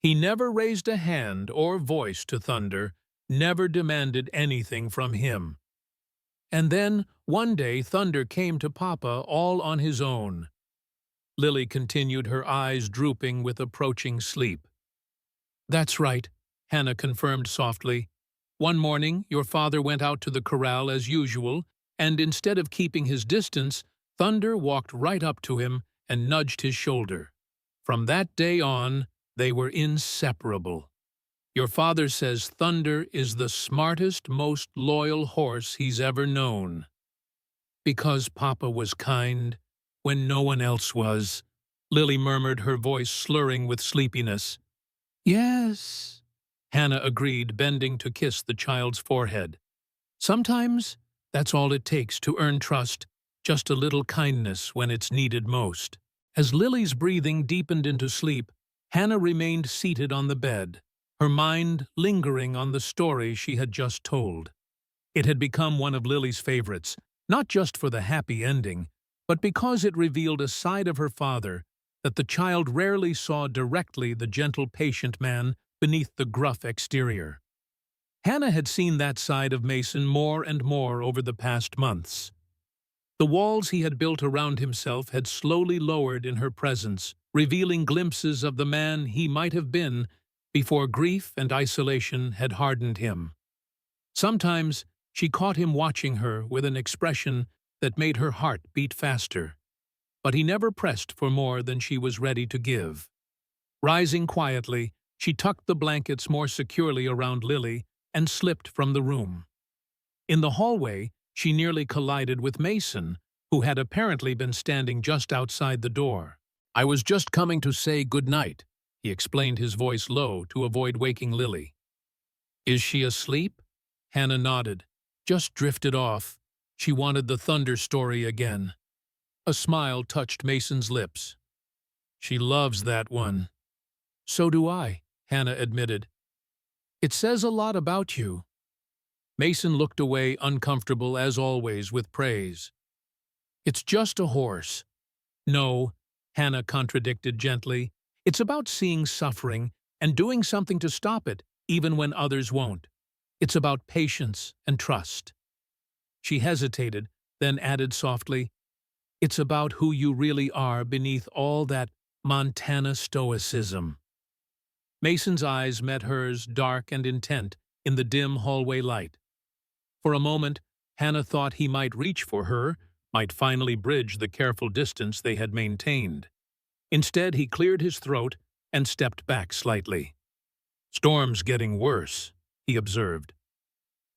He never raised a hand or voice to Thunder, never demanded anything from him. And then, one day, Thunder came to Papa all on his own." Lily continued, her eyes drooping with approaching sleep. "That's right," Hannah confirmed softly. "One morning, your father went out to the corral as usual, and instead of keeping his distance, Thunder walked right up to him and nudged his shoulder. From that day on, they were inseparable. Your father says Thunder is the smartest, most loyal horse he's ever known." "Because Papa was kind when no one else was," Lily murmured, her voice slurring with sleepiness. "Yes," Hannah agreed, bending to kiss the child's forehead. "Sometimes that's all it takes to earn trust, just a little kindness when it's needed most." As Lily's breathing deepened into sleep, Hannah remained seated on the bed, her mind lingering on the story she had just told. It had become one of Lily's favorites, not just for the happy ending, but because it revealed a side of her father that the child rarely saw directly, the gentle, patient man beneath the gruff exterior. Hannah had seen that side of Mason more and more over the past months. The walls he had built around himself had slowly lowered in her presence, revealing glimpses of the man he might have been before grief and isolation had hardened him. Sometimes she caught him watching her with an expression that made her heart beat faster, but he never pressed for more than she was ready to give. Rising quietly, she tucked the blankets more securely around Lily and slipped from the room. In the hallway, she nearly collided with Mason, who had apparently been standing just outside the door. "I was just coming to say good night," he explained, his voice low to avoid waking Lily. "Is she asleep?" Hannah nodded. "Just drifted off. She wanted the thunder story again." A smile touched Mason's lips. "She loves that one." "So do I," Hannah admitted. "It says a lot about you." Mason looked away, uncomfortable as always with praise. "It's just a horse." "No," Hannah contradicted gently. "It's about seeing suffering and doing something to stop it, even when others won't. It's about patience and trust." She hesitated, then added softly, "It's about who you really are beneath all that Montana stoicism." Mason's eyes met hers, dark and intent, in the dim hallway light. For a moment, Hannah thought he might reach for her, might finally bridge the careful distance they had maintained. Instead, he cleared his throat and stepped back slightly. "Storm's getting worse," he observed.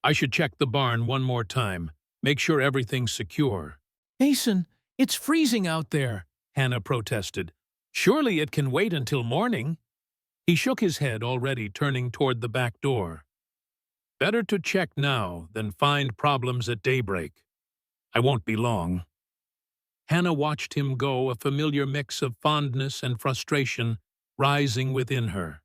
"I should check the barn one more time, make sure everything's secure." "Mason, it's freezing out there," Hannah protested. "Surely it can wait until morning." He shook his head, already turning toward the back door. "Better to check now than find problems at daybreak. I won't be long." Hannah watched him go, a familiar mix of fondness and frustration rising within her.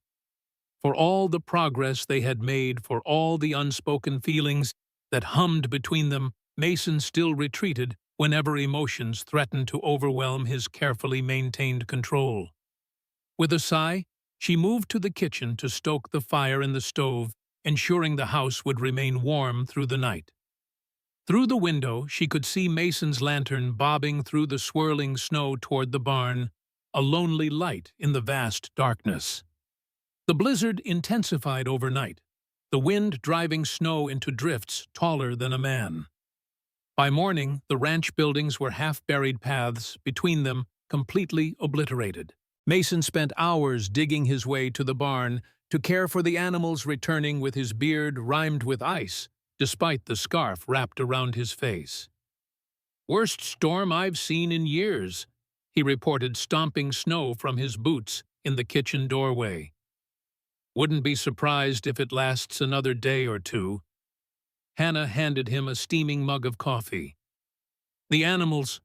For all the progress they had made, for all the unspoken feelings that hummed between them, Mason still retreated whenever emotions threatened to overwhelm his carefully maintained control. With a sigh, she moved to the kitchen to stoke the fire in the stove, ensuring the house would remain warm through the night. Through the window, she could see Mason's lantern bobbing through the swirling snow toward the barn, a lonely light in the vast darkness. The blizzard intensified overnight, the wind driving snow into drifts taller than a man. By morning, the ranch buildings were half-buried, paths between them completely obliterated. Mason spent hours digging his way to the barn to care for the animals, returning with his beard rimed with ice, despite the scarf wrapped around his face. "Worst storm I've seen in years," he reported, stomping snow from his boots in the kitchen doorway. "Wouldn't be surprised if it lasts another day or two." Hannah handed him a steaming mug of coffee. "The animals,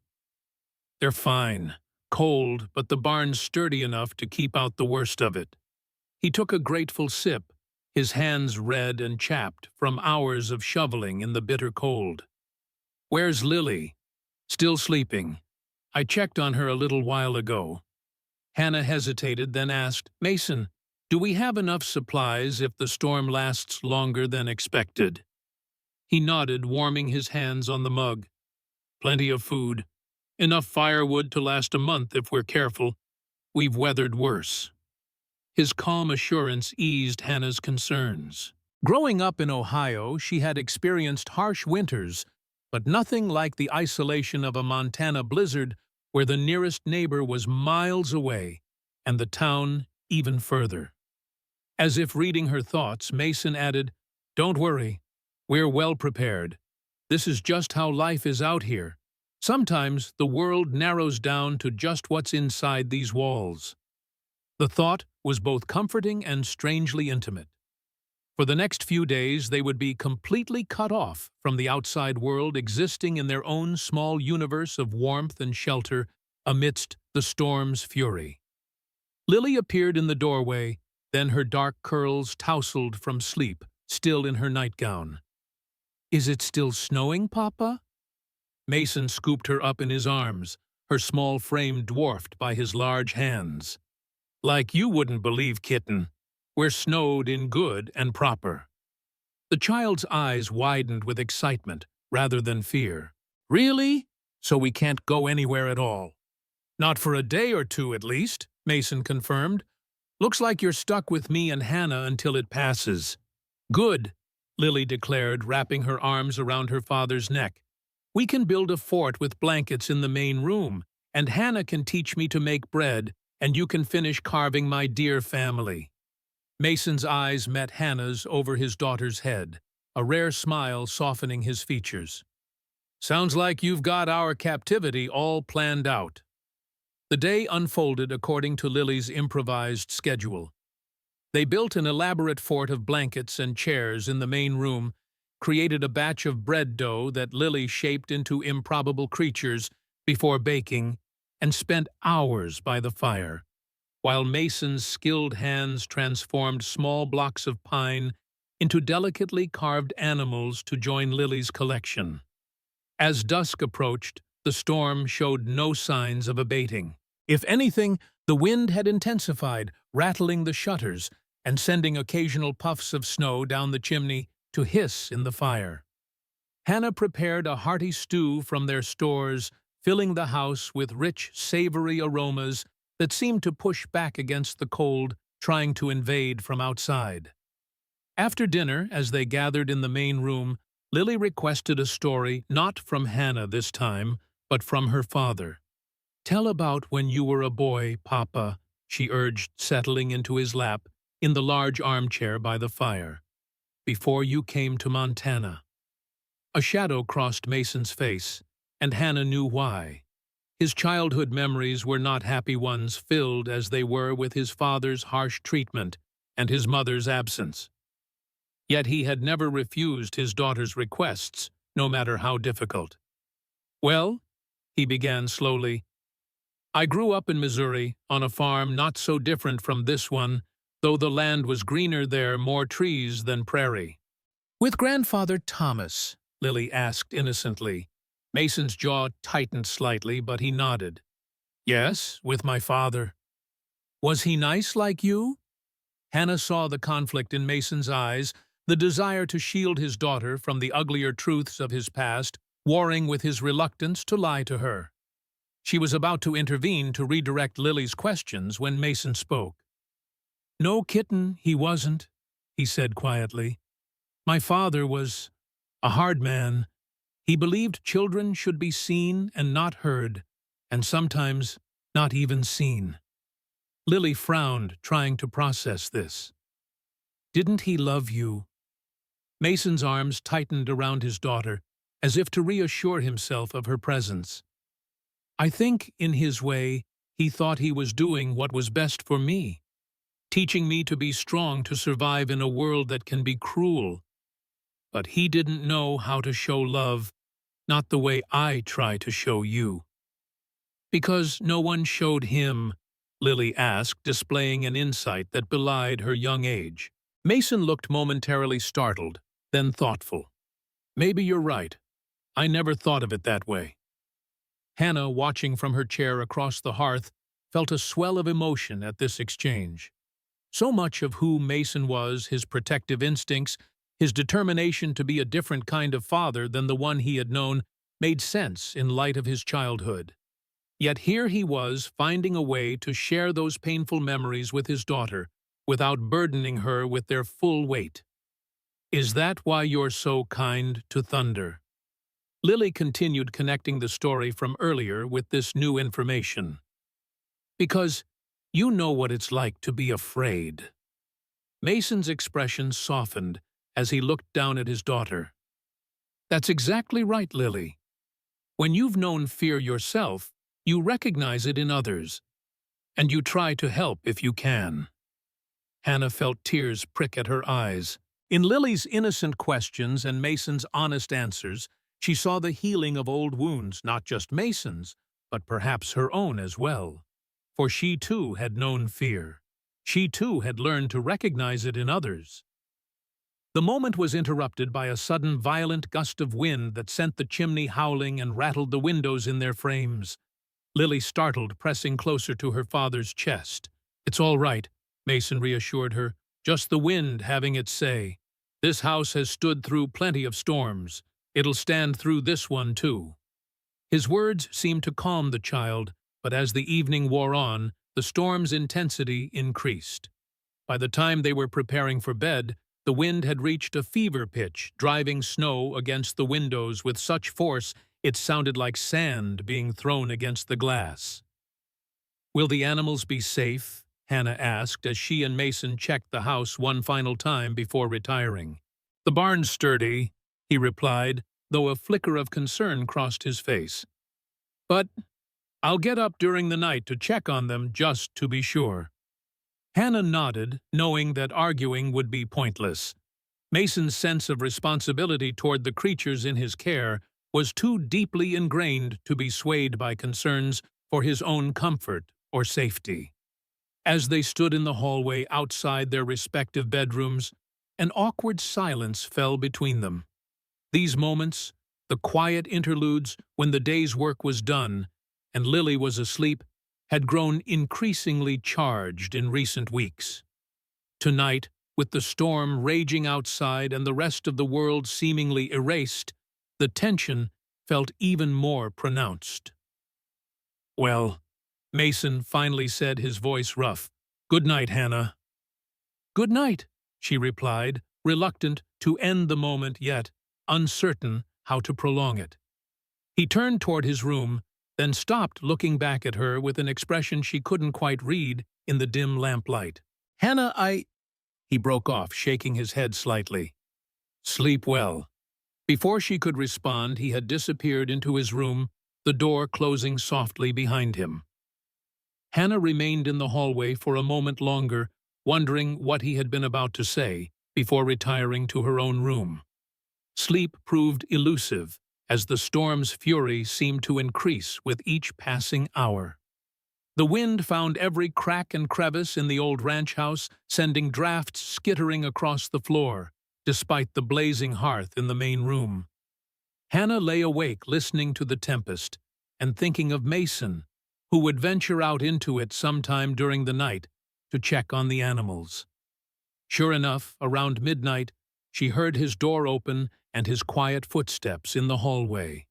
they're fine. Cold, but the barn's sturdy enough to keep out the worst of it." He took a grateful sip, his hands red and chapped from hours of shoveling in the bitter cold. "Where's Lily?" "Still sleeping. I checked on her a little while ago." Hannah hesitated, then asked, "Mason, do we have enough supplies if the storm lasts longer than expected?" He nodded, warming his hands on the mug. "Plenty of food. Enough firewood to last a month if we're careful. We've weathered worse." His calm assurance eased Hannah's concerns. Growing up in Ohio, she had experienced harsh winters, but nothing like the isolation of a Montana blizzard where the nearest neighbor was miles away and the town even further. As if reading her thoughts, Mason added, "Don't worry. We're well prepared. This is just how life is out here. Sometimes the world narrows down to just what's inside these walls." The thought was both comforting and strangely intimate. For the next few days, they would be completely cut off from the outside world, existing in their own small universe of warmth and shelter amidst the storm's fury. Lily appeared in the doorway, then her dark curls tousled from sleep, still in her nightgown. "Is it still snowing, Papa?" Mason scooped her up in his arms, her small frame dwarfed by his large hands. "Like you wouldn't believe, kitten. We're snowed in good and proper." The child's eyes widened with excitement rather than fear. "Really? So we can't go anywhere at all?" "Not for a day or two, at least," Mason confirmed. Looks like you're stuck with me and Hannah until it passes. Good, Lily declared, wrapping her arms around her father's neck. We can build a fort with blankets in the main room, and Hannah can teach me to make bread, and you can finish carving my dear family. Mason's eyes met Hannah's over his daughter's head, a rare smile softening his features. Sounds like you've got our captivity all planned out. The day unfolded according to Lily's improvised schedule. They built an elaborate fort of blankets and chairs in the main room, created a batch of bread dough that Lily shaped into improbable creatures before baking, and spent hours by the fire, while Mason's skilled hands transformed small blocks of pine into delicately carved animals to join Lily's collection. As dusk approached, the storm showed no signs of abating. If anything, the wind had intensified, rattling the shutters and sending occasional puffs of snow down the chimney to hiss in the fire. Hannah prepared a hearty stew from their stores, filling the house with rich, savory aromas that seemed to push back against the cold, trying to invade from outside. After dinner, as they gathered in the main room, Lily requested a story not from Hannah this time, but from her father. "Tell about when you were a boy, Papa," she urged, settling into his lap in the large armchair by the fire. "Before you came to Montana." A shadow crossed Mason's face, and Hannah knew why. His childhood memories were not happy ones, filled as they were with his father's harsh treatment and his mother's absence. Yet he had never refused his daughter's requests, no matter how difficult. "Well," he began slowly, "I grew up in Missouri, on a farm not so different from this one, though the land was greener there, more trees than prairie." "With Grandfather Thomas?" Lily asked innocently. Mason's jaw tightened slightly, but he nodded. "Yes, with my father." "Was he nice like you?" Hannah saw the conflict in Mason's eyes, the desire to shield his daughter from the uglier truths of his past, warring with his reluctance to lie to her. She was about to intervene to redirect Lily's questions when Mason spoke. "No, kitten, he wasn't," he said quietly. "My father was a hard man. He believed children should be seen and not heard, and sometimes not even seen." Lily frowned, trying to process this. "Didn't he love you?" Mason's arms tightened around his daughter, as if to reassure himself of her presence. "I think, in his way, he thought he was doing what was best for me, teaching me to be strong to survive in a world that can be cruel. But he didn't know how to show love, not the way I try to show you." "Because no one showed him?" Lily asked, displaying an insight that belied her young age. Mason looked momentarily startled, then thoughtful. "Maybe you're right. I never thought of it that way." Hannah, watching from her chair across the hearth, felt a swell of emotion at this exchange. So much of who Mason was, his protective instincts, his determination to be a different kind of father than the one he had known, made sense in light of his childhood. Yet here he was, finding a way to share those painful memories with his daughter, without burdening her with their full weight. "Is that why you're so kind to Thunder?" Lily continued, connecting the story from earlier with this new information. "Because you know what it's like to be afraid." Mason's expression softened as he looked down at his daughter. "That's exactly right, Lily. When you've known fear yourself, you recognize it in others, and you try to help if you can." Hannah felt tears prick at her eyes. In Lily's innocent questions and Mason's honest answers, she saw the healing of old wounds, not just Mason's, but perhaps her own as well. For she too had known fear. She too had learned to recognize it in others. The moment was interrupted by a sudden violent gust of wind that sent the chimney howling and rattled the windows in their frames. Lily startled, pressing closer to her father's chest. "It's all right," Mason reassured her. "Just the wind having its say. This house has stood through plenty of storms. It'll stand through this one, too." His words seemed to calm the child, but as the evening wore on, the storm's intensity increased. By the time they were preparing for bed, the wind had reached a fever pitch, driving snow against the windows with such force it sounded like sand being thrown against the glass. "Will the animals be safe?" Hannah asked as she and Mason checked the house one final time before retiring. "The barn's sturdy," he replied, though a flicker of concern crossed his face. "But I'll get up during the night to check on them just to be sure." Hannah nodded, knowing that arguing would be pointless. Mason's sense of responsibility toward the creatures in his care was too deeply ingrained to be swayed by concerns for his own comfort or safety. As they stood in the hallway outside their respective bedrooms, an awkward silence fell between them. These moments, the quiet interludes when the day's work was done and Lily was asleep, had grown increasingly charged in recent weeks. Tonight, with the storm raging outside and the rest of the world seemingly erased, the tension felt even more pronounced. "Well," Mason finally said, his voice rough, "good night, Hannah." "Good night," she replied, reluctant to end the moment yet uncertain how to prolong it. He turned toward his room, then stopped, looking back at her with an expression she couldn't quite read in the dim lamplight. "Hannah, He broke off, shaking his head slightly. "Sleep well." Before she could respond, he had disappeared into his room, the door closing softly behind him. Hannah remained in the hallway for a moment longer, wondering what he had been about to say, before retiring to her own room. Sleep proved elusive, as the storm's fury seemed to increase with each passing hour. The wind found every crack and crevice in the old ranch house, sending drafts skittering across the floor, despite the blazing hearth in the main room. Hannah lay awake listening to the tempest and thinking of Mason, who would venture out into it sometime during the night to check on the animals. Sure enough, around midnight, she heard his door open and his quiet footsteps in the hallway.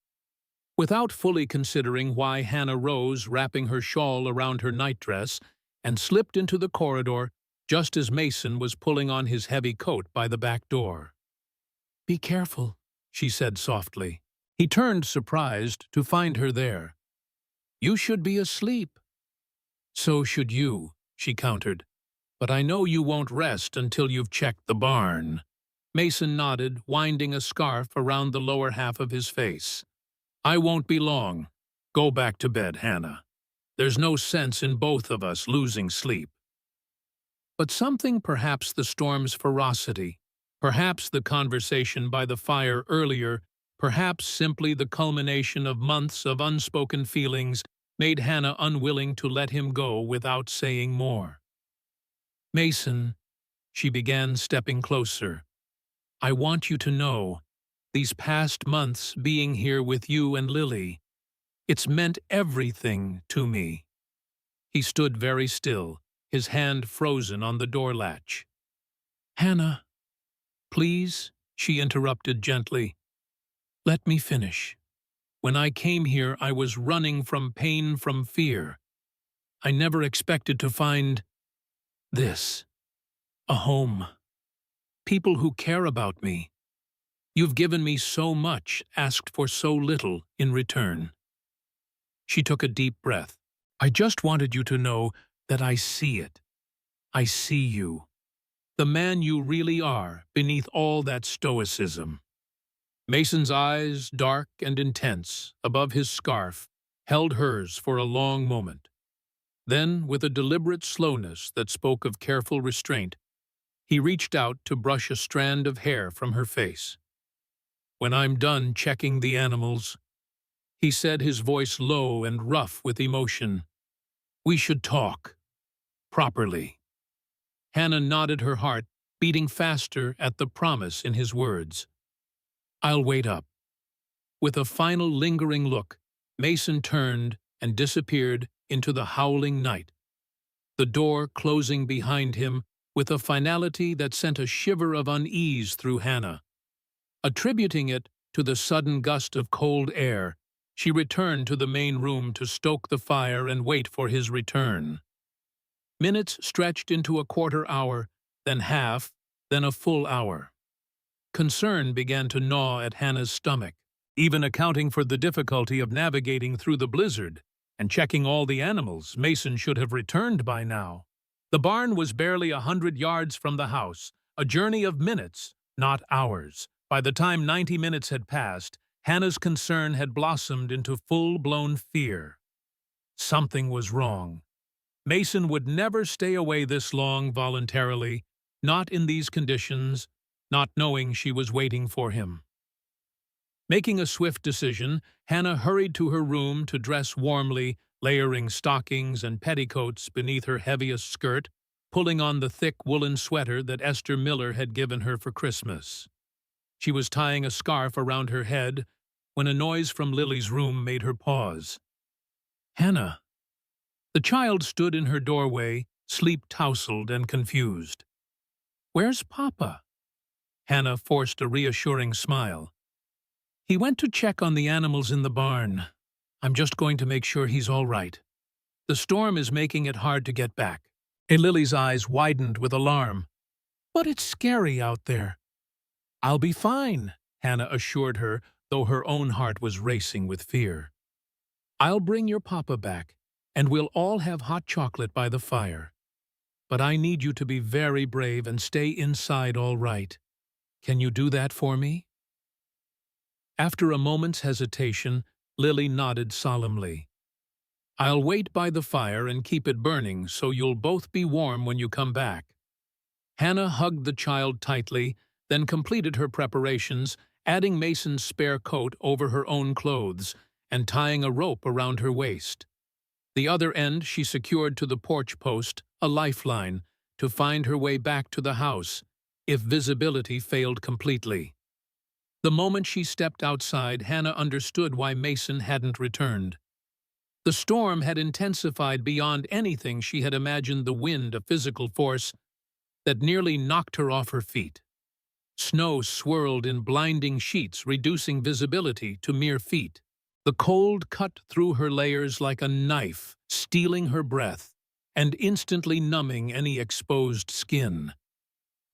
Without fully considering why, Hannah rose, wrapping her shawl around her nightdress, and slipped into the corridor just as Mason was pulling on his heavy coat by the back door. "Be careful," she said softly. He turned, surprised, to find her there. "You should be asleep." "So should you," she countered. "But I know you won't rest until you've checked the barn." Mason nodded, winding a scarf around the lower half of his face. "I won't be long. Go back to bed, Hannah. There's no sense in both of us losing sleep." But something, perhaps the storm's ferocity, perhaps the conversation by the fire earlier, perhaps simply the culmination of months of unspoken feelings, made Hannah unwilling to let him go without saying more. "Mason," she began, stepping closer, "I want you to know, these past months being here with you and Lily, it's meant everything to me." He stood very still, his hand frozen on the door latch. "Hannah, please," she interrupted gently. "Let me finish. When I came here, I was running from pain, from fear. I never expected to find this, a home. People who care about me. You've given me so much, asked for so little in return." She took a deep breath. "I just wanted you to know that I see it. I see you. The man you really are, beneath all that stoicism." Mason's eyes, dark and intense, above his scarf, held hers for a long moment. Then, with a deliberate slowness that spoke of careful restraint, he reached out to brush a strand of hair from her face. "When I'm done checking the animals," he said, his voice low and rough with emotion, "we should talk. Properly." Hannah nodded, her heart beating faster at the promise in his words. "I'll wait up." With a final lingering look, Mason turned and disappeared into the howling night, the door closing behind him with a finality that sent a shiver of unease through Hannah. Attributing it to the sudden gust of cold air, she returned to the main room to stoke the fire and wait for his return. Minutes stretched into a quarter hour, then half, then a full hour. Concern began to gnaw at Hannah's stomach, even accounting for the difficulty of navigating through the blizzard and checking all the animals. Mason should have returned by now. The barn was barely 100 yards from the house, a journey of minutes, not hours. By the time 90 minutes had passed, Hannah's concern had blossomed into full-blown fear. Something was wrong. Mason would never stay away this long voluntarily, not in these conditions, not knowing she was waiting for him. Making a swift decision, Hannah hurried to her room to dress warmly, layering stockings and petticoats beneath her heaviest skirt, pulling on the thick woolen sweater that Esther Miller had given her for Christmas. She was tying a scarf around her head when a noise from Lily's room made her pause. "Hannah." The child stood in her doorway, sleep-tousled and confused. "Where's Papa?" Hannah forced a reassuring smile. "He went to check on the animals in the barn. I'm just going to make sure he's all right. The storm is making it hard to get back." Lily's eyes widened with alarm. "But it's scary out there." "I'll be fine," Hannah assured her, though her own heart was racing with fear. "I'll bring your Papa back, and we'll all have hot chocolate by the fire. But I need you to be very brave and stay inside all right. Can you do that for me?" After a moment's hesitation, Lily nodded solemnly. "I'll wait by the fire and keep it burning so you'll both be warm when you come back." Hannah hugged the child tightly, then completed her preparations, adding Mason's spare coat over her own clothes and tying a rope around her waist. The other end she secured to the porch post, a lifeline, to find her way back to the house, if visibility failed completely. The moment she stepped outside, Hannah understood why Mason hadn't returned. The storm had intensified beyond anything she had imagined, the wind, a physical force that nearly knocked her off her feet. Snow swirled in blinding sheets, reducing visibility to mere feet. The cold cut through her layers like a knife, stealing her breath and instantly numbing any exposed skin.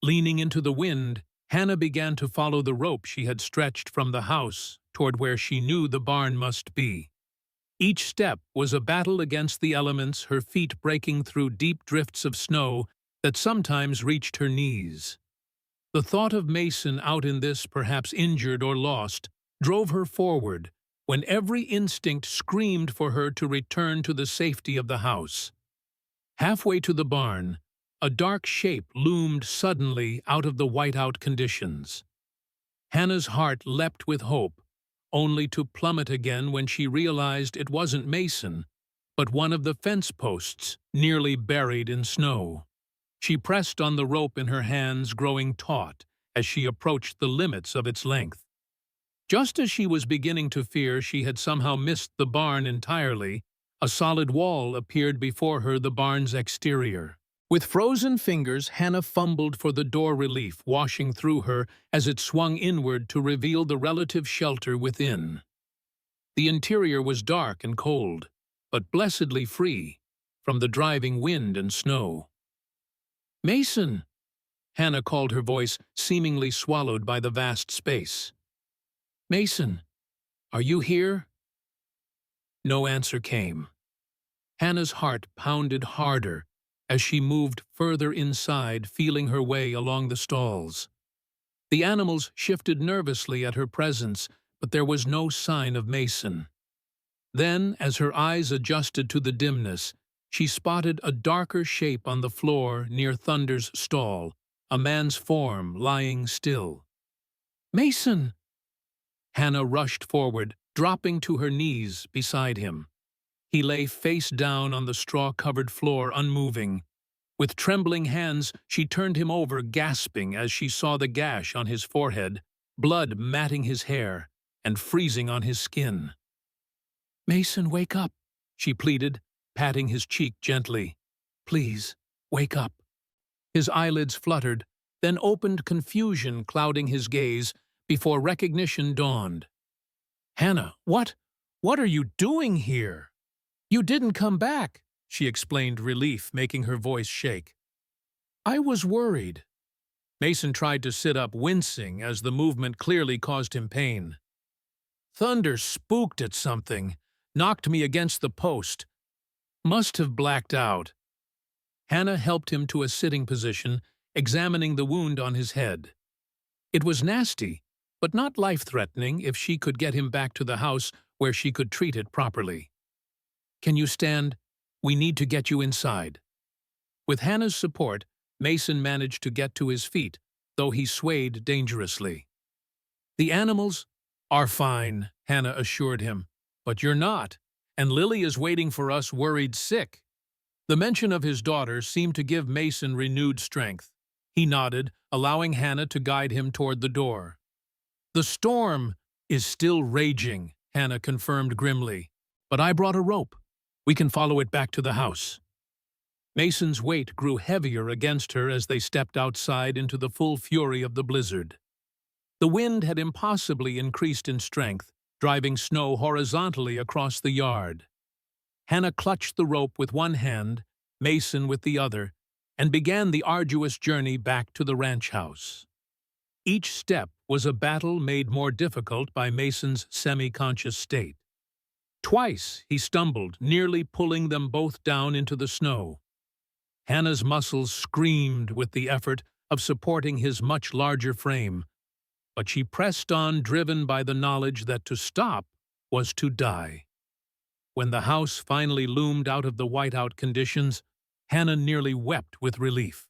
Leaning into the wind, Hannah began to follow the rope she had stretched from the house toward where she knew the barn must be. Each step was a battle against the elements, her feet breaking through deep drifts of snow that sometimes reached her knees. The thought of Mason out in this, perhaps injured or lost, drove her forward, when every instinct screamed for her to return to the safety of the house. Halfway to the barn, a dark shape loomed suddenly out of the whiteout conditions. Hannah's heart leapt with hope, only to plummet again when she realized it wasn't Mason, but one of the fence posts, nearly buried in snow. She pressed on the rope in her hands, growing taut as she approached the limits of its length. Just as she was beginning to fear she had somehow missed the barn entirely, a solid wall appeared before her, the barn's exterior. With frozen fingers, Hannah fumbled for the door relief, washing through her as it swung inward to reveal the relative shelter within. The interior was dark and cold, but blessedly free from the driving wind and snow. "Mason!" Hannah called, her voice seemingly swallowed by the vast space. "Mason, are you here?" No answer came. Hannah's heart pounded harder as she moved further inside, feeling her way along the stalls. The animals shifted nervously at her presence, but there was no sign of Mason. Then, as her eyes adjusted to the dimness, she spotted a darker shape on the floor near Thunder's stall, a man's form lying still. "Mason!" Hannah rushed forward, dropping to her knees beside him. He lay face down on the straw-covered floor, unmoving. With trembling hands, she turned him over, gasping as she saw the gash on his forehead, blood matting his hair and freezing on his skin. "Mason, wake up," she pleaded, patting his cheek gently. "Please, wake up." His eyelids fluttered, then opened, confusion clouding his gaze before recognition dawned. "Hannah, what are you doing here? You didn't come back," she explained relief, making her voice shake. I was worried. Mason tried to sit up, wincing as the movement clearly caused him pain. Thunder spooked at something, knocked me against the post. Must have blacked out. Hannah helped him to a sitting position, examining the wound on his head. It was nasty, but not life-threatening if she could get him back to the house where she could treat it properly. Can you stand? We need to get you inside. With Hannah's support, Mason managed to get to his feet, though he swayed dangerously. The animals are fine, Hannah assured him. But you're not, and Lily is waiting for us worried sick. The mention of his daughter seemed to give Mason renewed strength. He nodded, allowing Hannah to guide him toward the door. The storm is still raging, Hannah confirmed grimly. But I brought a rope. We can follow it back to the house. Mason's weight grew heavier against her as they stepped outside into the full fury of the blizzard. The wind had impossibly increased in strength, driving snow horizontally across the yard. Hannah clutched the rope with one hand, Mason with the other, and began the arduous journey back to the ranch house. Each step was a battle made more difficult by Mason's semi-conscious state. Twice he stumbled, nearly pulling them both down into the snow. Hannah's muscles screamed with the effort of supporting his much larger frame, but she pressed on, driven by the knowledge that to stop was to die. When the house finally loomed out of the whiteout conditions, Hannah nearly wept with relief.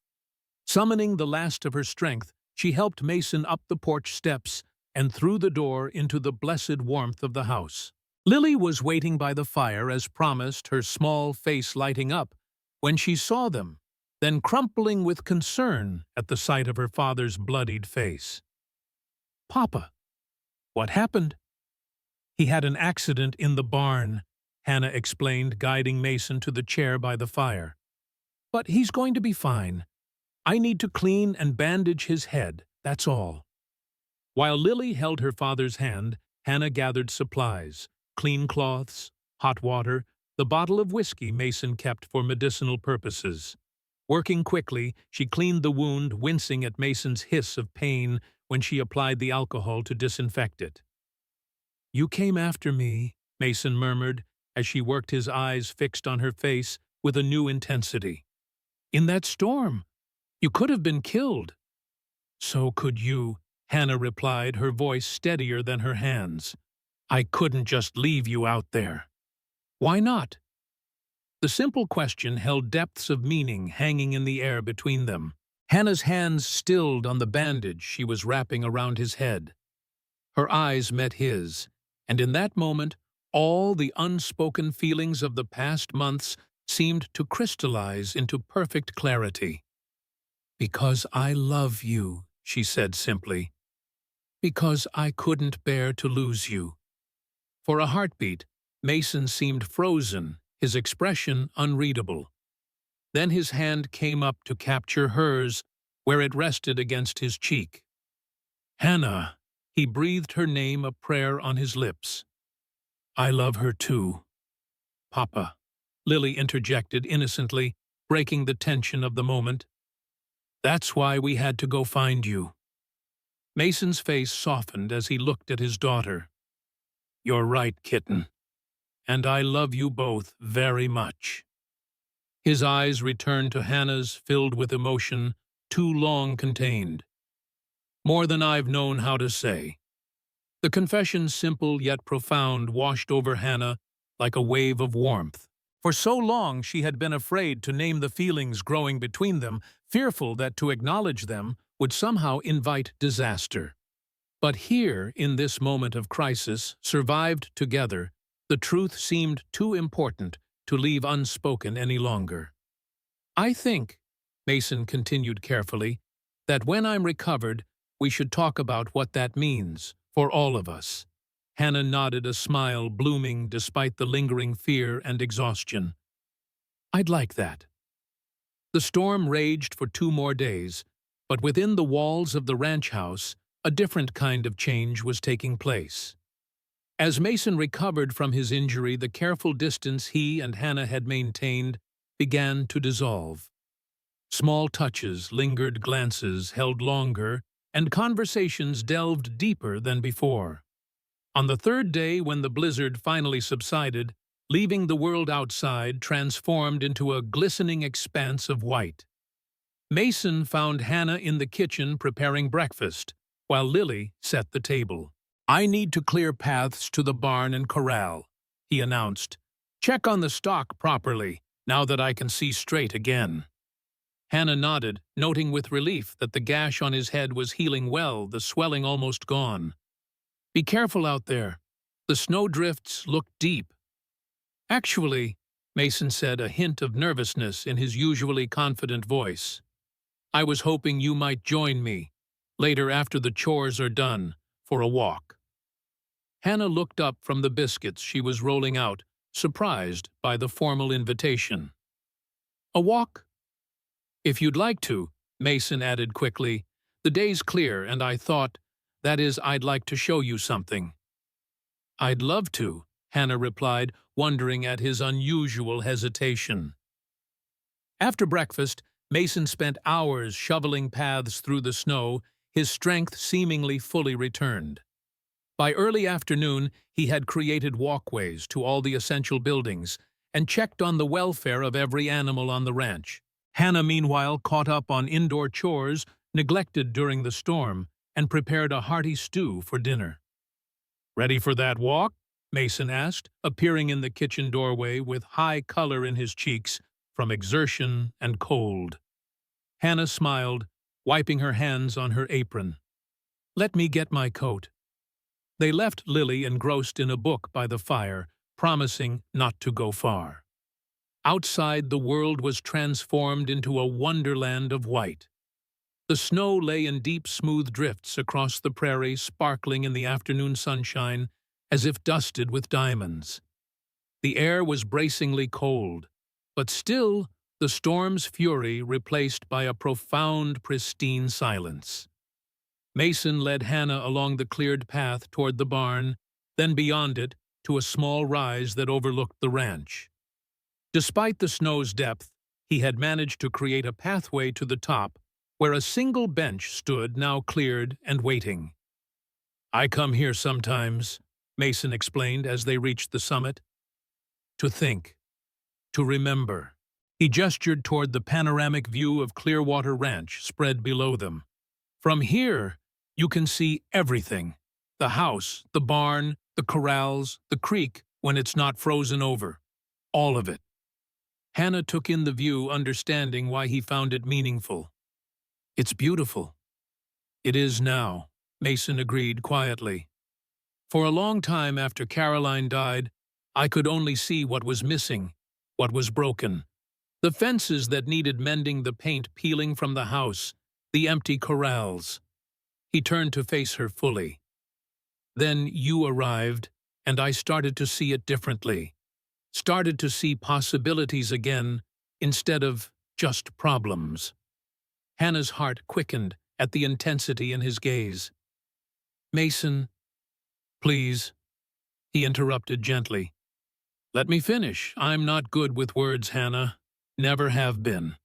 Summoning the last of her strength, she helped Mason up the porch steps and through the door into the blessed warmth of the house. Lily was waiting by the fire as promised, her small face lighting up when she saw them, then crumpling with concern at the sight of her father's bloodied face. Papa, what happened? He had an accident in the barn, Hannah explained, guiding Mason to the chair by the fire. But he's going to be fine. I need to clean and bandage his head, that's all. While Lily held her father's hand, Hannah gathered supplies, clean cloths, hot water, the bottle of whiskey Mason kept for medicinal purposes. Working quickly, she cleaned the wound, wincing at Mason's hiss of pain when she applied the alcohol to disinfect it. You came after me, Mason murmured, as she worked, his eyes fixed on her face with a new intensity. In that storm, you could have been killed. So could you, Hannah replied, her voice steadier than her hands. I couldn't just leave you out there. Why not? The simple question held depths of meaning hanging in the air between them. Hannah's hands stilled on the bandage she was wrapping around his head. Her eyes met his, and in that moment, all the unspoken feelings of the past months seemed to crystallize into perfect clarity. Because I love you, she said simply. Because I couldn't bear to lose you. For a heartbeat, Mason seemed frozen, his expression unreadable. Then his hand came up to capture hers, where it rested against his cheek. Hannah, he breathed her name, a prayer on his lips. I love her too. Papa, Lily interjected innocently, breaking the tension of the moment. That's why we had to go find you. Mason's face softened as he looked at his daughter. You're right, kitten. And I love you both very much. His eyes returned to Hannah's, filled with emotion, too long contained. More than I've known how to say. The confession, simple yet profound, washed over Hannah like a wave of warmth. For so long she had been afraid to name the feelings growing between them, fearful that to acknowledge them would somehow invite disaster. But here, in this moment of crisis, survived together, the truth seemed too important to leave unspoken any longer. I think, Mason continued carefully, that when I'm recovered, we should talk about what that means for all of us. Hannah nodded, a smile blooming despite the lingering fear and exhaustion. I'd like that. The storm raged for 2 more days, but within the walls of the ranch house, a different kind of change was taking place. As Mason recovered from his injury, the careful distance he and Hannah had maintained began to dissolve. Small touches, lingered glances held longer, and conversations delved deeper than before. On the third day, when the blizzard finally subsided, leaving the world outside transformed into a glistening expanse of white. Mason found Hannah in the kitchen preparing breakfast, while Lily set the table. "I need to clear paths to the barn and corral," he announced. "Check on the stock properly, now that I can see straight again." Hannah nodded, noting with relief that the gash on his head was healing well, the swelling almost gone. "Be careful out there. The snowdrifts look deep." "Actually," Mason said, a hint of nervousness in his usually confident voice, "I was hoping you might join me, later after the chores are done, for a walk." Hannah looked up from the biscuits she was rolling out, surprised by the formal invitation. "A walk?" "If you'd like to," Mason added quickly. "The day's clear, and I thought, that is, I'd like to show you something." "I'd love to," Hannah replied, wondering at his unusual hesitation. After breakfast, Mason spent hours shoveling paths through the snow, his strength seemingly fully returned. By early afternoon, he had created walkways to all the essential buildings and checked on the welfare of every animal on the ranch. Hannah, meanwhile, caught up on indoor chores neglected during the storm and prepared a hearty stew for dinner. "Ready for that walk?" Mason asked, appearing in the kitchen doorway with high color in his cheeks from exertion and cold. Hannah smiled, wiping her hands on her apron. "Let me get my coat." They left Lily engrossed in a book by the fire, promising not to go far. Outside, the world was transformed into a wonderland of white. The snow lay in deep, smooth drifts across the prairie, sparkling in the afternoon sunshine as if dusted with diamonds. The air was bracingly cold, but still the storm's fury replaced by a profound, pristine silence. Mason led Hannah along the cleared path toward the barn, then beyond it to a small rise that overlooked the ranch. Despite the snow's depth, he had managed to create a pathway to the top, where a single bench stood, now cleared and waiting. "I come here sometimes," Mason explained as they reached the summit, "to think, to remember." He gestured toward the panoramic view of Clearwater Ranch spread below them. "From here, you can see everything: the house, the barn, the corrals, the creek when it's not frozen over. All of it." Hannah took in the view, understanding why he found it meaningful. "It's beautiful." "It is now," Mason agreed quietly. "For a long time after Caroline died, I could only see what was missing, what was broken. The fences that needed mending, the paint peeling from the house, the empty corrals." He turned to face her fully. "Then you arrived, and I started to see it differently. Started to see possibilities again, instead of just problems." Hannah's heart quickened at the intensity in his gaze. "Mason, please," he interrupted gently. "Let me finish. I'm not good with words, Hannah. Never have been.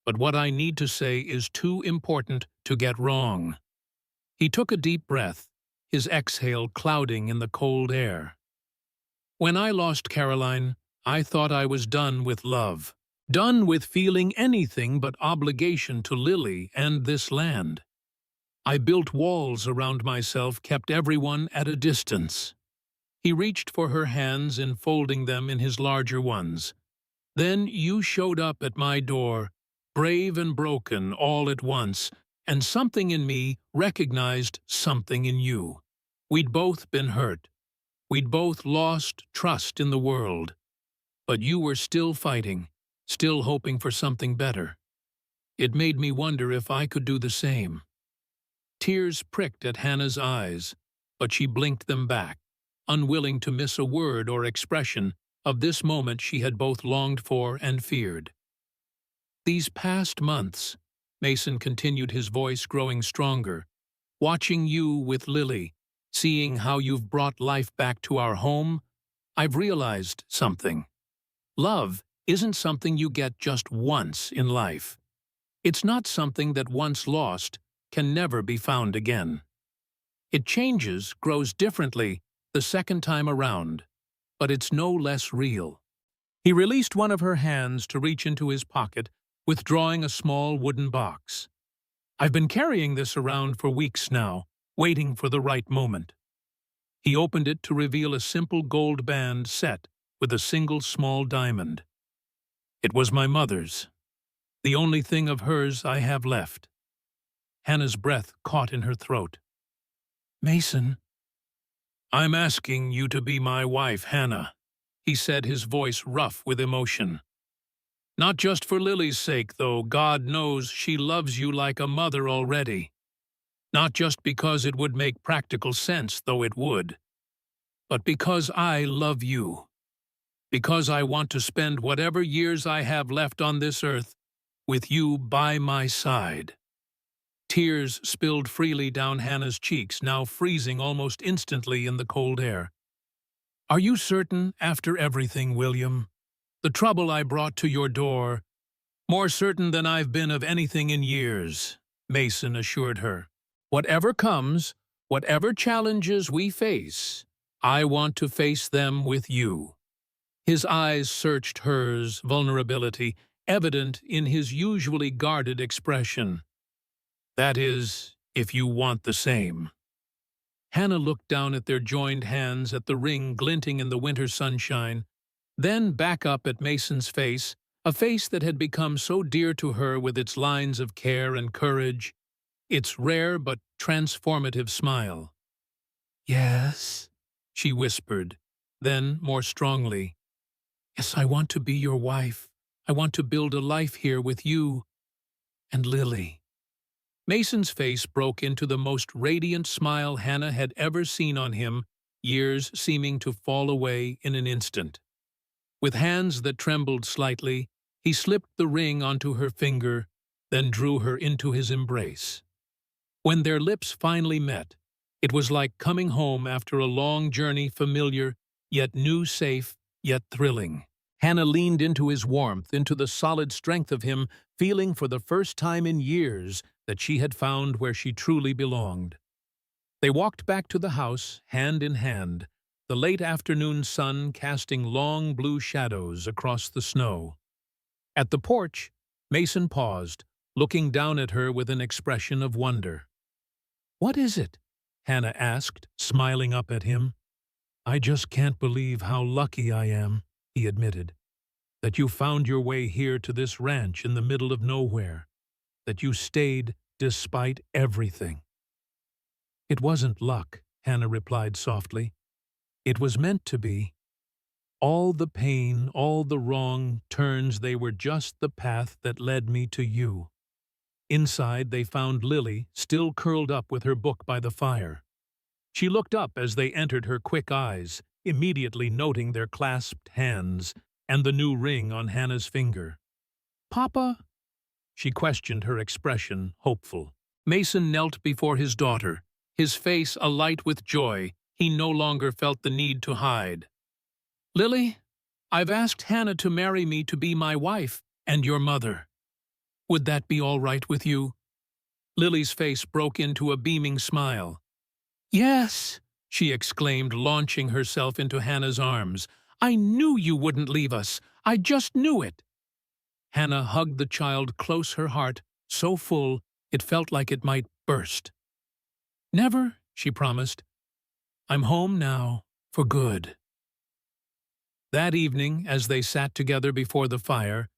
But what I need to say is too important to get wrong." He took a deep breath, his exhale clouding in the cold air. "When I lost Caroline, I thought I was done with love. Done with feeling anything but obligation to Lily and this land. I built walls around myself, kept everyone at a distance." He reached for her hands, enfolding them in his larger ones. "Then you showed up at my door, brave and broken all at once, and something in me recognized something in you. We'd both been hurt. We'd both lost trust in the world. But you were still fighting, still hoping for something better. It made me wonder if I could do the same." Tears pricked at Hannah's eyes, but she blinked them back, unwilling to miss a word or expression of this moment she had both longed for and feared. "These past months," Mason continued, his voice growing stronger, "watching you with Lily, seeing how you've brought life back to our home, I've realized something. Love isn't something you get just once in life. It's not something that once lost can never be found again. It changes, grows differently the second time around, but it's no less real. He released one of her hands to reach into his pocket, withdrawing a small wooden box. I've been carrying this around for weeks now, waiting for the right moment. He opened it to reveal a simple gold band set with a single small diamond. It was my mother's, the only thing of hers I have left. Hannah's breath caught in her throat. Mason. I'm asking you to be my wife, Hannah, he said, his voice rough with emotion. Not just for Lily's sake, though. God knows she loves you like a mother already. Not just because it would make practical sense, though it would, but because I love you. Because I want to spend whatever years I have left on this earth with you by my side. Tears spilled freely down Hannah's cheeks, now freezing almost instantly in the cold air. Are you certain, after everything, William? The trouble I brought to your door, more certain than I've been of anything in years, Mason assured her. Whatever comes, whatever challenges we face, I want to face them with you. His eyes searched hers, vulnerability evident in his usually guarded expression. That is, if you want the same. Hannah looked down at their joined hands, at the ring glinting in the winter sunshine, then back up at Mason's face, a face that had become so dear to her with its lines of care and courage, its rare but transformative smile. Yes, she whispered, then more strongly. Yes, I want to be your wife. I want to build a life here with you and Lily. Mason's face broke into the most radiant smile Hannah had ever seen on him, years seeming to fall away in an instant. With hands that trembled slightly, he slipped the ring onto her finger, then drew her into his embrace. When their lips finally met, it was like coming home after a long journey, familiar, yet new, safe, yet thrilling. Hannah leaned into his warmth, into the solid strength of him, feeling for the first time in years that she had found where she truly belonged. They walked back to the house, hand in hand, the late afternoon sun casting long blue shadows across the snow. At the porch, Mason paused, looking down at her with an expression of wonder. What is it? Hannah asked, smiling up at him. I just can't believe how lucky I am, he admitted, that you found your way here to this ranch in the middle of nowhere, that you stayed despite everything. It wasn't luck, Hannah replied softly. It was meant to be. All the pain, all the wrong turns, they were just the path that led me to you. Inside, they found Lily, still curled up with her book by the fire. She looked up as they entered her quick eyes, immediately noting their clasped hands and the new ring on Hannah's finger. Papa? She questioned, her expression hopeful. Mason knelt before his daughter, his face alight with joy. He no longer felt the need to hide. Lily, I've asked Hannah to marry me to be my wife and your mother. Would that be all right with you? Lily's face broke into a beaming smile. Yes, she exclaimed, launching herself into Hannah's arms. I knew you wouldn't leave us. I just knew it. Hannah hugged the child close, her heart so full it felt like it might burst. Never, she promised. I'm home now, for good. That evening, as they sat together before the fire,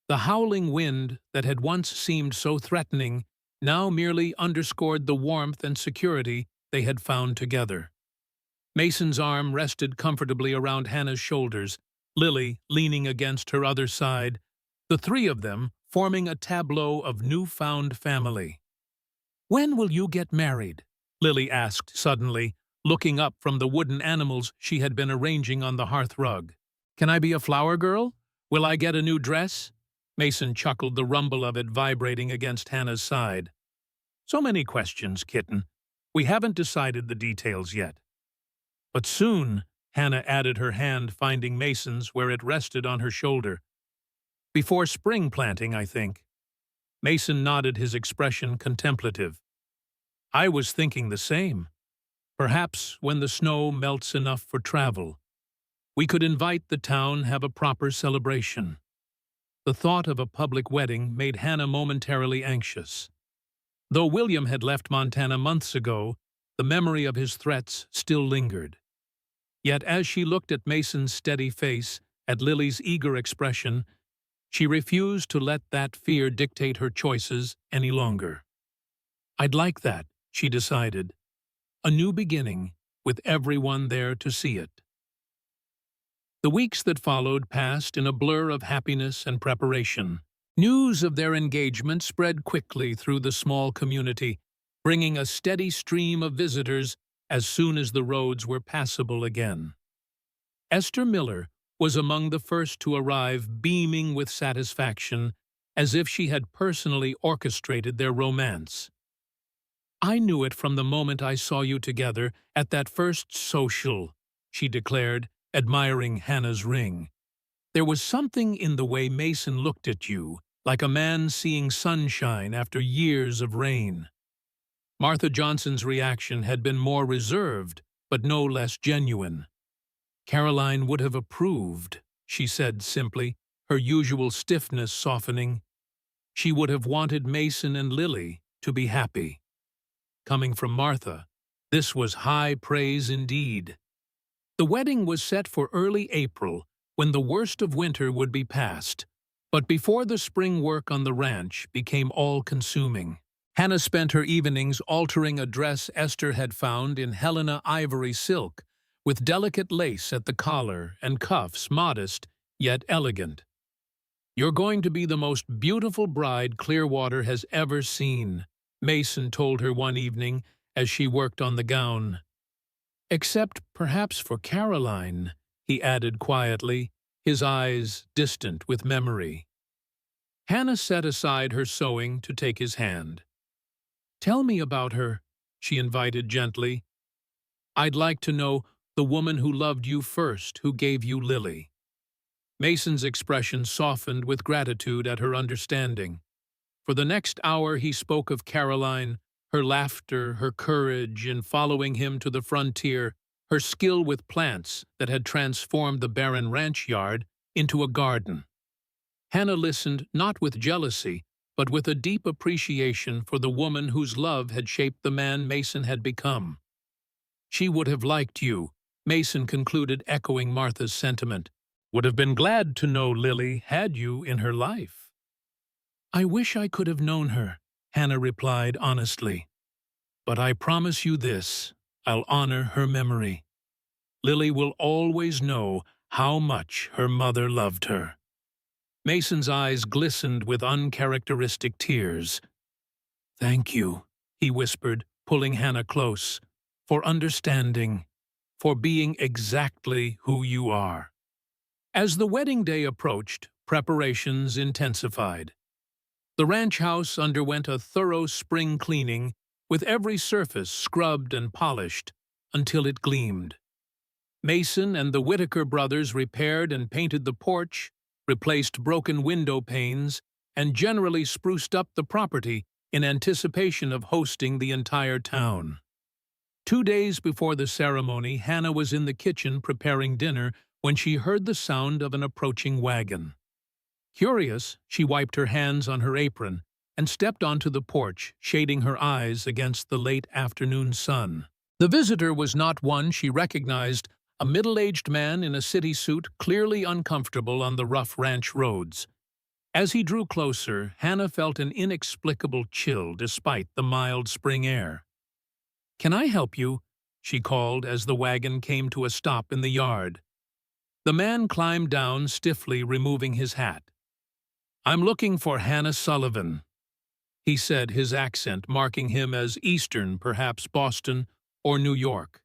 the howling wind that had once seemed so threatening now merely underscored the warmth and security they had found together. Mason's arm rested comfortably around Hannah's shoulders, Lily leaning against her other side, the three of them forming a tableau of newfound family. When will you get married? Lily asked suddenly, looking up from the wooden animals she had been arranging on the hearth rug. Can I be a flower girl? Will I get a new dress? Mason chuckled, the rumble of it vibrating against Hannah's side. So many questions, kitten. We haven't decided the details yet. But soon, Hannah added, her hand finding Mason's where it rested on her shoulder. Before spring planting, I think. Mason nodded, his expression contemplative. I was thinking the same. Perhaps when the snow melts enough for travel, we could invite the town, have a proper celebration. The thought of a public wedding made Hannah momentarily anxious. Though William had left Montana months ago, the memory of his threats still lingered. Yet as she looked at Mason's steady face, at Lily's eager expression, she refused to let that fear dictate her choices any longer. I'd like that, she decided. A new beginning, with everyone there to see it. The weeks that followed passed in a blur of happiness and preparation. News of their engagement spread quickly through the small community, bringing a steady stream of visitors as soon as the roads were passable again. Esther Miller was among the first to arrive, beaming with satisfaction, as if she had personally orchestrated their romance. I knew it from the moment I saw you together at that first social, she declared, admiring Hannah's ring. There was something in the way Mason looked at you, like a man seeing sunshine after years of rain. Martha Johnson's reaction had been more reserved, but no less genuine. Caroline would have approved, she said simply, her usual stiffness softening. She would have wanted Mason and Lily to be happy. Coming from Martha, this was high praise indeed. The wedding was set for early April, when the worst of winter would be past. But before the spring work on the ranch became all-consuming, Hannah spent her evenings altering a dress Esther had found in Helena ivory silk, with delicate lace at the collar and cuffs, modest yet elegant. You're going to be the most beautiful bride Clearwater has ever seen, Mason told her one evening as she worked on the gown. Except perhaps for Caroline, he added quietly, his eyes distant with memory. Hannah set aside her sewing to take his hand. Tell me about her, she invited gently. I'd like to know the woman who loved you first, who gave you Lily. Mason's expression softened with gratitude at her understanding. For the next hour he spoke of Caroline, her laughter, her courage in following him to the frontier, her skill with plants that had transformed the barren ranch yard into a garden. Hannah listened not with jealousy, but with a deep appreciation for the woman whose love had shaped the man Mason had become. She would have liked you, Mason concluded, echoing Martha's sentiment. Would have been glad to know Lily had you in her life. I wish I could have known her, Hannah replied honestly. But I promise you this, I'll honor her memory. Lily will always know how much her mother loved her. Mason's eyes glistened with uncharacteristic tears. Thank you, he whispered, pulling Hannah close, for understanding, for being exactly who you are. As the wedding day approached, preparations intensified. The ranch house underwent a thorough spring cleaning, with every surface scrubbed and polished until it gleamed. Mason and the Whitaker brothers repaired and painted the porch, replaced broken window panes, and generally spruced up the property in anticipation of hosting the entire town. 2 days before the ceremony, Hannah was in the kitchen preparing dinner when she heard the sound of an approaching wagon. Curious, she wiped her hands on her apron and stepped onto the porch, shading her eyes against the late afternoon sun. The visitor was not one she recognized, a middle-aged man in a city suit, clearly uncomfortable on the rough ranch roads. As he drew closer, Hannah felt an inexplicable chill despite the mild spring air. "Can I help you?" she called as the wagon came to a stop in the yard. The man climbed down stiffly, removing his hat. "I'm looking for Hannah Sullivan," he said, his accent marking him as Eastern, perhaps Boston or New York.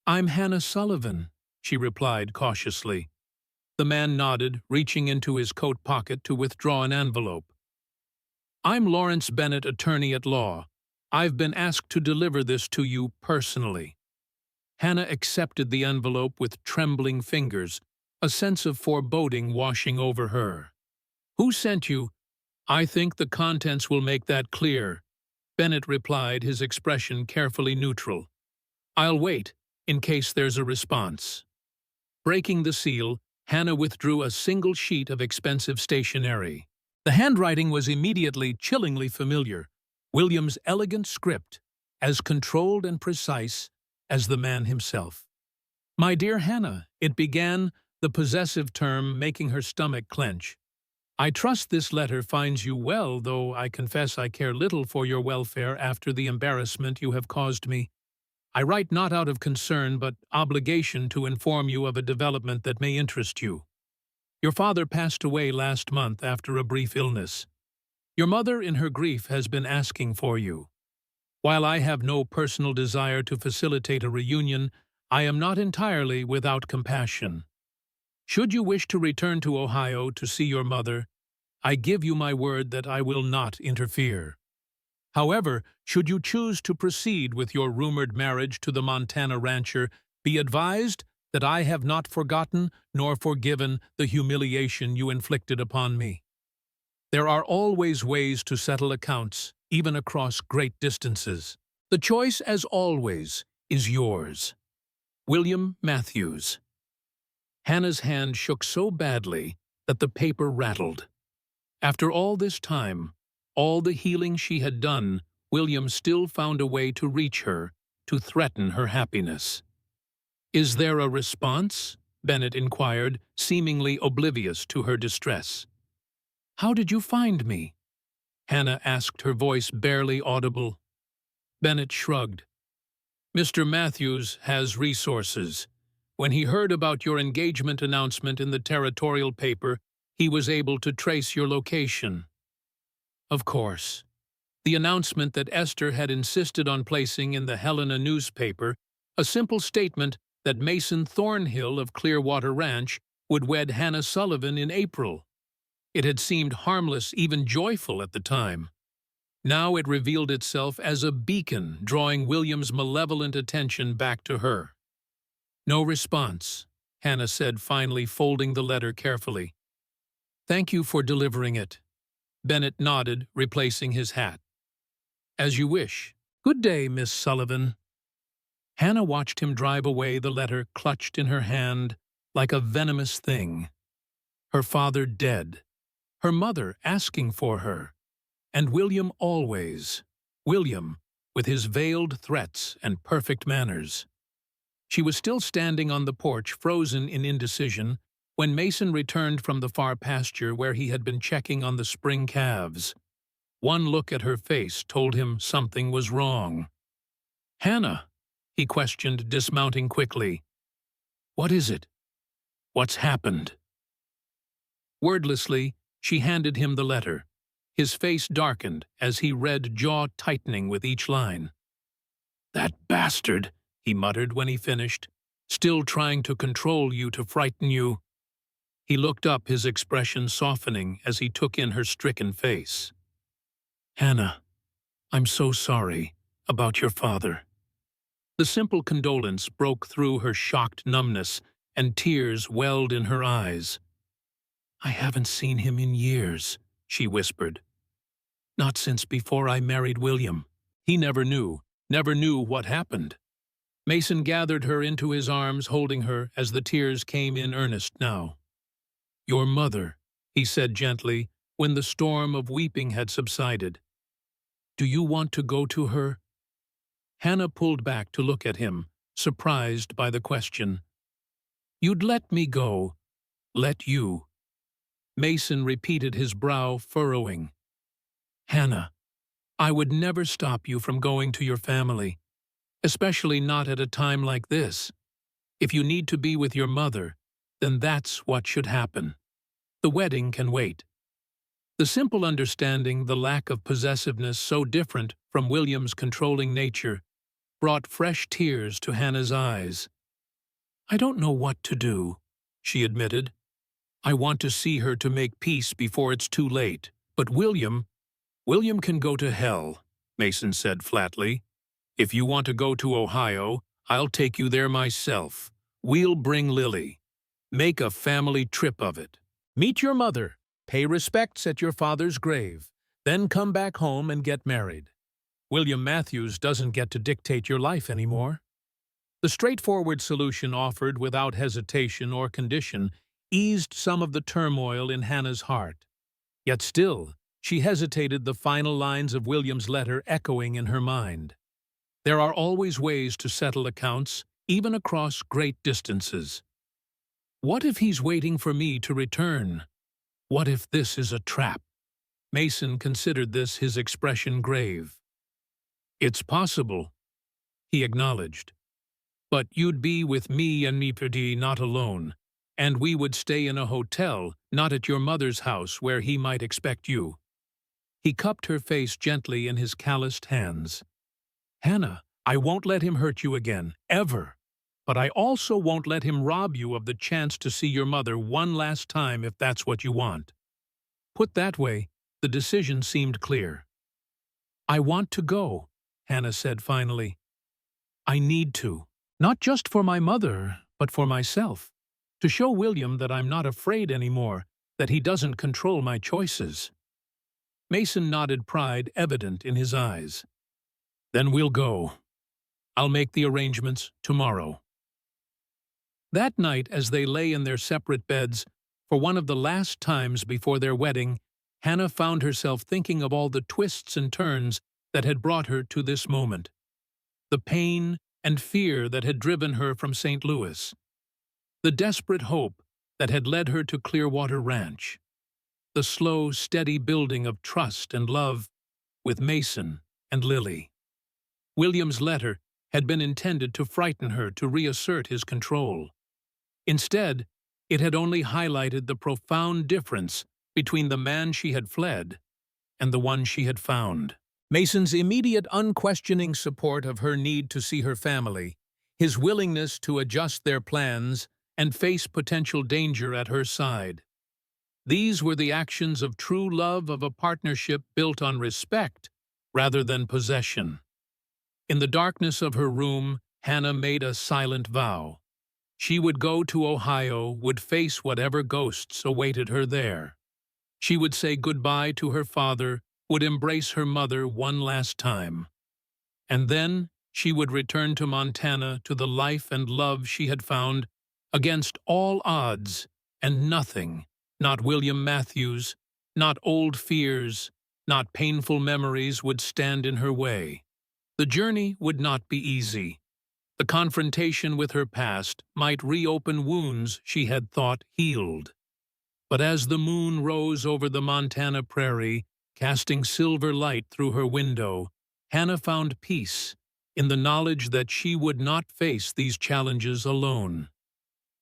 "I'm Hannah Sullivan," she replied cautiously. The man nodded, reaching into his coat pocket to withdraw an envelope. "I'm Lawrence Bennett, attorney at law. I've been asked to deliver this to you personally." Hannah accepted the envelope with trembling fingers, a sense of foreboding washing over her. Who sent you? I think the contents will make that clear. Bennett replied, his expression carefully neutral. I'll wait, in case there's a response. Breaking the seal, Hannah withdrew a single sheet of expensive stationery. The handwriting was immediately chillingly familiar. William's elegant script, as controlled and precise as the man himself. My dear Hannah, it began, the possessive term making her stomach clench. I trust this letter finds you well, though I confess I care little for your welfare after the embarrassment you have caused me. I write not out of concern but obligation to inform you of a development that may interest you. Your father passed away last month after a brief illness. Your mother, in her grief, has been asking for you. While I have no personal desire to facilitate a reunion, I am not entirely without compassion. Should you wish to return to Ohio to see your mother, I give you my word that I will not interfere. However, should you choose to proceed with your rumored marriage to the Montana rancher, be advised that I have not forgotten nor forgiven the humiliation you inflicted upon me. There are always ways to settle accounts, even across great distances. The choice, as always, is yours. William Matthews. Hannah's hand shook so badly that the paper rattled. After all this time, all the healing she had done, William still found a way to reach her, to threaten her happiness. Is there a response? Bennett inquired, seemingly oblivious to her distress. How did you find me? Hannah asked, her voice barely audible. Bennett shrugged. Mr. Matthews has resources. When he heard about your engagement announcement in the territorial paper, he was able to trace your location. Of course. The announcement that Esther had insisted on placing in the Helena newspaper, a simple statement that Mason Thornhill of Clearwater Ranch would wed Hannah Sullivan in April. It had seemed harmless, even joyful at the time. Now it revealed itself as a beacon, drawing William's malevolent attention back to her. No response, Hannah said, finally folding the letter carefully. Thank you for delivering it. Bennett nodded, replacing his hat. As you wish. Good day, Miss Sullivan. Hannah watched him drive away, the letter clutched in her hand like a venomous thing. Her father dead. Her mother asking for her. And William always. William, with his veiled threats and perfect manners. She was still standing on the porch, frozen in indecision, when Mason returned from the far pasture where he had been checking on the spring calves. One look at her face told him something was wrong. Hannah, he questioned, dismounting quickly. What is it? What's happened? Wordlessly, she handed him the letter. His face darkened as he read, jaw tightening with each line. That bastard, he muttered when he finished, still trying to control you, to frighten you. He looked up, his expression softening as he took in her stricken face. Hannah, I'm so sorry about your father. The simple condolence broke through her shocked numbness, and tears welled in her eyes. I haven't seen him in years, she whispered. Not since before I married William. He never knew what happened. Mason gathered her into his arms, holding her as the tears came in earnest now. Your mother, he said gently, when the storm of weeping had subsided. Do you want to go to her? Hannah pulled back to look at him, surprised by the question. You'd let me go. Let you. Mason repeated, his brow furrowing. Hannah, I would never stop you from going to your family, especially not at a time like this. If you need to be with your mother, then that's what should happen. The wedding can wait. The simple understanding, the lack of possessiveness so different from William's controlling nature, brought fresh tears to Hannah's eyes. I don't know what to do, she admitted. I want to see her to make peace before it's too late. But William can go to hell, Mason said flatly. If you want to go to Ohio, I'll take you there myself. We'll bring Lily. Make a family trip of it. Meet your mother. Pay respects at your father's grave, then come back home and get married. William Matthews doesn't get to dictate your life anymore. The straightforward solution offered without hesitation or condition eased some of the turmoil in Hannah's heart. Yet still, she hesitated, the final lines of William's letter echoing in her mind. There are always ways to settle accounts, even across great distances. What if he's waiting for me to return? What if this is a trap? Mason considered this, his expression grave. It's possible, he acknowledged. But you'd be with me and me, not alone. And we would stay in a hotel, not at your mother's house where he might expect you. He cupped her face gently in his calloused hands. Hannah, I won't let him hurt you again, ever. But I also won't let him rob you of the chance to see your mother one last time if that's what you want. Put that way, the decision seemed clear. I want to go, Hannah said finally. I need to, not just for my mother, but for myself. To show William that I'm not afraid anymore, that he doesn't control my choices. Mason nodded, pride evident in his eyes. Then we'll go. I'll make the arrangements tomorrow. That night, as they lay in their separate beds, for one of the last times before their wedding, Hannah found herself thinking of all the twists and turns that had brought her to this moment. The pain and fear that had driven her from St. Louis. The desperate hope that had led her to Clearwater Ranch. The slow, steady building of trust and love with Mason and Lily. William's letter had been intended to frighten her, to reassert his control. Instead, it had only highlighted the profound difference between the man she had fled and the one she had found. Mason's immediate, unquestioning support of her need to see her family, his willingness to adjust their plans and face potential danger at her side. These were the actions of true love, of a partnership built on respect rather than possession. In the darkness of her room, Hannah made a silent vow. She would go to Ohio, would face whatever ghosts awaited her there. She would say goodbye to her father, would embrace her mother one last time. And then she would return to Montana, to the life and love she had found, against all odds, and nothing, not William Matthews, not old fears, not painful memories, would stand in her way. The journey would not be easy. The confrontation with her past might reopen wounds she had thought healed. But as the moon rose over the Montana prairie, casting silver light through her window, Hannah found peace in the knowledge that she would not face these challenges alone.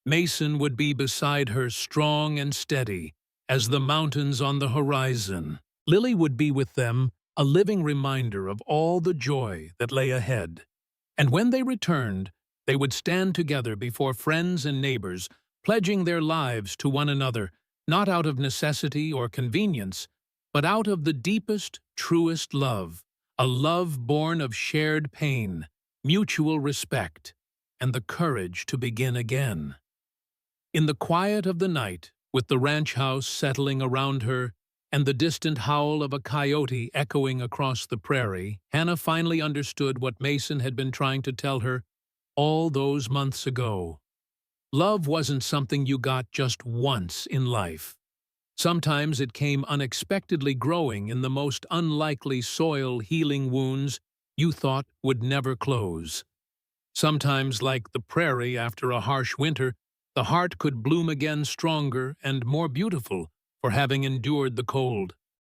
Mason would be beside her, strong and steady, as the mountains on the horizon. Lily would be with them, a living reminder of all the joy that lay ahead. And when they returned, they would stand together before friends and neighbors, pledging their lives to one another, not out of necessity or convenience, but out of the deepest, truest love, a love born of shared pain, mutual respect, and the courage to begin again. In the quiet of the night, with the ranch house settling around her, and the distant howl of a coyote echoing across the prairie, Hannah finally understood what Mason had been trying to tell her all those months ago. Love wasn't something you got just once in life. Sometimes it came unexpectedly, growing in the most unlikely soil, healing wounds you thought would never close. Sometimes, like the prairie after a harsh winter, the heart could bloom again, stronger and more beautiful for having endured the cold.